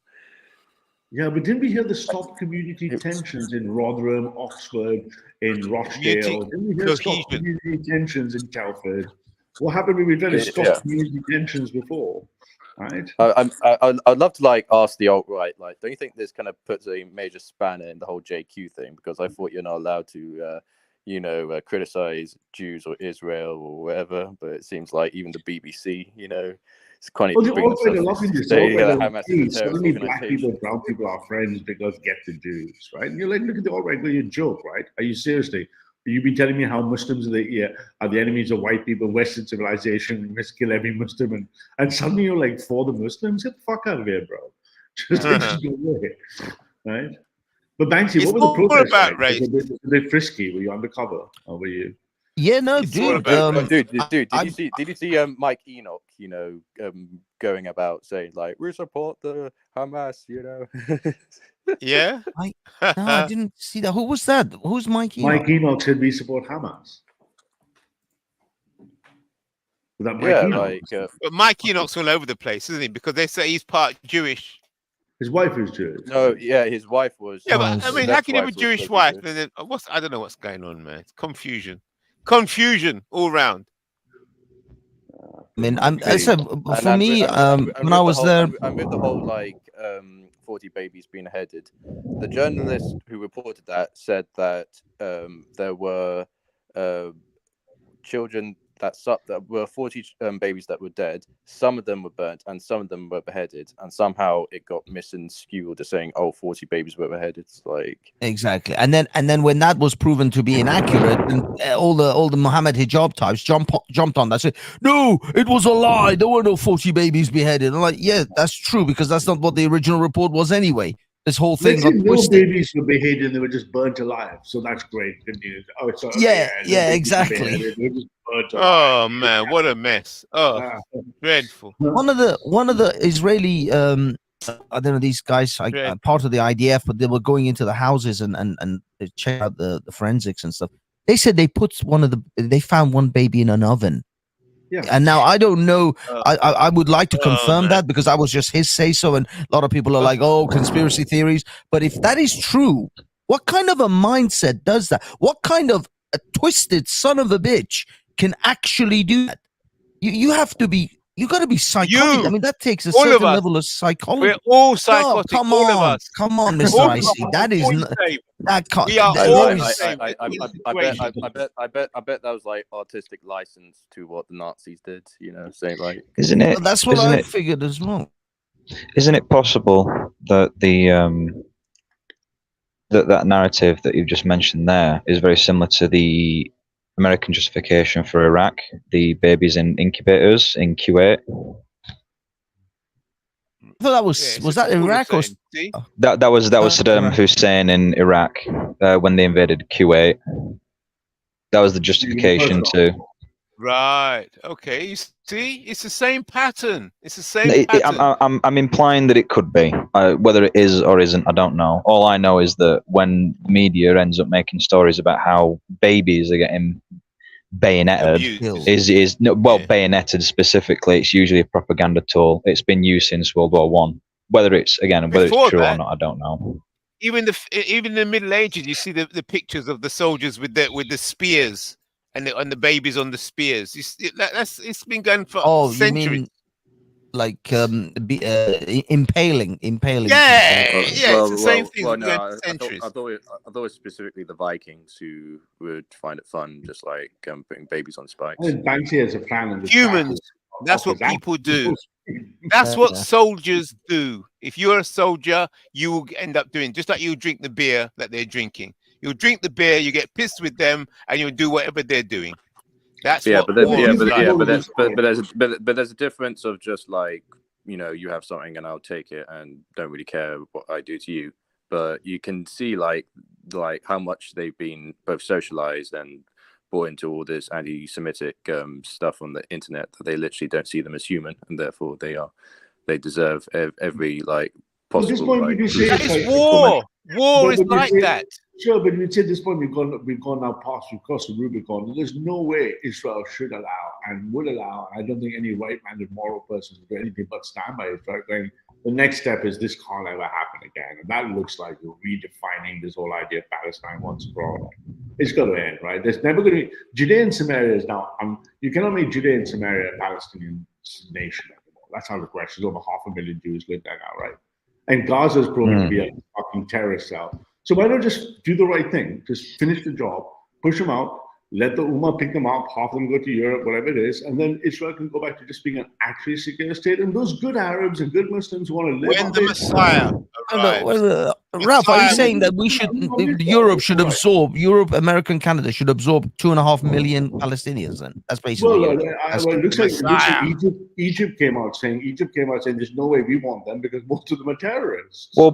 Yeah, but didn't we hear the stop community tensions in Rotherham, Oxford, in Rochdale? Didn't we hear stop community tensions in Telford? What happened when we tried to stop community tensions before? Right. I'd love to like ask the alt-right, like, don't you think this kind of puts a major spanner in the whole JQ thing? Because I thought you're not allowed to, criticize Jews or Israel or whatever, but it seems like even the BBC, it's quite Well, suddenly black people, brown people are friends because get the Jews, right? And you're like, look at the alt-right, you're a joke, right? Are you seriously? You've been telling me how Muslims are the enemies of white people, Western civilization, we must kill every Muslim, and suddenly you're like for the Muslims? Get the fuck out of here, bro! Just go away, right? But Banksy, what were the protests like? Race. Was they frisky? Were you undercover, or were you? Yeah, no, dude. Did you see Mike Enoch? Going about saying like we support the Hamas, Yeah. No, I didn't see that. Who was that? Who's Mike Enoch? Mike Enoch said we support Hamas. Was that Mike Enoch? But Mike Enoch's all over the place, isn't he? Because they say he's part Jewish. His wife is Jewish. No, yeah, his wife was. Yeah, but I mean, how can you have a Jewish wife? And then, I don't know what's going on, man. It's confusion all round. I mean, I said for me, when I was there, and with the whole 40 babies being headed, the journalist who reported that said that there were children that were 40 babies that were dead. Some of them were burnt, and some of them were beheaded, and somehow it got misskewed to saying, 40 babies were beheaded. It's like exactly, and then when that was proven to be inaccurate, and all the Mohammed hijab types jumped on that, said, no, it was a lie. There were no 40 babies beheaded. I'm like, yeah, that's true, because that's not what the original report was anyway. This whole thing got twisted. No babies were beheaded, and they were just burnt alive. So that's great. Exactly. Oh man, what a mess! Oh, dreadful. One of the Israeli, I don't know, these guys, part of the IDF, but they were going into the houses and they checked out the forensics and stuff. They said they found one baby in an oven. Yeah. And now I don't know. I would like to confirm that, because that was just his say so, and a lot of people are like, "Oh, conspiracy theories." But if that is true, what kind of a mindset does that? What kind of a twisted son of a bitch can actually do that? You have to be. You got to be psychotic. I mean, that takes a certain level of psychology. We're all psychotic. Come all on, of us. come on, Mr. Icy. That is that can't. We are I bet that was like artistic license to what the Nazis did. Saying like, isn't it? That's what I figured as well. Isn't it possible that that narrative that you've just mentioned there is very similar to the American justification for Iraq, the babies in incubators in Kuwait? I thought that was that Iraq or that was Saddam Hussein in Iraq when they invaded Kuwait. That was the justification to. Right. Okay. You see, it's the same pattern. It's the same pattern. I'm implying that it could be. Whether it is or isn't, I don't know. All I know is that when the media ends up making stories about how babies are getting bayoneted, bayoneted specifically, it's usually a propaganda tool. It's been used since World War One. Whether it's true or not, I don't know. Even in the Middle Ages, you see the pictures of the soldiers with the spears. And the babies on the spears. It's been going for centuries. You mean like impaling? Yeah, it's the same thing. I thought it was specifically the Vikings who would find it fun, just like putting babies on spikes. Banksy has a plan. Humans. That's what people do. That's what soldiers do. If you're a soldier, you will end up doing just like you drink the beer that they're drinking. You'll drink the beer, you get pissed with them, and you'll do whatever they're doing. That's Yeah, what but there's, war yeah, is but like. yeah, but there's but there's a difference of just like, you know, you have something and I'll take it and don't really care what I do to you. But you can see like how much they've been both socialized and brought into all this anti-Semitic stuff on the internet, that they literally don't see them as human, and therefore they deserve every like At this possible point, like would you say That it's is like war. War But is when you like say- that. Sure, but you say at this point we've gone now past, we've crossed the Rubicon. There's no way Israel should allow and would allow. And I don't think any right-minded moral person would do anything but stand by Israel. Going, the next step is this can't ever happen again, and that looks like you're redefining this whole idea of Palestine once for all. It's got to end, right? There's never going to be Judea and Samaria is now. You cannot make Judea and Samaria a Palestinian nation anymore. That's out of the question. There's over 500,000 Jews live there now, right? And Gaza is proven to be a fucking terrorist cell. So why don't just do the right thing? Just finish the job, push them out, let the Ummah pick them up, half of them go to Europe, whatever it is, and then Israel can go back to just being an actually secure state. And those good Arabs and good Muslims who want to live When on the this- Messiah arrives. Ralph, are you Messiah saying that we should, Europe should absorb, Europe, America, and Canada should absorb 2.5 million Palestinians? Then that's basically. Well, that's it looks like Messiah. Egypt came out saying there's no way we want them because most of them are terrorists. Well,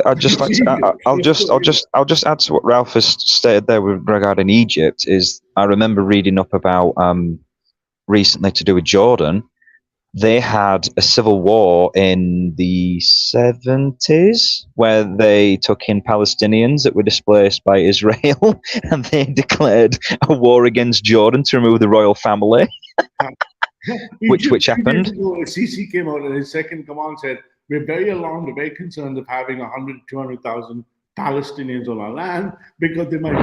I'd just like to, I'll just add to what Ralph has stated there regarding Egypt. Is I remember reading up about recently to do with Jordan. They had a civil war in the 70s where they took in Palestinians that were displaced by Israel, and they declared a war against Jordan to remove the royal family. which happened. Sisi came out and his second command said, "We're very alarmed, very concerned of having 200,000 Palestinians on our land because they might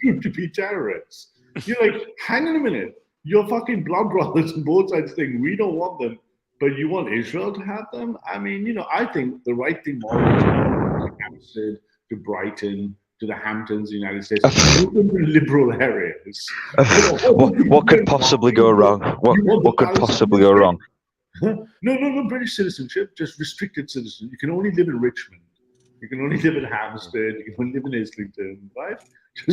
prove to be terrorists." You're like, hang on a minute. You're fucking blood brothers on both sides saying we don't want them, but you want Israel to have them? I mean, I think the right thing more to Hampstead, to Brighton, to the Hamptons, the United States, liberal areas. What could possibly go wrong? What could possibly go wrong? No, British citizenship, just restricted citizenship. You can only live in Richmond. You can only live in Hampstead. You can only live in Islington, right?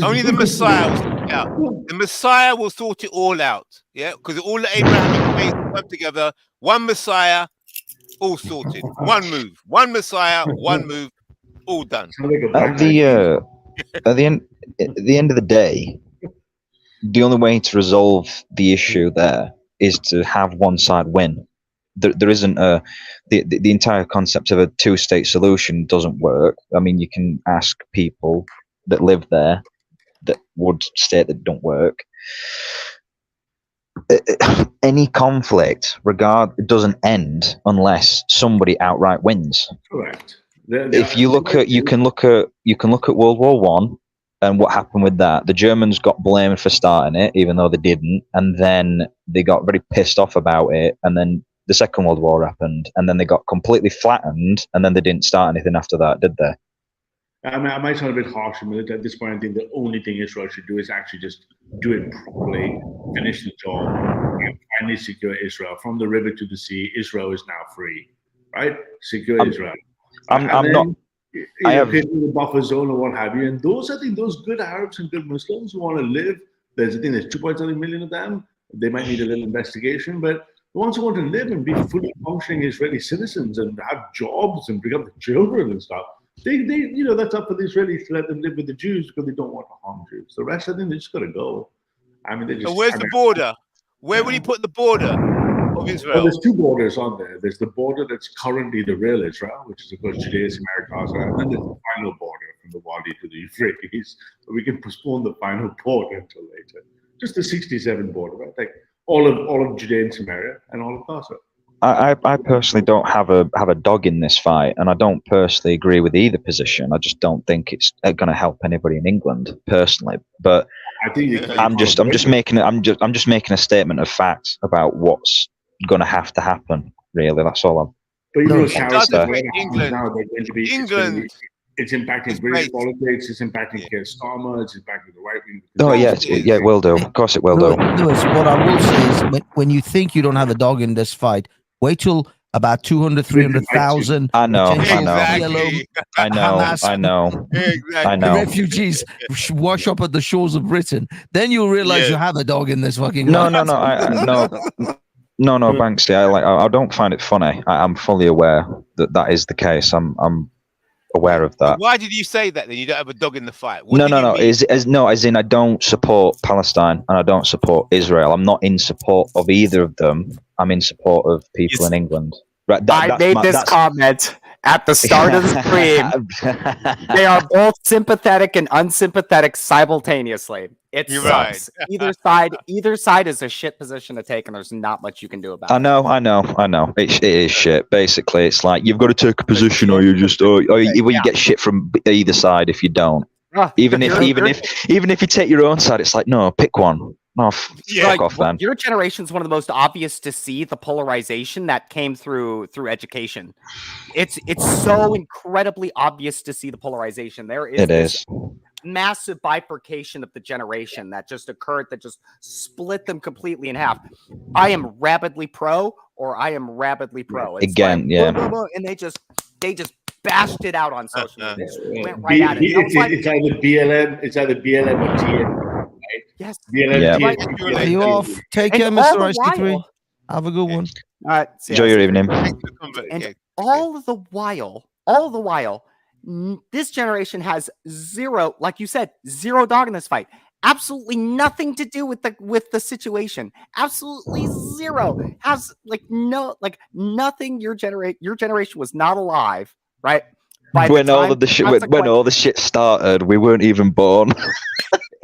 Only the Messiah will sort it out. The Messiah will sort it all out. Yeah, because all the Abrahamic faiths come together. One Messiah, all sorted. One move. One Messiah, one move, all done. At the end of the day, the only way to resolve the issue there is to have one side win. There isn't the entire concept of a two-state solution doesn't work. I mean, you can ask people that live there that would state that don't work. Any conflict, doesn't end unless somebody outright wins. Correct. If you look at, you can look at World War One and what happened with that. The Germans got blamed for starting it, even though they didn't, and then they got very pissed off about it, and then the Second World War happened, and then they got completely flattened, and then they didn't start anything after that, did they? I mean, I might sound a bit harsh a minute. At this point, I think the only thing Israel should do is actually just do it properly, finish the job, and finally secure Israel. From the river to the sea, Israel is now free, right? Secure Israel. I have the buffer zone or what have you. And I think those good Arabs and good Muslims who want to live, there's 2.7 million of them. They might need a little investigation, but the ones who want to live and be fully functioning Israeli citizens and have jobs and bring up the children and stuff, they that's up for the Israelis to let them live with the Jews because they don't want to harm Jews. The rest of them, they just got to go. I mean, So where's the border? Where will he put the border of Israel? Well, there's two borders on there. There's the border that's currently the real Israel, which is, of course, Judea, Samaria, Gaza, and then there's the final border from the Wadi to the Euphrates. But we can postpone the final border until later. Just the 67 border, right? Like all of Judea and Samaria and all of Gaza. I personally don't have a dog in this fight, and I don't personally agree with either position. I just don't think it's going to help anybody in England personally. But I think I'm just making a statement of fact about what's going to have to happen. Really, that's all. But England. It's impacting British politics. It's impacting Keir Starmer. It's impacting the right wing. Oh yeah, it will do. Of course, it will do. Lewis, what I will say is, when you think you don't have a dog in this fight, wait till about 200, 300,000. I know, Exactly. I know, Hamas- I know. Exactly. I know. refugees wash up at the shores of Britain. Then you'll realize you Yeah. have a dog in this fucking. No, life. no, Banksy. I don't find it funny. I'm fully aware that is the case. I'm aware of that. Why did you say that then? You don't have a dog in the fight. What No, did you mean? as in I don't support Palestine and I don't support Israel. I'm not in support of either of them. I'm in support of people in England. Right. I made this comment at the start of the stream. They are both sympathetic and unsympathetic simultaneously. It You're sucks. right. Either side is a shit position to take, and there's not much you can do about it. I know. It is shit. Basically, it's like you've got to take a position, or you just, or you get shit from either side if you don't. Even if you take your own side, it's like no, pick one. No, fuck off, man. Your generation is one of the most obvious to see the polarization that came through education. It's so incredibly obvious to see the polarization. There is this massive bifurcation of the generation that just occurred, that just split them completely in half. I am rabidly pro, or I am rabidly pro. It's again, like, blah, blah, blah, and they just bashed it out on social media. Went right at it. It's either BLM or TM. Yes. Are you off? Take care, Mr. Ice 3. Have a good one. All right. Enjoy your evening. And all the while, this generation has zero, like you said, zero dog in this fight. Absolutely nothing to do with the situation. Absolutely zero. Has nothing. Your generation was not alive, right? When all the shit started, we weren't even born.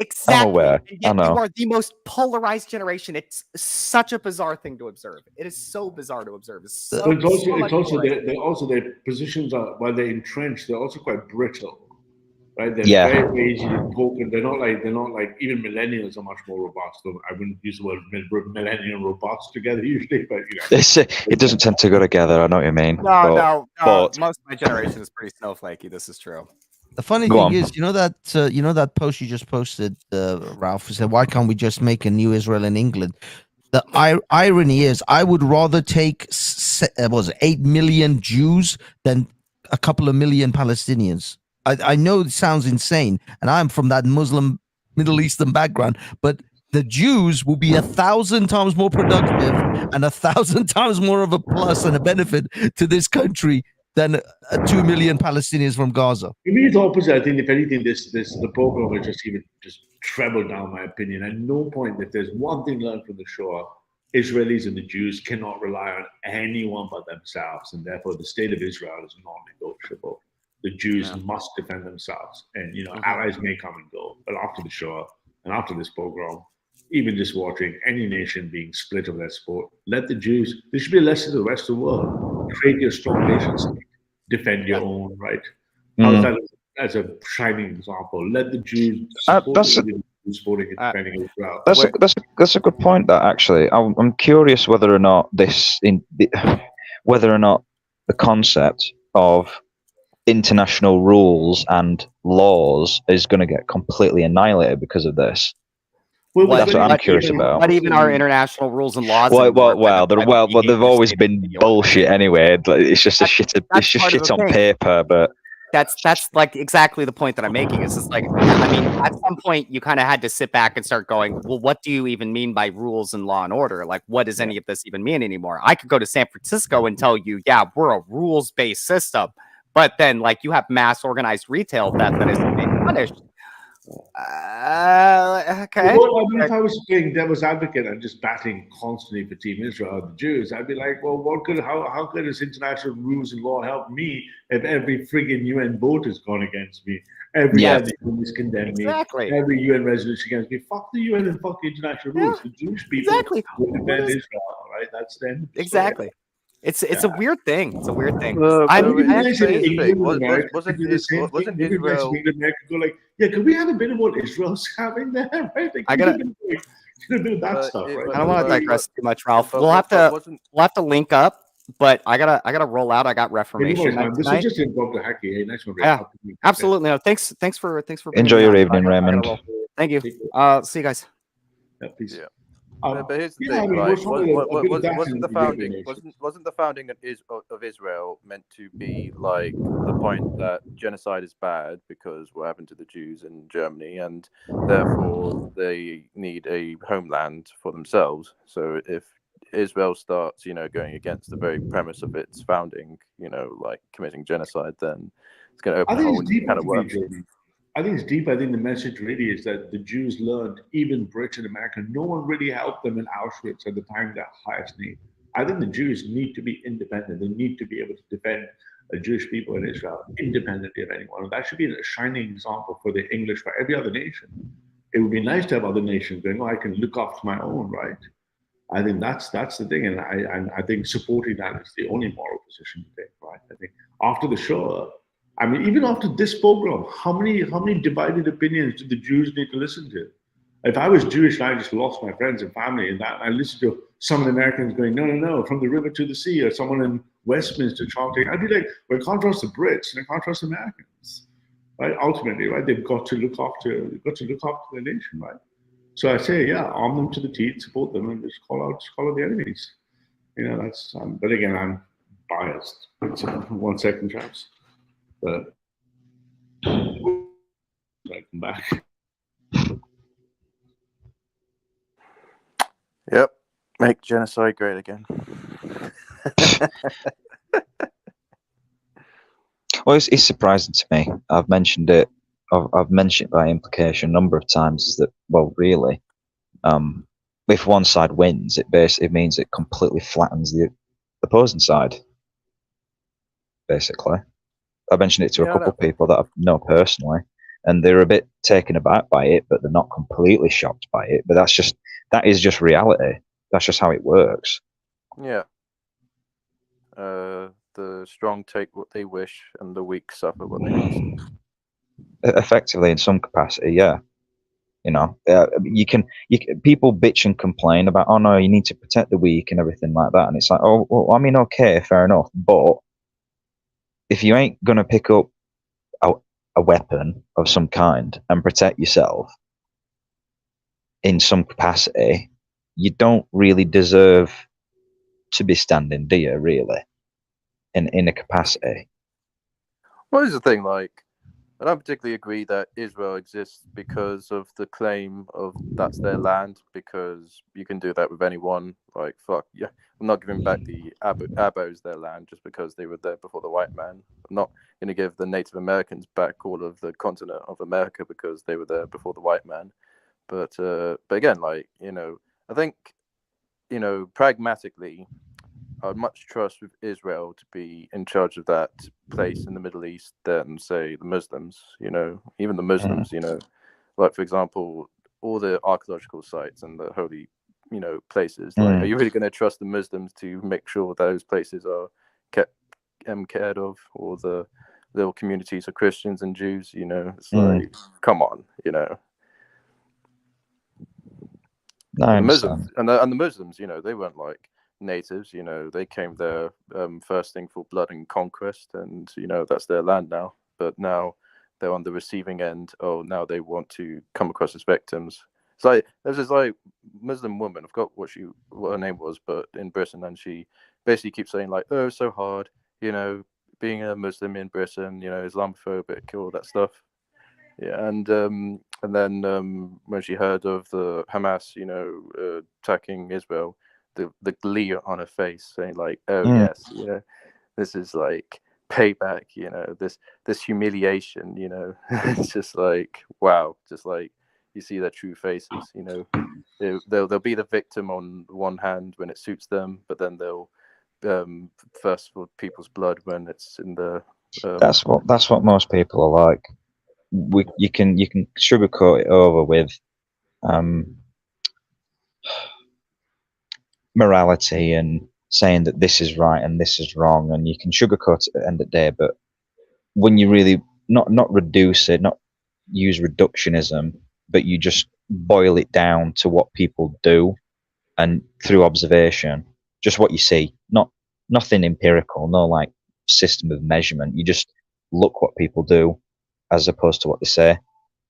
Exactly. I know. You are the most polarized generation. It's such a bizarre thing to observe. It is so bizarre to observe. It's also their positions are, while they're entrenched, they're also quite brittle, right? They're very easy to poke, and they're not like even millennials are much more robust. I wouldn't use the word millennial and robust together usually, but it doesn't tend to go together. I know what you mean. No. Most of my generation is pretty snowflakey. This is true. The funny thing is, you know that post you just posted, Ralph, said, why can't we just make a new Israel in England? The irony is, I would rather take 8 million Jews than a couple of million Palestinians. I know it sounds insane, and I'm from that Muslim Middle Eastern background, but the Jews will be 1,000 times more productive and 1,000 times more of a plus and a benefit to this country than 2 million Palestinians from Gaza. For me, it's opposite. I think if anything, the program will just treble down my opinion. At no point, if there's one thing learned from the Shoah, Israelis and the Jews cannot rely on anyone but themselves, and therefore the state of Israel is non-negotiable. The Jews must defend themselves, and allies may come and go, but after the Shoah and after this program, even just watching any nation being split over their sport, let the Jews. There should be a lesson to the rest of the world. Create your strong nation state. Defend your own, right? How's that as a shining example? Let the Jews supporting and defending as well. That's a good point. That actually, I'm curious whether or not the concept of international rules and laws is going to get completely annihilated because of this. That's what I'm curious about. Not even our international rules and laws. They've always been bullshit anyway. It's just shit on paper, but that's like exactly the point that I'm making. It's just like, I mean, at some point you kind of had to sit back and start going, well, what do you even mean by rules and law and order? Like, what does any of this even mean anymore? I could go to San Francisco and tell you, yeah, we're a rules-based system, but then like you have mass organized retail theft that is being punished. Okay. Well, if I was playing devil's advocate and just batting constantly for Team Israel, the Jews, I'd be like, well, how could this international rules and law help me if every friggin' UN vote has gone against me? Every other UN has condemned me. Every UN resolution against me. Fuck the UN and fuck the international rules. The Jewish people will defend Israel, right? That's them. Exactly. It's a weird thing. It's a weird thing. Wasn't Israel? Go like, can we have a bit of what Israel's having there? Right? Like, I gotta do that stuff, right? I don't want to digress too much, Ralph. We'll have to link up, but I gotta roll out. I got Reformation. This is just involved the hacky. Hey, nice one. Yeah, absolutely. No, thanks for enjoy your evening, Raymond. Thank you. See you guys. Yeah, peace. Yeah. But here's the Yeah, I thing, mean, like, what's wrong with a bit of that wasn't in the the United founding Nations? wasn't the founding of Israel meant to be like the point that genocide is bad because what happened to the Jews in Germany, and therefore they need a homeland for themselves. So if Israel starts, going against the very premise of its founding, like committing genocide, then it's going to I open a think whole it's new deeper can of to me, worms. Jordan. I think it's deep. I think the message really is that the Jews learned, even Britain, America, no one really helped them in Auschwitz at the time of their highest need. I think the Jews need to be independent. They need to be able to defend the Jewish people in Israel independently of anyone. And that should be a shining example for the English, for every other nation. It would be nice to have other nations going, oh, I can look after my own, right? I think that's the thing, and I think supporting that is the only moral position to take, right? I think after the show, I mean, even after this program, how many divided opinions do the Jews need to listen to? If I was Jewish and I just lost my friends and family and that, I listened to some of the Americans going, no, no, no, from the river to the sea, or someone in Westminster chanting, I'd be like, well, I can't trust the Brits and I can't trust Americans, right? Ultimately, right? They've got to look after the nation, right? So I say, yeah, arm them to the teeth, support them, and just call out the enemies. That's. But again, I'm biased. It's 1 second, chaps. But I come back. Yep, make genocide great again. Well, it's surprising to me. I've mentioned it. I've mentioned it by implication a number of times. Is that, well, really, if one side wins, it basically means it completely flattens the opposing side. Basically, I mentioned it to a couple of people that I know personally, and they're a bit taken aback by it, but they're not completely shocked by it. But that is just reality. That's just how it works. Yeah. The strong take what they wish, and the weak suffer what they must. Effectively, in some capacity, yeah. You can people bitch and complain about, oh no, you need to protect the weak and everything like that, and it's like, oh, well, I mean, okay, fair enough, but if you ain't gonna pick up a weapon of some kind and protect yourself in some capacity, you don't really deserve to be standing, do you? Really, in a capacity. Well, here's the thing, like, I don't particularly agree that Israel exists because of the claim of that's their land, because you can do that with anyone. Like, fuck, yeah, I'm not giving back the Abos their land just because they were there before the white man. I'm not going to give the Native Americans back all of the continent of America because they were there before the white man. But again, like, I think, pragmatically, I would much trust with Israel to be in charge of that place in the Middle East than, say, the Muslims. Even the Muslims. Like, for example, all the archaeological sites and the holy, places. Like, are you really going to trust the Muslims to make sure those places are kept cared of, or the little communities of Christians and Jews? It's like, come on, I the understand. Muslims and the Muslims, they weren't like natives. They came there thirsting for blood and conquest, and that's their land now. But now they're on the receiving end. Oh, now they want to come across as victims. It's like there's this like Muslim woman. I forgot what her name was, but in Britain, and she basically keeps saying like, "Oh, it's so hard, being a Muslim in Britain, Islamophobic, all that stuff." Yeah, and then when she heard of the Hamas, attacking Israel, the glee on her face, saying like, "Oh yes, this is like payback, this humiliation, it's just like, wow, just like you see their true faces, they'll be the victim on one hand when it suits them, but then they'll thirst for people's blood when it's in the That's what most people are like. You can sugarcoat it over with morality and saying that this is right and this is wrong, and you can sugarcoat it at the end of the day, but when you really not reduce it, not use reductionism, but you just boil it down to what people do, and through observation, just what you see, nothing empirical, no like system of measurement. You just look what people do as opposed to what they say,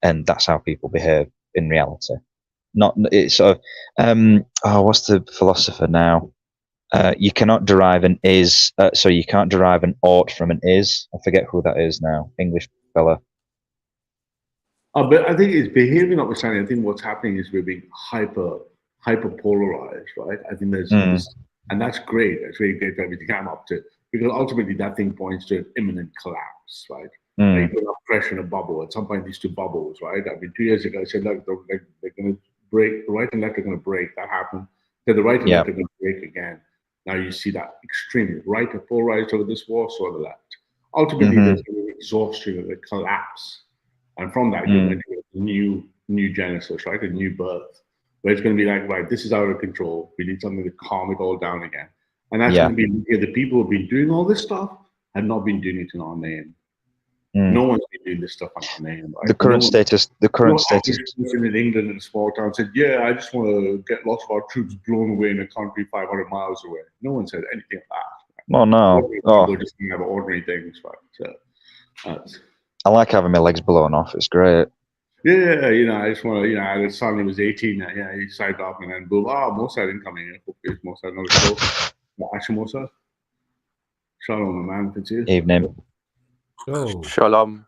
and that's how people behave in reality. Not it's sort of what's the philosopher now? You cannot derive an is, so you can't derive an ought from an is. I forget who that is now. English fella. But I think it's behavior notwithstanding. I think what's happening is we're being hyper polarized, right? I think there's this, and that's great. That's really great for everything I'm up to, because ultimately that thing points to an imminent collapse, right? Like, you put up pressure in a bubble. At some point, these two bubbles, right? I mean, 2 years ago, I said, look, they're going to break. The right and left are going to break. That happened. Then the right and left are going to break again. Now you see that extremely right are polarized over this war, so the left. Ultimately, there's going to be exhaustion and a collapse. And from that, you're going to get a new genesis, right? A new birth, where it's going to be like, right, this is out of control. We need something to calm it all down again. And that's going to be the people who've been doing all this stuff have not been doing it in our name. No one's been doing this stuff on our name. Right? The current status. In England in a small town said, "Yeah, I just want to get lots of our troops blown away in a country 500 miles away." No one said anything like that. Oh no! People just have ordinary things, right? So, I like having my legs blown off. It's great. Yeah, I just want to, I had a son who was 18. He signed up, and then boom, Mossad incoming. Hopefully, Mossad not a show. Action Mossad. Shalom, my man. It's you. Evening. Oh. Shalom.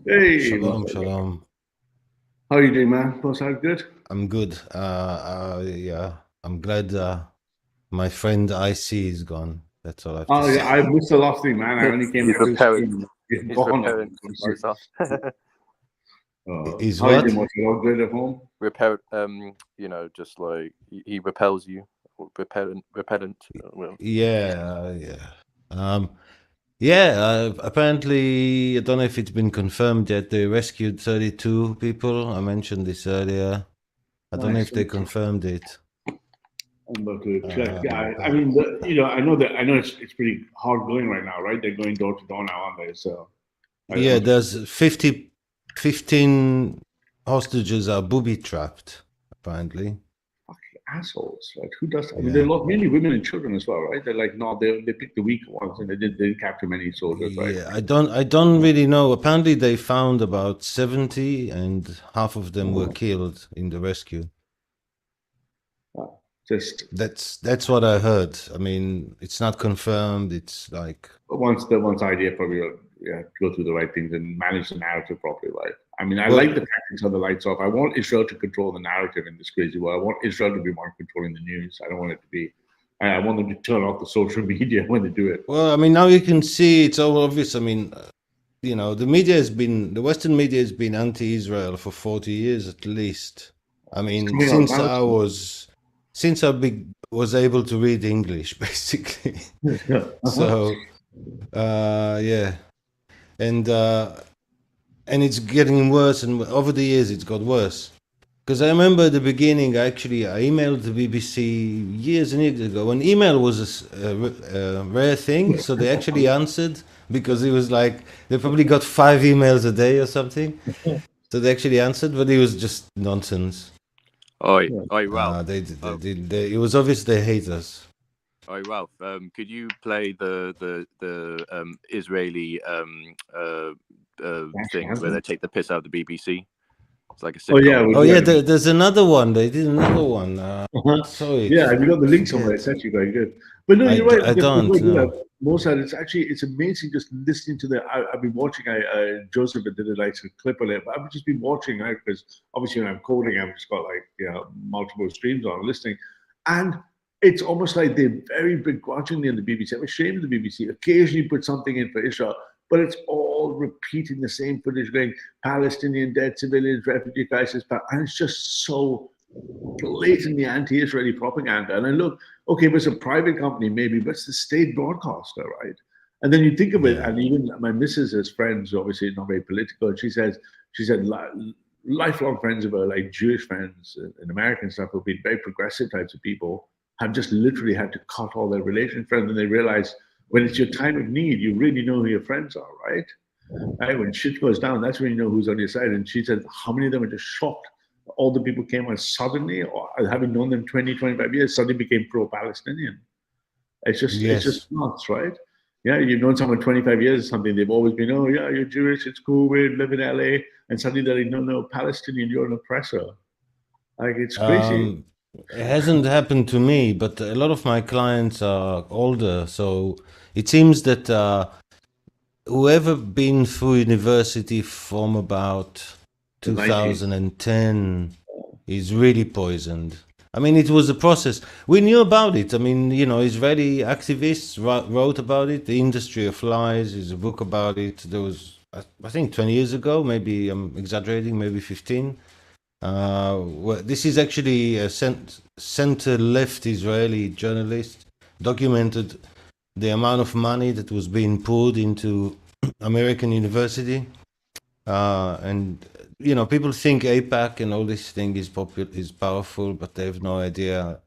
Hey. Shalom. How are you doing, man? Mossad, good? I'm good. Yeah, I'm glad my friend IC is gone. That's all I have to say. I missed the last thing, man. I only came to preparing. He's preparing Is how what? you doing? All good at home? Just like he repels you. Repellent. Apparently, I don't know if it's been confirmed yet. They rescued 32 people. I mentioned this earlier. I don't know if they confirmed it. I'm about to check. I mean, I know it's pretty hard going right now, right? They're going door to door now, aren't they? So there's 15 hostages are booby trapped, apparently. Assholes, right? Who does that? I mean, there are mainly women and children as well, right? They're like, no, they picked the weak ones, and they didn't capture many soldiers, right? Yeah, I don't really know. Apparently, they found about 70, and half of them were killed in the rescue. That's what I heard. I mean, it's not confirmed. It's like once idea probably go through the right things and manage the narrative properly, right? I mean, I like the tactics of the lights off. I want Israel to control the narrative in this crazy world. I want Israel to be more controlling the news. I don't want it to be. I want them to turn off the social media when they do it. Well, I mean, now you can see it's all obvious. I mean, the Western media has been anti-Israel for 40 years at least. I mean, since I was able to read English, basically. So, and it's getting worse, and over the years it's got worse. Because I remember at the beginning, I emailed the BBC years and years ago when email was a rare thing, so they actually answered, because it was like they probably got 5 emails a day or something. So they actually answered, but it was just nonsense. Ralph. It was obvious they hate us. Ralph. Could you play the Israeli thing where they take the piss out of the BBC? It's like a sitcom. There's another one. They did another one. Sorry. Yeah, have you got the link somewhere? It's actually very good. But no, you're right. I don't know. Mossad, it's amazing just listening to I've been watching. Joseph did a clip on it, but I've just been watching because obviously when I'm coding, I've just got multiple streams on listening, and it's almost like they're very begrudgingly on the BBC. I'm ashamed of the BBC. Occasionally put something in for Israel, but it's all repeating the same footage, going Palestinian dead civilians, refugee crisis, and it's just so blatantly anti-Israeli propaganda. And I look, okay, if it's a private company, maybe, but it's the state broadcaster, right? And then you think of it, and even my missus has friends, obviously not very political, and she said lifelong friends of her, like Jewish friends and American stuff, who've been very progressive types of people, have just literally had to cut all their relation friends, and they realize when it's your time of need, you really know who your friends are, right? When shit goes down, that's when you know who's on your side. And she said, how many of them are just shocked? All the people came on suddenly, or having known them 20, 25 years, suddenly became pro-Palestinian. It's just nuts, right? Yeah, you've known someone 25 years or something, they've always been, oh yeah, you're Jewish, it's cool, we live in LA, and suddenly they're like, no, Palestinian, you're an oppressor. Like it's crazy. It hasn't happened to me, but a lot of my clients are older, so it seems that whoever been through university from about The 90s. 2010 is really poisoned. I mean, it was a process. We knew about it. I mean, you know, Israeli activists wrote about it. The Industry of Lies is a book about it. There was, I think, 20 years ago. Maybe I'm exaggerating. Maybe 15. Well, this is actually a center-left Israeli journalist documented the amount of money that was being poured into American university, and you know, people think APAC and all this thing is powerful, but they have no idea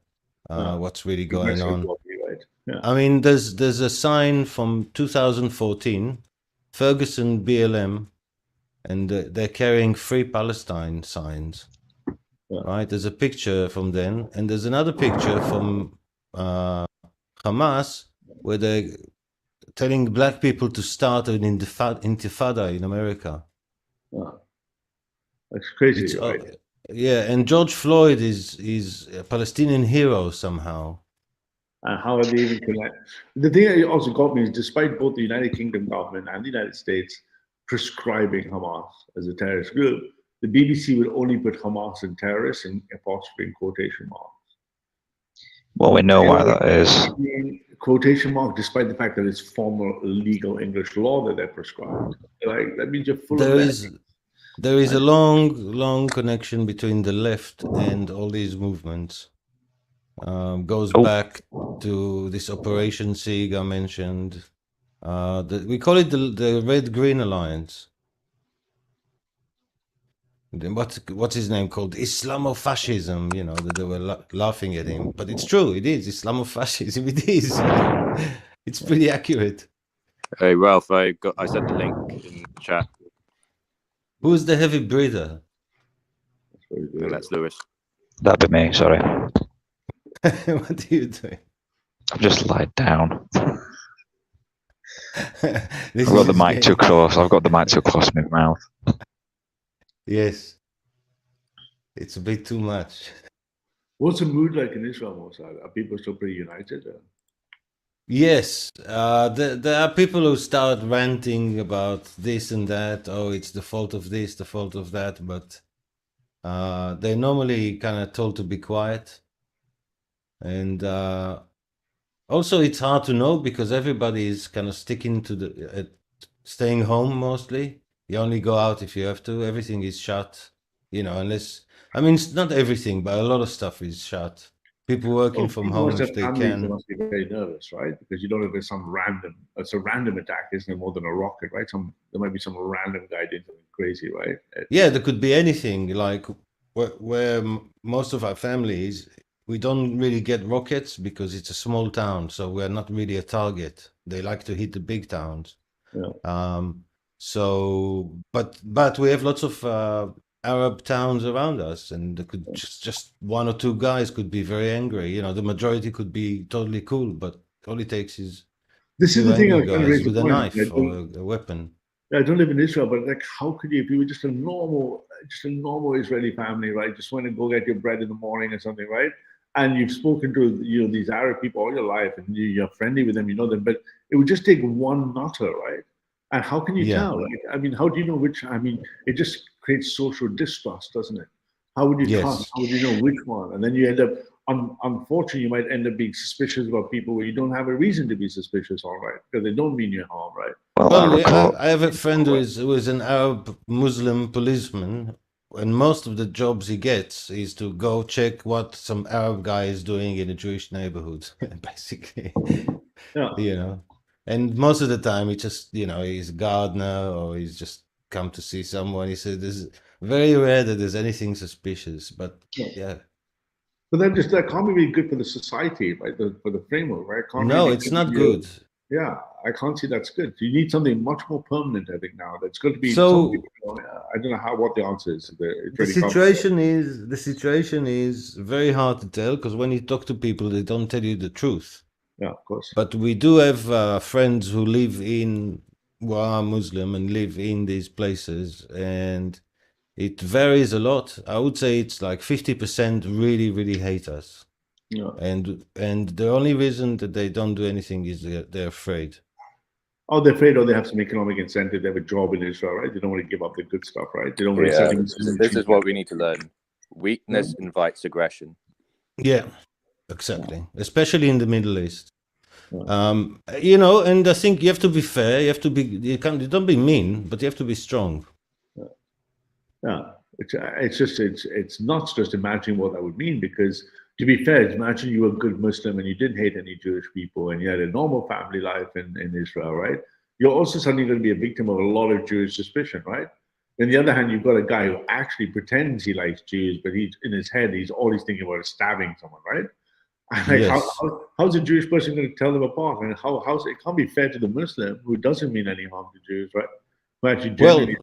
what's really going on. Right? Yeah. I mean, there's a sign from 2014, Ferguson BLM, and they're carrying Free Palestine signs. Yeah. Right? There's a picture from then, and there's another picture from Hamas where they're telling black people to start an intifada in America. Yeah. That's crazy, right? Yeah, and George Floyd is a Palestinian hero somehow. And how are they even connect? The thing that also got me is, despite both the United Kingdom government and the United States prescribing Hamas as a terrorist group, the BBC would only put Hamas and terrorists in apostrophe in quotation marks. Well, we know why that is. Quotation mark, despite the fact that it's formal legal English law that they're prescribed. Like that means you're full of. There is a long connection between the left and all these movements. Goes back to this Operation Sieg I mentioned. We call it the Red-Green Alliance. What's his name called? Islamofascism. You know, that they were laughing at him, but it's true. It is Islamofascism. It is. It's pretty accurate. Hey Ralph, I sent the link in the chat. Who's the heavy breather? That's Lewis. That'd be me. Sorry. What are you doing? I've just lied down. I've got the mic too close. I've got the mic too close to my mouth. Yes. It's a bit too much. What's the mood like in Israel, Mossad? Are people still pretty united? Yes. There are people who start ranting about this and that. Oh, it's the fault of this, the fault of that. But they're normally kind of told to be quiet. And also, it's hard to know because everybody is kind of sticking to staying home mostly. You only go out if you have to. Everything is shut, you know, unless, I mean, it's not everything, but a lot of stuff is shut. People working from home if they can. They must be very nervous, right? Because you don't know if there's it's a random attack, isn't it, more than a rocket, right? There might be some random guy doing something crazy, right? Yeah, there could be anything. Like where most of our families, we don't really get rockets because it's a small town, so we're not really a target. They like to hit the big towns. Yeah. So, but we have lots of Arab towns around us, and there could just one or two guys could be very angry. You know, the majority could be totally cool, but all it takes is this is the thing guys with a knife or a weapon. I don't live in Israel, but like, how could you, if you were just a normal Israeli family, right? Just want to go get your bread in the morning or something, right? And you've spoken to these Arab people all your life, and you're friendly with them, you know them, but it would just take one nutter, right? And how can you tell? Like, I mean, how do you know which? I mean, it just creates social distrust, doesn't it? How would you trust? How would you know which one? And then you end up, unfortunately, you might end up being suspicious about people where you don't have a reason to be suspicious, all right? Because they don't mean you harm, right? Well, I have a friend who is an Arab Muslim policeman, and most of the jobs he gets is to go check what some Arab guy is doing in a Jewish neighborhood, basically. Yeah. You know. And most of the time, he just, you know, he's a gardener or he's just come to see someone. He said there's very rare that there's anything suspicious, but yeah. But that can't be really good for the society, right? For the framework, right? No, it's not good. Yeah, I can't see that's good. You need something much more permanent, I think, now. That's going to be. So I don't know what the answer is. The situation is very hard to tell because when you talk to people, they don't tell you the truth. Yeah, of course. But we do have friends who are Muslim and live in these places, and It varies a lot. I would say it's like 50% really, really hate us. Yeah. And the only reason that they don't do anything is they're afraid. Oh, they're afraid, or they have some economic incentive. They have a job in Israel, right? They don't want to give up the good stuff, right? They don't want to Yeah, sell this is what we need to learn. Weakness invites aggression. Yeah, exactly. Especially in the Middle East. You know, and I think you have to be fair. You have to be. You don't be mean, but you have to be strong. Yeah, it's not just imagining what that would mean, because to be fair, imagine you were a good Muslim and you didn't hate any Jewish people and you had a normal family life in Israel, right? You're also suddenly going to be a victim of a lot of Jewish suspicion, right? On the other hand, you've got a guy who actually pretends he likes Jews, but he's in his head, he's always thinking about stabbing someone, right? Like, Yes. how's a Jewish person going to tell them apart? And how's it can't be fair to the Muslim who doesn't mean any harm to Jews, right? Who actually genuinely,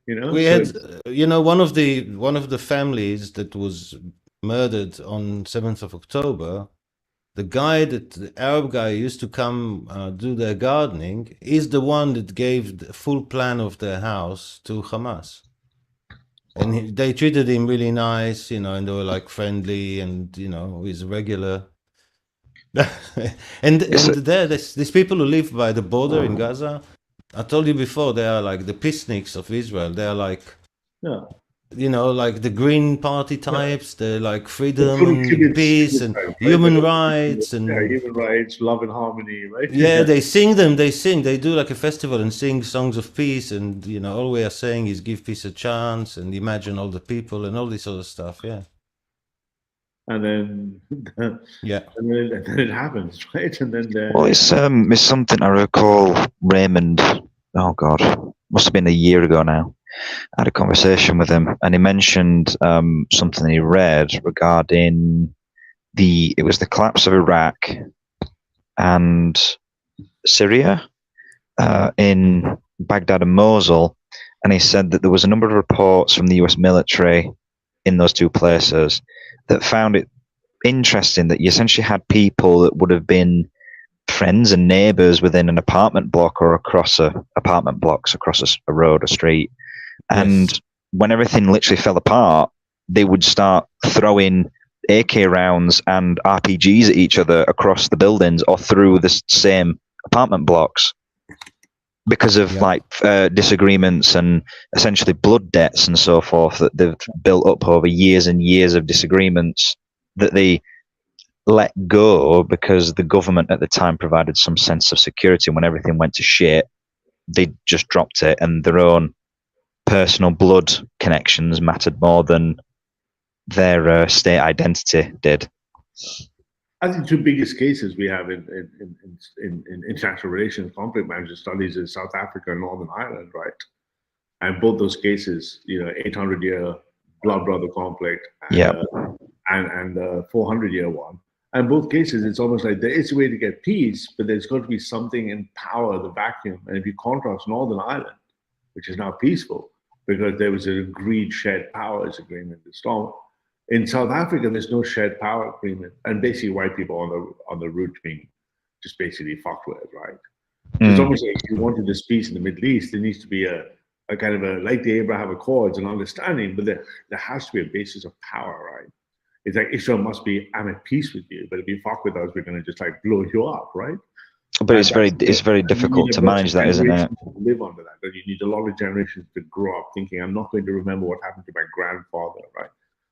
you know, we so, had, you know, one of the families that was murdered on 7th of October. The Arab guy used to come do their gardening, is the one that gave the full plan of their house to Hamas. And they treated him really nice, you know, and they were like friendly, and you know, he's regular. and these people who live by the border in Gaza, I told you before, they are like the peaceniks of Israel. They are like, yeah. you know, like the Green Party types. They're like freedom and Kibbutz, peace kibbutz and type, right? human rights and human rights, love and harmony, right? yeah, they sing them. They do like a festival and sing songs of peace, and you know, all we are saying is give peace a chance and imagine all the people and all this other stuff. Yeah. And then Yeah. and then it happens, right? And then Well, it's something I recall. Raymond, oh God, must have been a year ago now. I had a conversation with him, and he mentioned something he read regarding it was the collapse of Iraq and Syria in Baghdad and Mosul, and he said that there was a number of reports from the US military in those two places that found it interesting that you essentially had people that would have been friends and neighbors within an apartment block or across apartment blocks across a road, a street. And yes, when everything literally fell apart, they would start throwing AK rounds and RPGs at each other across the buildings or through the same apartment blocks because of disagreements and essentially blood debts and so forth that they've built up over years and years of disagreements that they let go because the government at the time provided some sense of security. And when everything went to shit, they just dropped it, and their own personal blood connections mattered more than their state identity did. I think the two biggest cases we have in international relations, conflict management studies is South Africa and Northern Ireland, right? And both those cases, 800-year blood brother conflict, and the 400-year one. And both cases, it's almost like there is a way to get peace, but there's got to be something in power, the vacuum. And if you contrast Northern Ireland, which is now peaceful, because there was an agreed shared powers agreement to stop. In South Africa, there's no shared power agreement, and basically white people on the route being just basically fucked with, right? So it's almost like if you wanted this peace in the Middle East, there needs to be a kind of like the Abraham Accords, an understanding, but there has to be a basis of power, right? It's like Israel must be, I'm at peace with you, but if you fuck with us, we're going to just like blow you up, right? But it's very difficult to manage that, isn't it? Live under that. But you need a lot of generations to grow up thinking, I'm not going to remember what happened to my grandfather, right?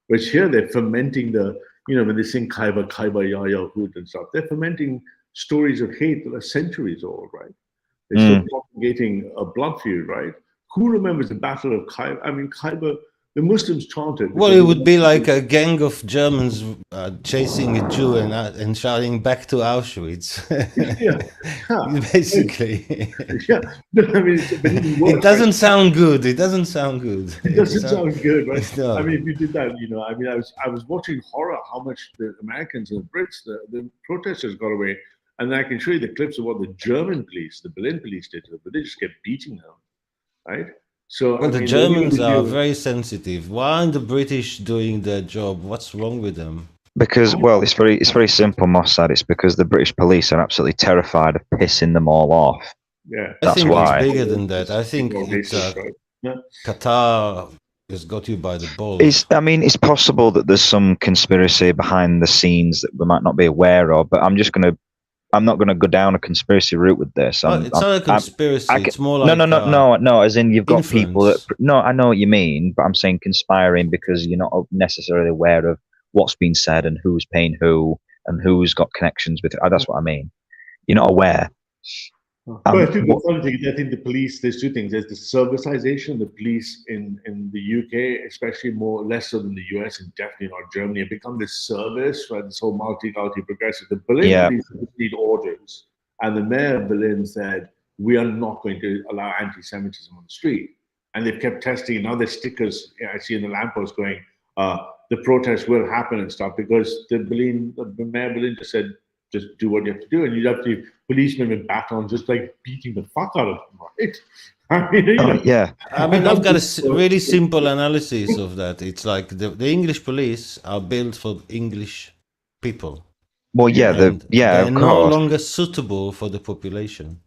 Which here they're fermenting when they sing Kaiba, Ya Ya Hud and stuff, they're fermenting stories of hate that are centuries old, right? They're still propagating a blood feud, right? Who remembers the Battle of Kaiba? I mean, Kaiba, the Muslims chanted. Well, it would be like a gang of Germans chasing a Jew and shouting back to Auschwitz. Basically. Yeah. I mean, it doesn't sound good. It doesn't sound good. It doesn't sound good, right? No. I mean, if you did that, I was watching horror how much the Americans and the Brits, the protesters got away. And I can show you the clips of what the German police, the Berlin police did to them, but they just kept beating them, right? So the Germans are very sensitive. Why aren't the British doing their job? What's wrong with them? Because, well, it's very simple, Mossad. It's because the British police are absolutely terrified of pissing them all off. Yeah, that's I think why. It's bigger than that. I think it's Qatar just got you by the balls. It's possible that there's some conspiracy behind the scenes that we might not be aware of, but I'm not gonna go down a conspiracy route with this. It's not a conspiracy. It's more like no. As in, you've got people that. influence. No, I know what you mean, but I'm saying conspiring because you're not necessarily aware of what's been said and who's paying who and who's got connections with it. That's what I mean. You're not aware. But I think the funny thing is, I think the police, there's two things. There's the serviceization of the police in the UK, especially less so than the US and definitely not Germany, have become this service, right? This whole multi-progressive. The Berlin police need orders. And the mayor of Berlin said, we are not going to allow anti-Semitism on the street. And they've kept testing. Now there's stickers I see in the lamppost going, the protest will happen and stuff, because the mayor of Berlin just said, just do what you have to do, and you'd have to policemen with batons just like beating the fuck out of them, right? I mean, yeah. I mean, I've got a really simple analysis of that. It's like the English police are built for English people. Well, yeah, they're of no course. longer suitable for the population.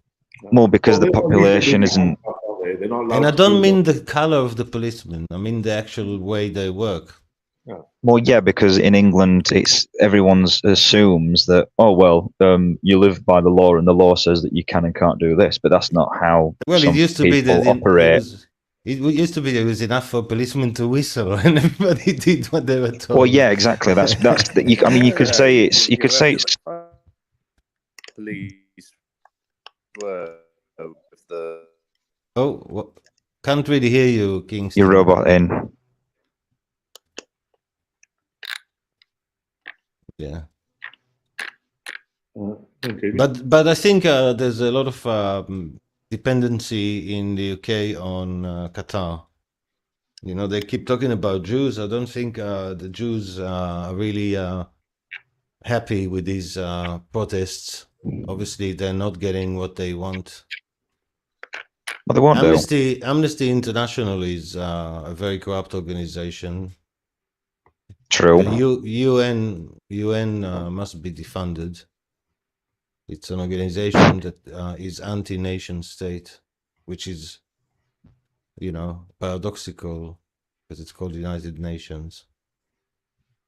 Well, because the population isn't. And I don't mean the color of the policemen. I mean the actual way they work. Well, yeah, because in England, everyone assumes that, you live by the law, and the law says that you can and can't do this, but that's not how it used to be that operate. It used to be there was enough for a policeman to whistle, and everybody did what they were told. Well, yeah, exactly. That's you could say it's police were with the. Can't really hear you, Kingston. Your robot in. Yeah. Okay. But I think there's a lot of dependency in the UK on Qatar. You know, they keep talking about Jews. I don't think the Jews are really happy with these protests. Obviously, they're not getting what they want. Well, they won't Amnesty International is a very corrupt organization. True. The UN must be defunded. It's an organization that is anti-nation state, which is, paradoxical because it's called United Nations.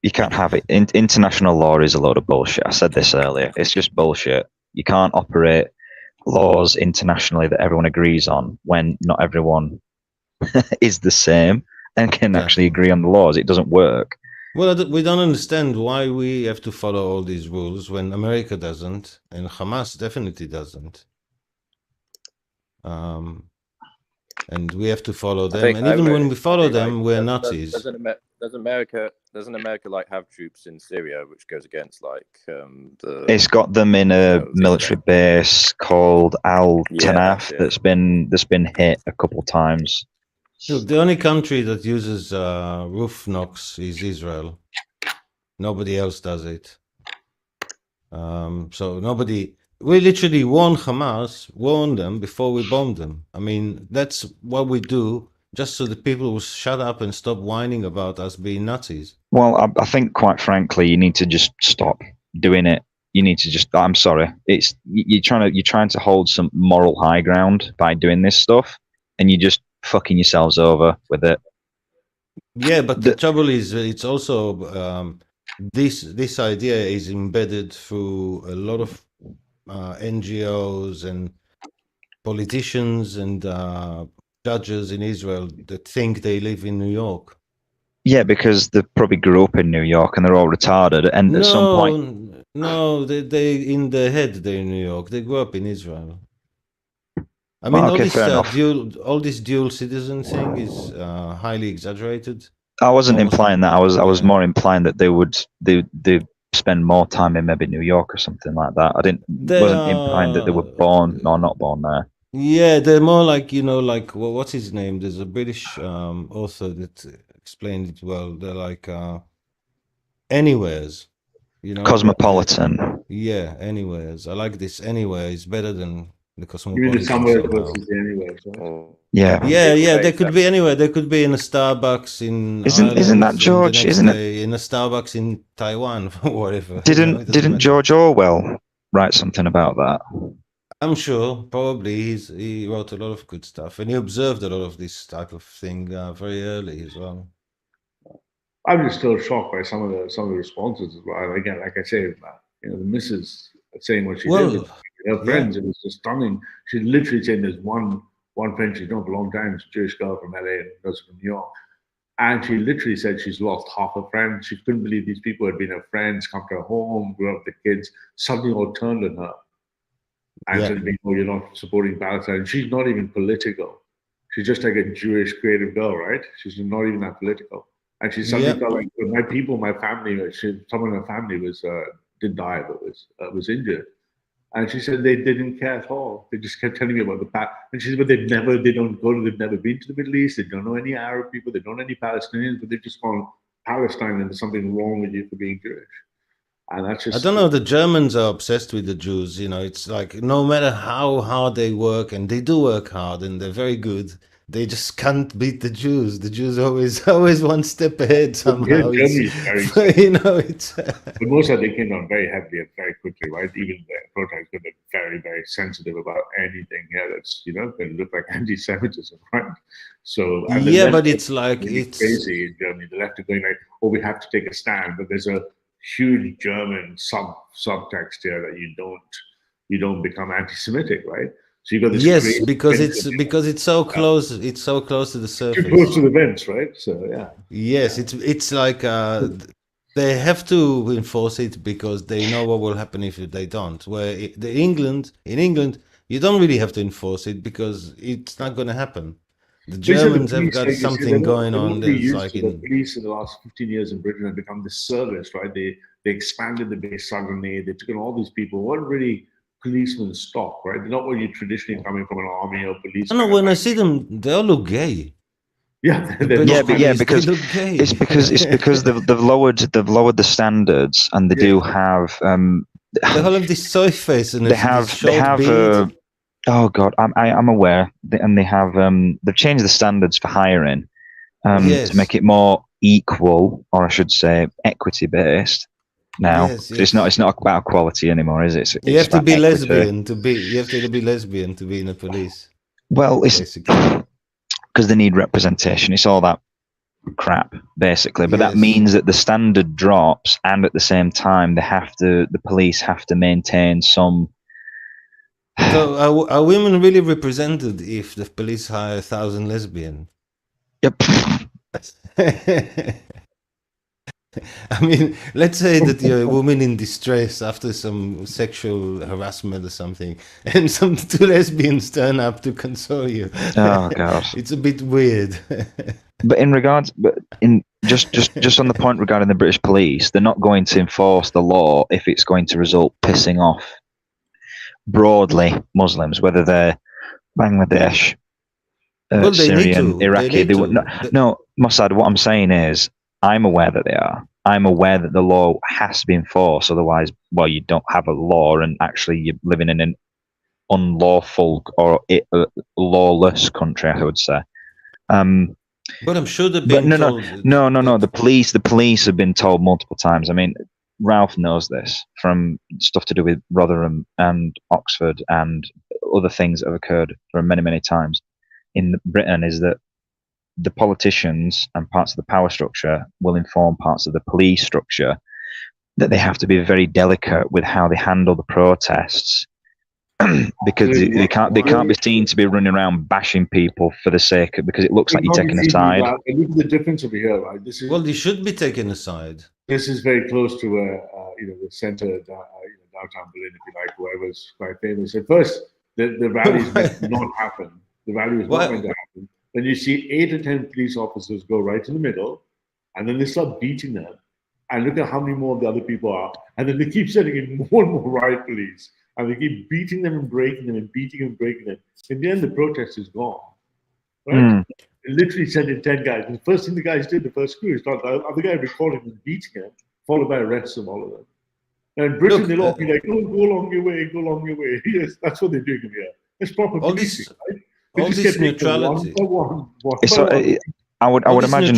You can't have it. International law is a load of bullshit. I said this earlier. It's just bullshit. You can't operate laws internationally that everyone agrees on when not everyone is the same and can actually agree on the laws. It doesn't work. Well, we don't understand why we have to follow all these rules when America doesn't and Hamas definitely doesn't. And we have to follow them. And even when we follow them, we're Nazis. Doesn't America like have troops in Syria, which goes against the? It's got them in a military base called Al Tanaf that's been hit a couple times. Look, the only country that uses roof knocks is Israel. Nobody else does it. We literally warn them before we bomb them. I mean, that's what we do just so that people will shut up and stop whining about us being Nazis. Well, I think, quite frankly, you need to just stop doing it. You need to I'm sorry. You're trying to hold some moral high ground by doing this stuff, and you're just fucking yourselves over with it. Yeah, but the trouble is, it's also this idea is embedded through a lot of NGOs and politicians and judges in Israel that think they live in New York. Yeah, because they probably grew up in New York and they're all retarded. And at some point, they in their head they're in New York. They grew up in Israel. I mean, all this dual citizen thing is highly exaggerated. I wasn't implying that. I was more implying that they spend more time in maybe New York or something like that. Wasn't implying that they were born or not born there. Yeah, they're more like, what's his name? There's a British author that explained it well. They're like anywheres, cosmopolitan. Yeah, anywheres. I like this anywhere. It's better than the cosmopolitan. You mean the somewhere versus the anywhere, right? Yeah. They could be anywhere. They could be in a Starbucks in Isn't that George? Isn't it in a Starbucks in Taiwan or whatever? Didn't George Orwell write something about that? I'm sure probably he wrote a lot of good stuff, and he observed a lot of this type of thing very early as well. I'm just still shocked by some of the responses as well. Again, like I say, the missus saying what she did with her friends, it was just stunning. She literally saying there's one friend she's known for a long time, it's a Jewish girl from LA and goes from New York. And she literally said she's lost half her friends. She couldn't believe these people had been her friends, come to her home, grew up with the kids, suddenly all turned on her. And said, "Oh, you're not supporting Palestine." She's not even political. She's just like a Jewish creative girl, right? She's not even that political. And she suddenly felt like my people, my family, someone in her family didn't die, but was injured. And she said they didn't care at all. They just kept telling me about the past. And she said, but they've never been to the Middle East. They don't know any Arab people. They don't know any Palestinians, but they've just gone Palestine and there's something wrong with you for being Jewish. And that's just, I don't know, the Germans are obsessed with the Jews. It's like no matter how hard they work, and they do work hard and they're very good, they just can't beat the Jews. The Jews are always one step ahead somehow. But Mossad, they came down very heavily and very quickly, right? Even the protests were very, very sensitive about anything here that's, going to look like anti-Semitism, right? So but it's like it's crazy in Germany. The left are going like, oh, we have to take a stand, but there's a huge German subtext here that you don't become anti-Semitic, right? So you got this because it's so close. It's so close to the surface. Too close to the vents, right? So yeah. Yes, it's like they have to enforce it because they know what will happen if they don't. Where in England, you don't really have to enforce it because it's not going to happen. The Germans have got something going on. There's like the police in the last 15 years in Britain have become this service, right? They expanded the base suddenly. They took in all these people. What really policemen stock, right? They're not what you traditionally coming from an army or police. No, when I see them, they all look gay. Yeah, because it's because they've lowered the standards, and they do have they all have this soy face and they have oh god, I'm aware, and they have they've changed the standards for hiring to make it more equal, or I should say equity based. Now it's not about quality anymore, is it? You have to be lesbian to be. You have to be lesbian to be in the police. Well, it's because they need representation. It's all that crap, basically. But that means that the standard drops, and at the same time, the police have to maintain some. So are women really represented if the police hire 1,000 lesbians? Yep. I mean, let's say that you're a woman in distress after some sexual harassment or something, and some 2 lesbians turn up to console you. Oh God, it's a bit weird. But just on the point regarding the British police, they're not going to enforce the law if it's going to result pissing off broadly Muslims, whether they're Bangladesh, Syrian, Iraqi. No, Mossad. What I'm saying is, I'm aware that they are. I'm aware that the law has to be enforced. Otherwise, well, you don't have a law, and actually you're living in an unlawful or lawless country, I would say. But I'm sure they've been told... No. The police have been told multiple times. I mean, Ralph knows this from stuff to do with Rotherham and Oxford and other things that have occurred for many, many times in Britain, is that the politicians and parts of the power structure will inform parts of the police structure that they have to be very delicate with how they handle the protests because they can't be seen to be running around bashing people for the sake of, because it looks like you're taking a side. And look at the difference over here, right? Well, they should be taking a side. This is very close to where the center, downtown Berlin, if you like, whoever's quite famous. At first, the rallies did not happen. The rally was not going to happen. Then you see 8 or 10 police officers go right in the middle, and then they start beating them. And look at how many more of the other people are. And then they keep sending in more and more riot police. And they keep beating them and breaking them and beating and breaking them. In the end, the protest is gone. Right? They literally sent in 10 guys. And the first thing the guys did, the first crew, is start the other guy recalling and beating him, followed by arrests of all of them. And in Britain, they'll all be like, oh, go along your way, go along your way. Yes, that's what they're doing here. It's proper policing, right? All this neutrality. I would imagine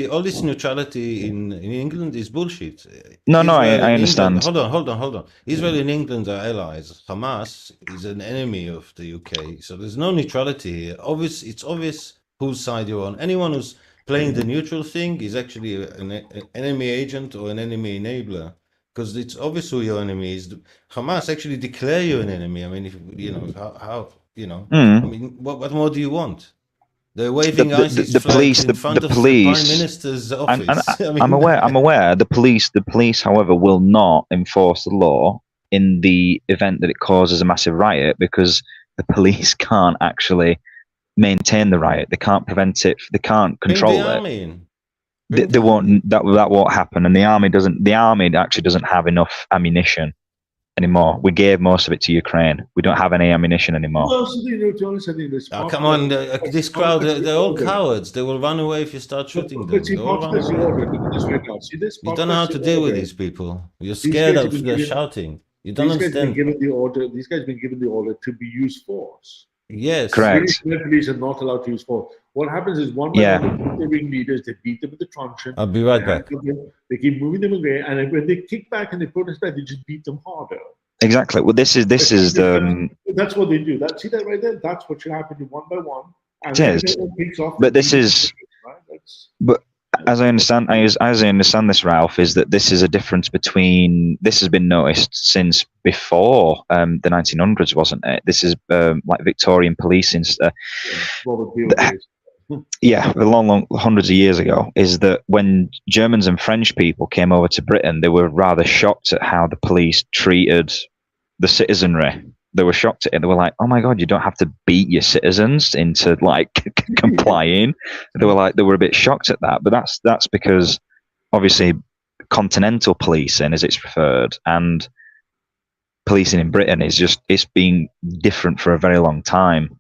all this neutrality in England is bullshit. No, Israel I and understand. England, hold on. Israel and England are allies. Hamas is an enemy of the UK, so there's no neutrality here. It's obvious whose side you're on. Anyone who's playing the neutral thing is actually an enemy agent or an enemy enabler, because it's obvious who your enemy is. Hamas actually declare you an enemy. I mean, if you know how you know. I mean, what more do you want? They're waving ISIS flags in front of the Prime Minister's office. I mean, I'm aware. The police, however, will not enforce the law in the event that it causes a massive riot, because the police can't actually maintain the riot. They can't prevent it. They can't control Bring the it. army in. They won't. That won't happen. And the army actually doesn't have enough ammunition anymore. We gave most of it to Ukraine. We don't have any ammunition anymore. Come on, this crowd, they're all cowards. They will run away if you start shooting them. You don't know how to deal with these people. You're scared of their shouting. You don't understand. These guys have been given the order to be used force. Yes. Correct. The police are not allowed to use force. What happens is one by one, the ringleaders, they beat them with the truncheon. I'll be right back. They keep moving them away, and when they kick back and they protest back, they just beat them harder. Exactly. Well, this is the. That's what they do. See that right there? That's what should happen one by one. And it is. But this is. Right? But as I understand this, Ralph, is that this is a difference between. This has been noticed since before the 1900s, wasn't it? This is like Victorian policing. Yeah, long hundreds of years ago, is that when Germans and French people came over to Britain, they were rather shocked at how the police treated the citizenry. They were shocked at it. They were like, "Oh my God, you don't have to beat your citizens into like complying." They were a bit shocked at that, but that's because obviously continental policing, as it's preferred, and policing in Britain it's been different for a very long time.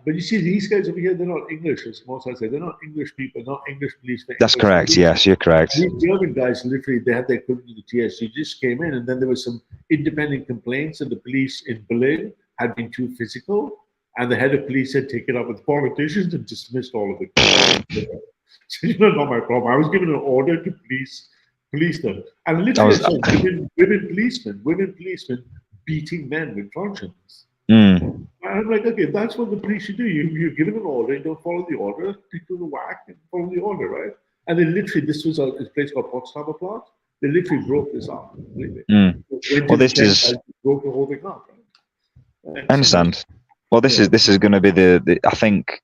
But you see, these guys over here, they're not English, as most I say. They're not English people, not English police. That's correct, police. Yes, you're correct. These German guys, literally, they had their equivalent to the TSC, just came in, and then there was some independent complaints that the police in Berlin had been too physical, and the head of police had taken up with politicians and dismissed all of it. So, not my problem. I was given an order to police them. And literally, women policemen beating men with truncheons. And I'm like, okay, that's what the police should do. You're given an order, you don't follow the order, stick to the whack and follow the order, right? And they literally, this was a place called Potsdamer Platz. They literally broke this up. Well, this is broke the whole thing up. Right? I understand. Well, this is going to be the I think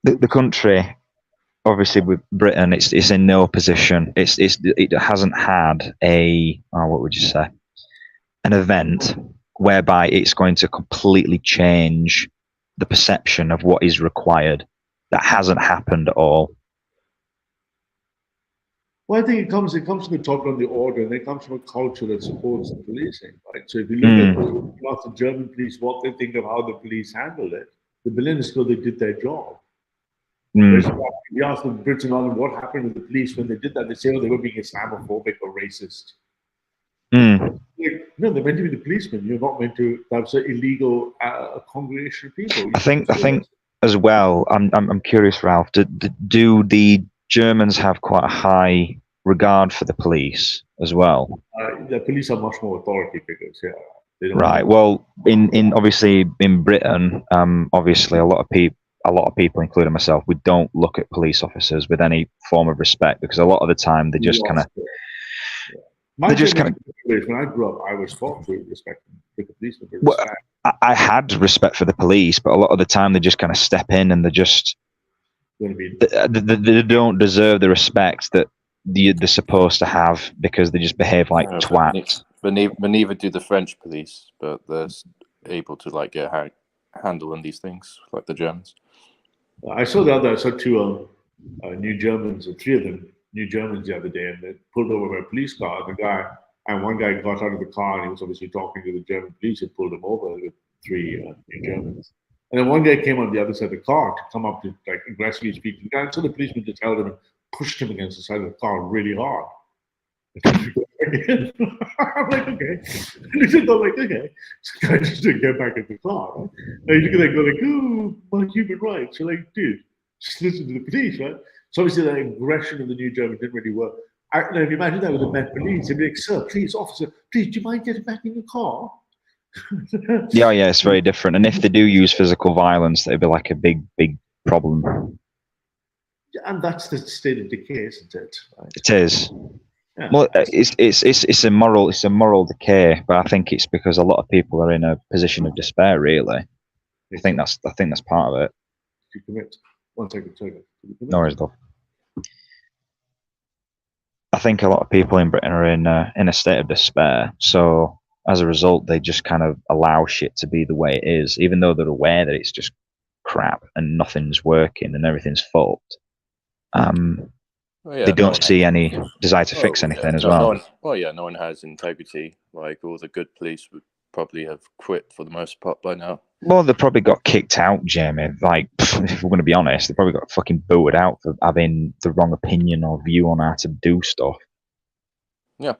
the country, obviously with Britain, it's in no position. It hasn't had what would you say? An event whereby it's going to completely change the perception of what is required. That hasn't happened at all. Well, I think it comes from the top down, the order, and it comes from a culture that supports the policing, right? So if you look at the German police, what they think of how the police handled it, the Berliners feel they did their job. You ask the Brits and Ireland what happened to the police when they did that, they say, they were being Islamophobic or racist. No, they're meant to be the policemen. You're not meant to have an illegal congregation of people. I think as well. I'm curious, Ralph. Do the Germans have quite a high regard for the police as well? The police are much more authority figures. Yeah. Right. Well, in obviously in Britain, obviously a lot of people, including myself, we don't look at police officers with any form of respect, because a lot of the time they just kind of. When I grew up, I was taught to respect the police. Well, I had respect for the police, but a lot of the time they just kind of step in and they don't deserve the respect that they're supposed to have, because they just behave like twats. But neither do the French police, but they're able to like get handle on these things like the Germans. I saw two New Germans, or three of them. New Germans the other day, and they pulled over a police car. One guy got out of the car, and he was obviously talking to the German police who pulled him over with three New Germans. And then one guy came on the other side of the car to come up to like aggressively speak to the guy. And so the policeman just held him and pushed him against the side of the car really hard. okay. I'm like, okay. And he said, I'm like, okay. So I just didn't get back in the car. Right? And you go like, oh, my human rights. You're like, dude, just listen to the police, right? So obviously that aggression of the New German didn't really work. If you imagine that with the Met Police, they'd be like, sir, please, officer, please, do you mind getting back in your car? Yeah, it's very different. And if they do use physical violence, it'd be like a big problem. And that's the state of decay, isn't it? Right? It is. Yeah. Well, it's a moral decay, but I think it's because a lot of people are in a position of despair. Really, I think that's part of it. You commit. 1 second, No worries, though. I think a lot of people in Britain are in a state of despair. So as a result, they just kind of allow shit to be the way it is, even though they're aware that it's just crap and nothing's working and everything's fucked. They don't see any desire to fix anything as well. No one has integrity. Like, all the good police would probably have quit for the most part by now. Well, they probably got kicked out, Jamie. Like, if we're going to be honest, they probably got fucking booted out for having the wrong opinion or view on how to do stuff. Yeah.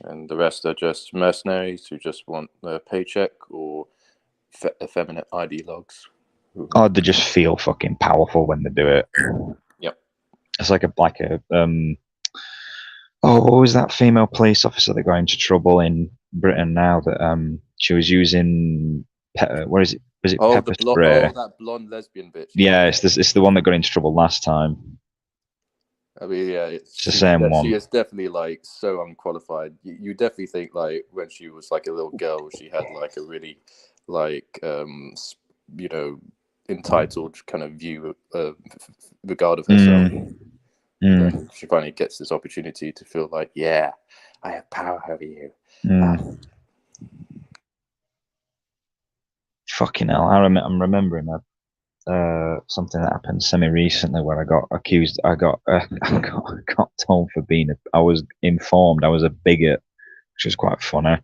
And the rest are just mercenaries who just want their paycheck or effeminate ideologues. Oh, they just feel fucking powerful when they do it. Yep. It's like what was that female police officer that got into trouble in Britain now that she was using what is it? Was it pepper spray? Oh, that blonde lesbian bitch. Yeah, it's the one that got into trouble last time. I mean, yeah, it's the same one. She is definitely like so unqualified. You definitely think like when she was like a little girl, she had like a really like entitled kind of view regard of herself. Then she finally gets this opportunity to feel like, yeah, I have power over you. Fucking hell! I'm remembering something that happened semi-recently where I got accused. I got told for being. I was informed I was a bigot, which is quite funny.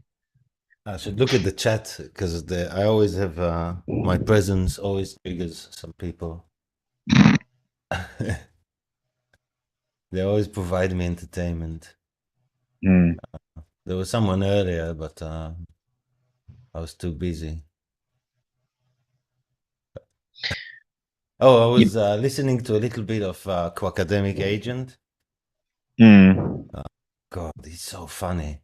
I should look at the chat because I always have my presence always triggers some people. They always provide me entertainment. There was someone earlier, but I was too busy. I was listening to a little bit of Quackademic Agent. God, he's so funny.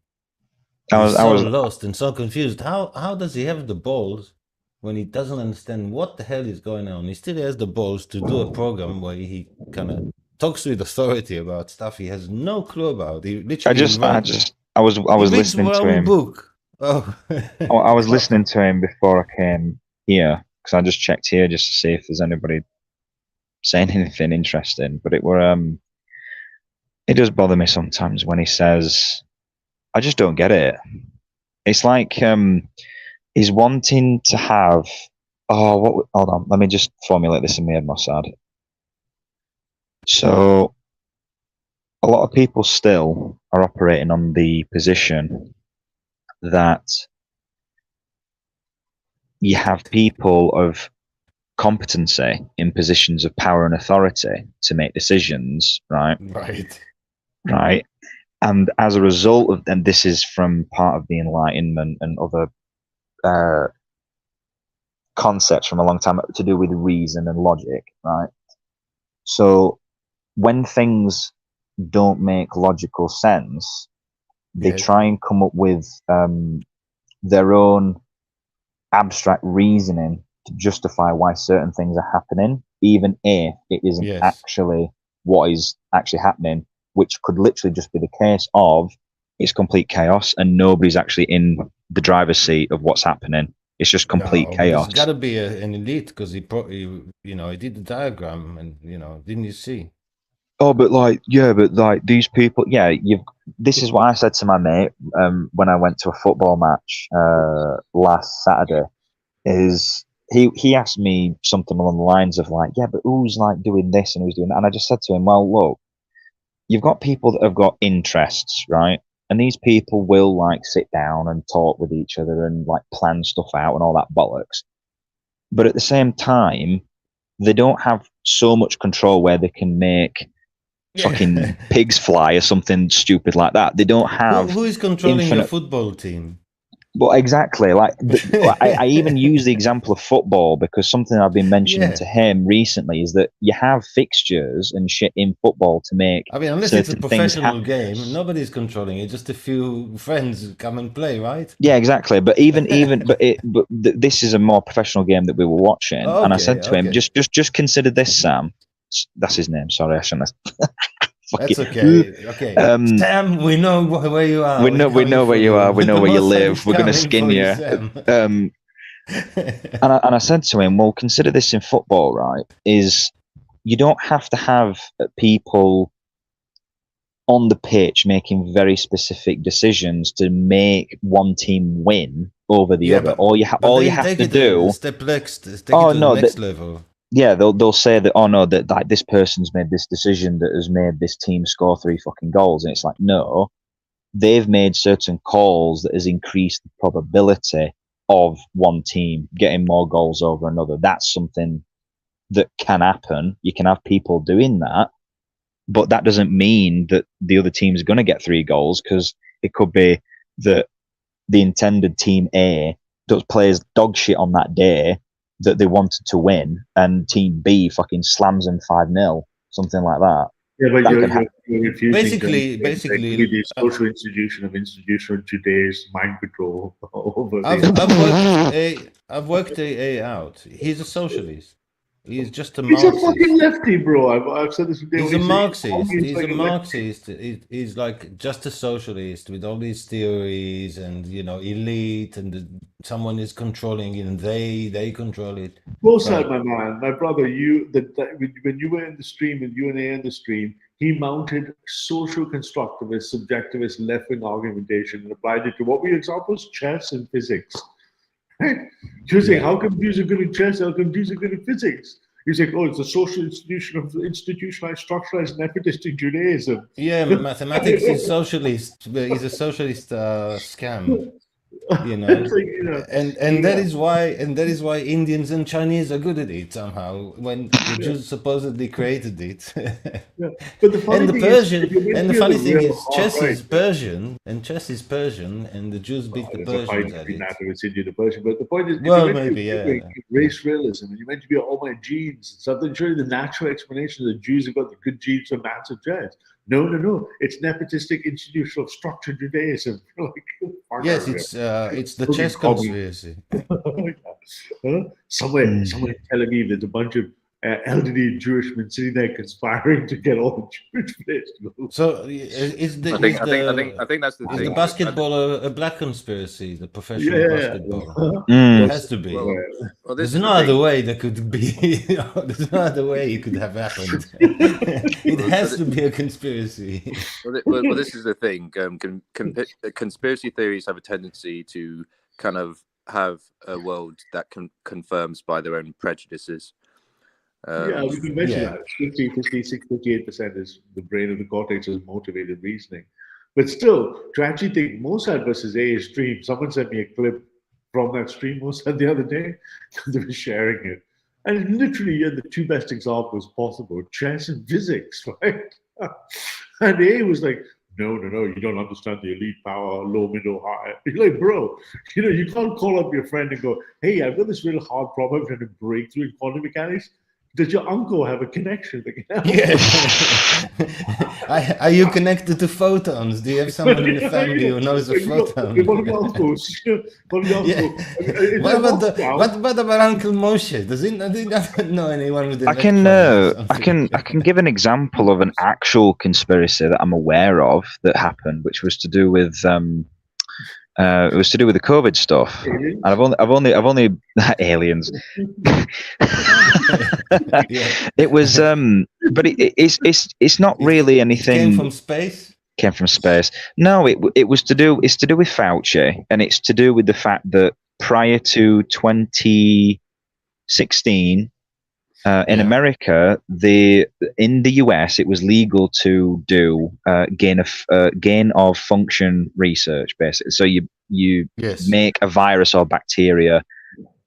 I was lost and so confused. How does he have the balls when he doesn't understand what the hell is going on? He still has the balls to do a program where he kind of talks with authority about stuff he has no clue about. He literally I was listening to him. Book. Oh, I was listening to him before I came here because I just checked here just to see if there's anybody saying anything interesting. But it does bother me sometimes when he says, I just don't get it. It's like he's wanting to have. Hold on. Let me just formulate this in my head, Mossad. So, a lot of people still are operating on the position that you have people of competency in positions of power and authority to make decisions, right? Right. And as a result of, and this is from part of the Enlightenment and other concepts from a long time to do with reason and logic, right? So when things don't make logical sense, they try and come up with their own abstract reasoning to justify why certain things are happening, even if it isn't actually what is actually happening, which could literally just be the case of it's complete chaos and nobody's actually in the driver's seat of what's happening. It's just complete chaos. It's got to be an elite because he did the diagram and didn't you see? Oh, but these people, this is what I said to my mate when I went to a football match last Saturday. Is he asked me something along the lines of like, yeah, but who's like doing this and who's doing that? And I just said to him, well, look, you've got people that have got interests, right? And these people will like sit down and talk with each other and like plan stuff out and all that bollocks. But at the same time, they don't have so much control where they can make fucking pigs fly or something stupid like that. They don't have who is controlling your infinite football team? Well, exactly. Like I even use the example of football because something I've been mentioning Yeah. to him recently is that you have fixtures and shit in football to make. I mean, unless it's a certain things professional happen. game, nobody's controlling it. Just a few friends come and play, right? Yeah, exactly. But this is a more professional game that we were watching, and I said to him, just consider this, Sam. That's his name. Sorry, I shouldn't have. That's okay. Okay, Sam, we know where you are. We know where you are. We know where you live. We're gonna skin you. And I said to him, well, consider this in football, right? Is you don't have to have people on the pitch making very specific decisions to make one team win over the other. All you have to do. Take it to the next level. Yeah, they'll say that, oh no, that like this person's made this decision that has made this team score 3 fucking goals, and it's like, no, they've made certain calls that has increased the probability of one team getting more goals over another. That's something that can happen. You can have people doing that, but that doesn't mean that the other team is going to get 3 goals, because it could be that the intended team A plays dog shit on that day that they wanted to win, and team B fucking slams them 5-0, something like that. Yeah, but That you're refusing Basically, the social institution of institutional today's mind control over. I've worked A out. He's a socialist. He's just a He's Marxist. a fucking lefty, bro. I've said this today. He's a Marxist. He's a Marxist. He's like just a socialist with all these theories and, elite, and someone is controlling it and they control it. Mossad, my man, my brother, when you were in the stream and you and I in the stream, he mounted social constructivist, subjectivist, left-wing argumentation and applied it to what were your examples? Chess and physics. Right? You're saying, how come these are good in chess? How come these are good in physics? You say, oh, it's a social institution of institutionalized, structuralized, nepotistic Judaism. Yeah, mathematics is socialist. He's a socialist scam. And that is why Indians and Chinese are good at it somehow, when the Jews supposedly created it. But the funny thing is chess is Persian, and the Jews beat the Persians at it. But the point is, race realism, and you meant to be all my genes and something. Surely the natural explanation that Jews have got the good genes for maths and chess. No. It's nepotistic, institutional, structured Judaism. Yes, it's the chess conspiracy. Somewhere in Tel Aviv, there's a bunch of elderly Jewish men sitting there conspiring to get all the Jewish players to go. So I think that's the thing. Is the basketball a black conspiracy? The professional basketball. It has to be. Well, there's no other way that could be. There's no other way it could have happened. It has to be a conspiracy. Well, this is the thing. Conspiracy theories have a tendency to kind of have a world that confirms by their own prejudices. We can mention that. 56, 58% is the brain of the cortex is motivated reasoning. But still, to actually think Mossad versus A stream, someone sent me a clip from that stream Mossad the other day, they were sharing it. And literally, the 2 best examples possible, chess and physics, right? And A was like, no, you don't understand the elite power, low, middle, high. You're like, bro, you can't call up your friend and go, hey, I've got this real hard problem, I'm trying to break through in quantum mechanics. Does your uncle have a connection that can help? Yeah. Are you connected to photons? Do you have someone in the family who knows a photon? What about uncles? What about Uncle Moshe? Does he not know anyone with I can give an example of an actual conspiracy that I'm aware of that happened, which was to do with it was to do with the COVID stuff. Aliens? And I've only aliens. It was but it's not really anything. It came from space. Came from space. No, it's to do with Fauci, and it's to do with the fact that prior to 2016, in America, in the US, it was legal to do gain of function research, basically. So you make a virus or bacteria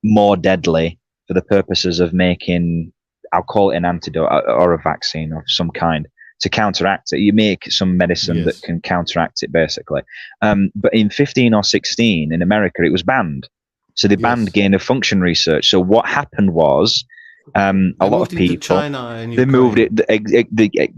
more deadly for the purposes of making, I'll call it an antidote or a vaccine of some kind. to counteract it. You make some medicine that can counteract it, basically. But in 15 or 16 in America, it was banned. So they banned gain of function research. So what happened was a lot of people, China and they moved it.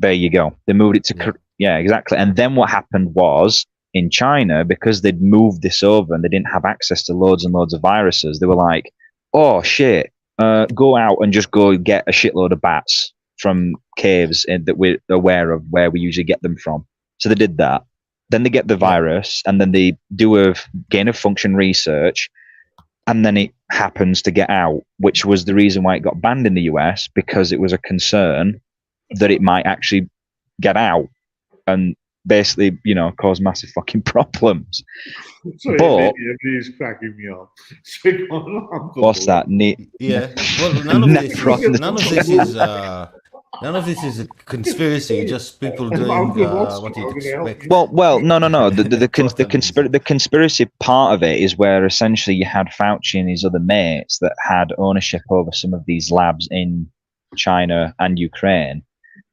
There you go. They moved it to exactly. And then what happened was in China, because they'd moved this over and they didn't have access to loads and loads of viruses, they were like, oh shit, go out and just go get a shitload of bats from caves that we're aware of where we usually get them from. So they did that. Then they get the virus, and then they do a gain of function research, and then it happens to get out, which was the reason why it got banned in the US, because it was a concern that it might actually get out and basically, cause massive fucking problems. Sorry, but everybody's cracking me up. What's that? Well, none of this is a conspiracy. Just people doing what you'd expect. Well, no. The conspiracy part of it is where essentially you had Fauci and his other mates that had ownership over some of these labs in China and Ukraine,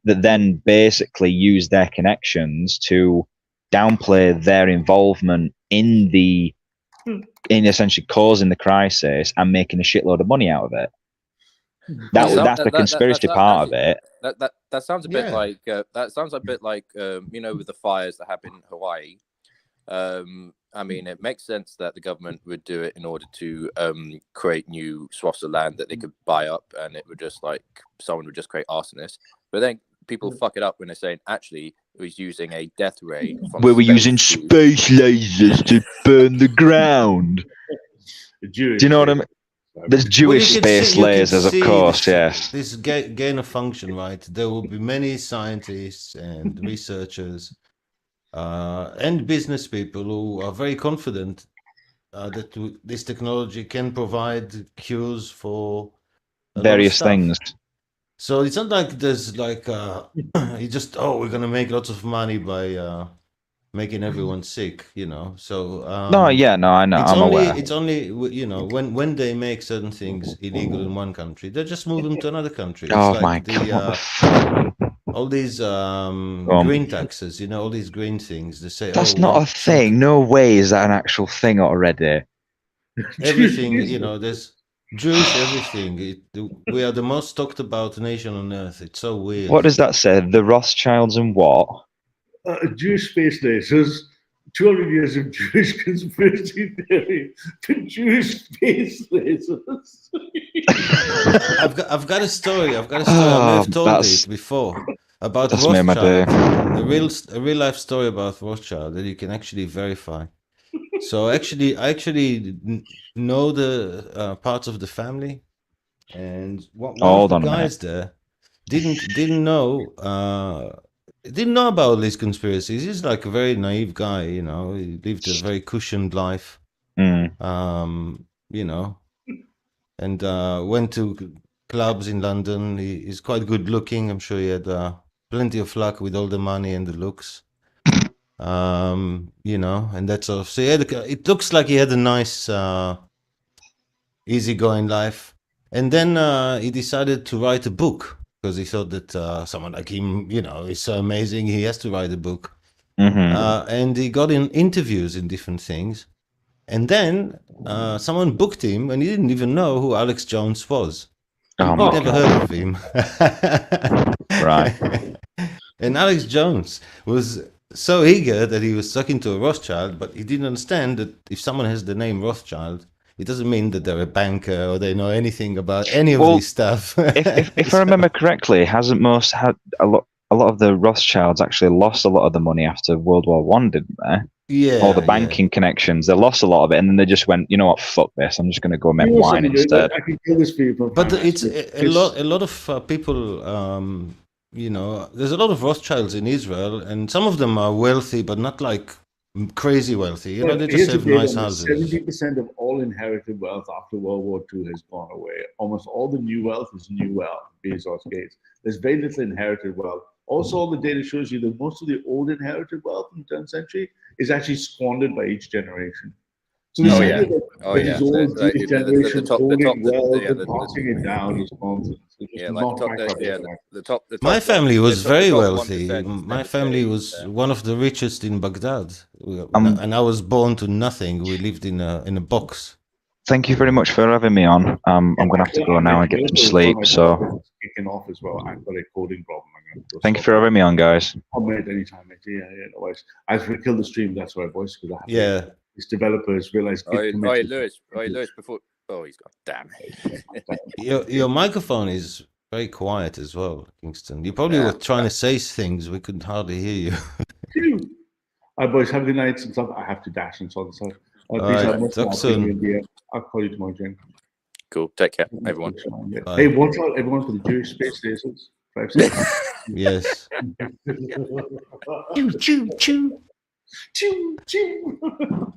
that then basically used their connections to downplay their involvement in essentially causing the crisis and making a shitload of money out of it. That's the conspiracy part of it. That sounds a bit like with the fires that happened in Hawaii. I mean, it makes sense that the government would do it in order to create new swaths of land that they could buy up, and it would just someone would just create arsonists. But then people fuck it up when they're saying actually it was using a death ray. We were using space lasers to burn the ground. Do you know what I mean? There's Jewish space lasers, of course, yes. This gain of function, right? There will be many scientists and researchers and business people who are very confident that this technology can provide cures for various things. So it's not like there's you just we're gonna make lots of money by making everyone sick, So I know. It's I'm aware. It's only when they make certain things illegal in one country, they just move them to another country. Oh my god! All these green taxes, all these green things. They say that's not a thing. No way is that an actual thing already. Everything, there's Jewish everything. We are the most talked about nation on earth. It's so weird. What does that say? The Rothschilds and what? Jewish space lasers, 200 years of Jewish conspiracy theory to Jewish space lasers. I've got a story. I may have told it before about Rothschild. A real life story about Rothschild that you can actually verify. So I actually know the parts of the family, and one of the guys there didn't know about these conspiracies. He's like a very naive guy, He lived a very cushioned life, and went to clubs in London. He's quite good looking. I'm sure he had plenty of luck with all the money and the looks. And that's all. So it looks like he had a nice, easygoing life. And then he decided to write a book because he thought that someone like him, is so amazing. He has to write a book. Mm-hmm. And he got in interviews in different things. And then someone booked him, and he didn't even know who Alex Jones was. He'd never heard of him. Right. And Alex Jones was so eager that he was talking to a Rothschild, but he didn't understand that if someone has the name Rothschild, it doesn't mean that they're a banker or they know anything about any of this stuff. if I remember correctly, hasn't a lot of the Rothschilds actually lost a lot of the money after World War One, didn't they? Yeah. All the banking connections, they lost a lot of it, and then they just went, you know what, fuck this, I'm just going to go make wine instead. I can kill this people. But it's a lot of people. There's a lot of Rothschilds in Israel, and some of them are wealthy, but not like crazy wealthy. They just have nice houses. 70% of all inherited wealth after World War II has gone away. Almost all the new wealth is new wealth. Bezos, Gates. There's very little inherited wealth. Also, all the data shows you that most of the old inherited wealth in the 10th century is actually squandered by each generation. So this Oh, idea yeah. that Oh, there yeah. is all The- these the- the- the generations top- the holding top- the- wealth yeah, and the- passing it down is nonsense. It's just Yeah, like not the top, backed by yeah, the the top, the top. My family was very top wealthy. 1% is My never family saved, was so. one of the richest in Baghdad, Um, and I was born to nothing. We lived in a box. Thank you very much for having me on. I'm going to have to go now and get some sleep. So kicking off as well. I've got a coding problem. thank you for having me on, guys. I'll make it anytime, mate. Yeah, no worries. I have to kill the stream. That's why, boys. Because I have Yeah. these developers realize. Lewis, before. Oh, he's gone. Damn. Your microphone is very quiet as well, Kingston. You probably were trying to say things. We could hardly hear you. Hi, boys. Have a good night and stuff. I have to dash and so on. So, Talk soon. I'll call you tomorrow, Jane. Cool. Take care, everyone. Yeah. Hey, watch out, everyone, for the Jewish space stations. 5 seconds. Yes. Choo, choo, choo. Choo, choo.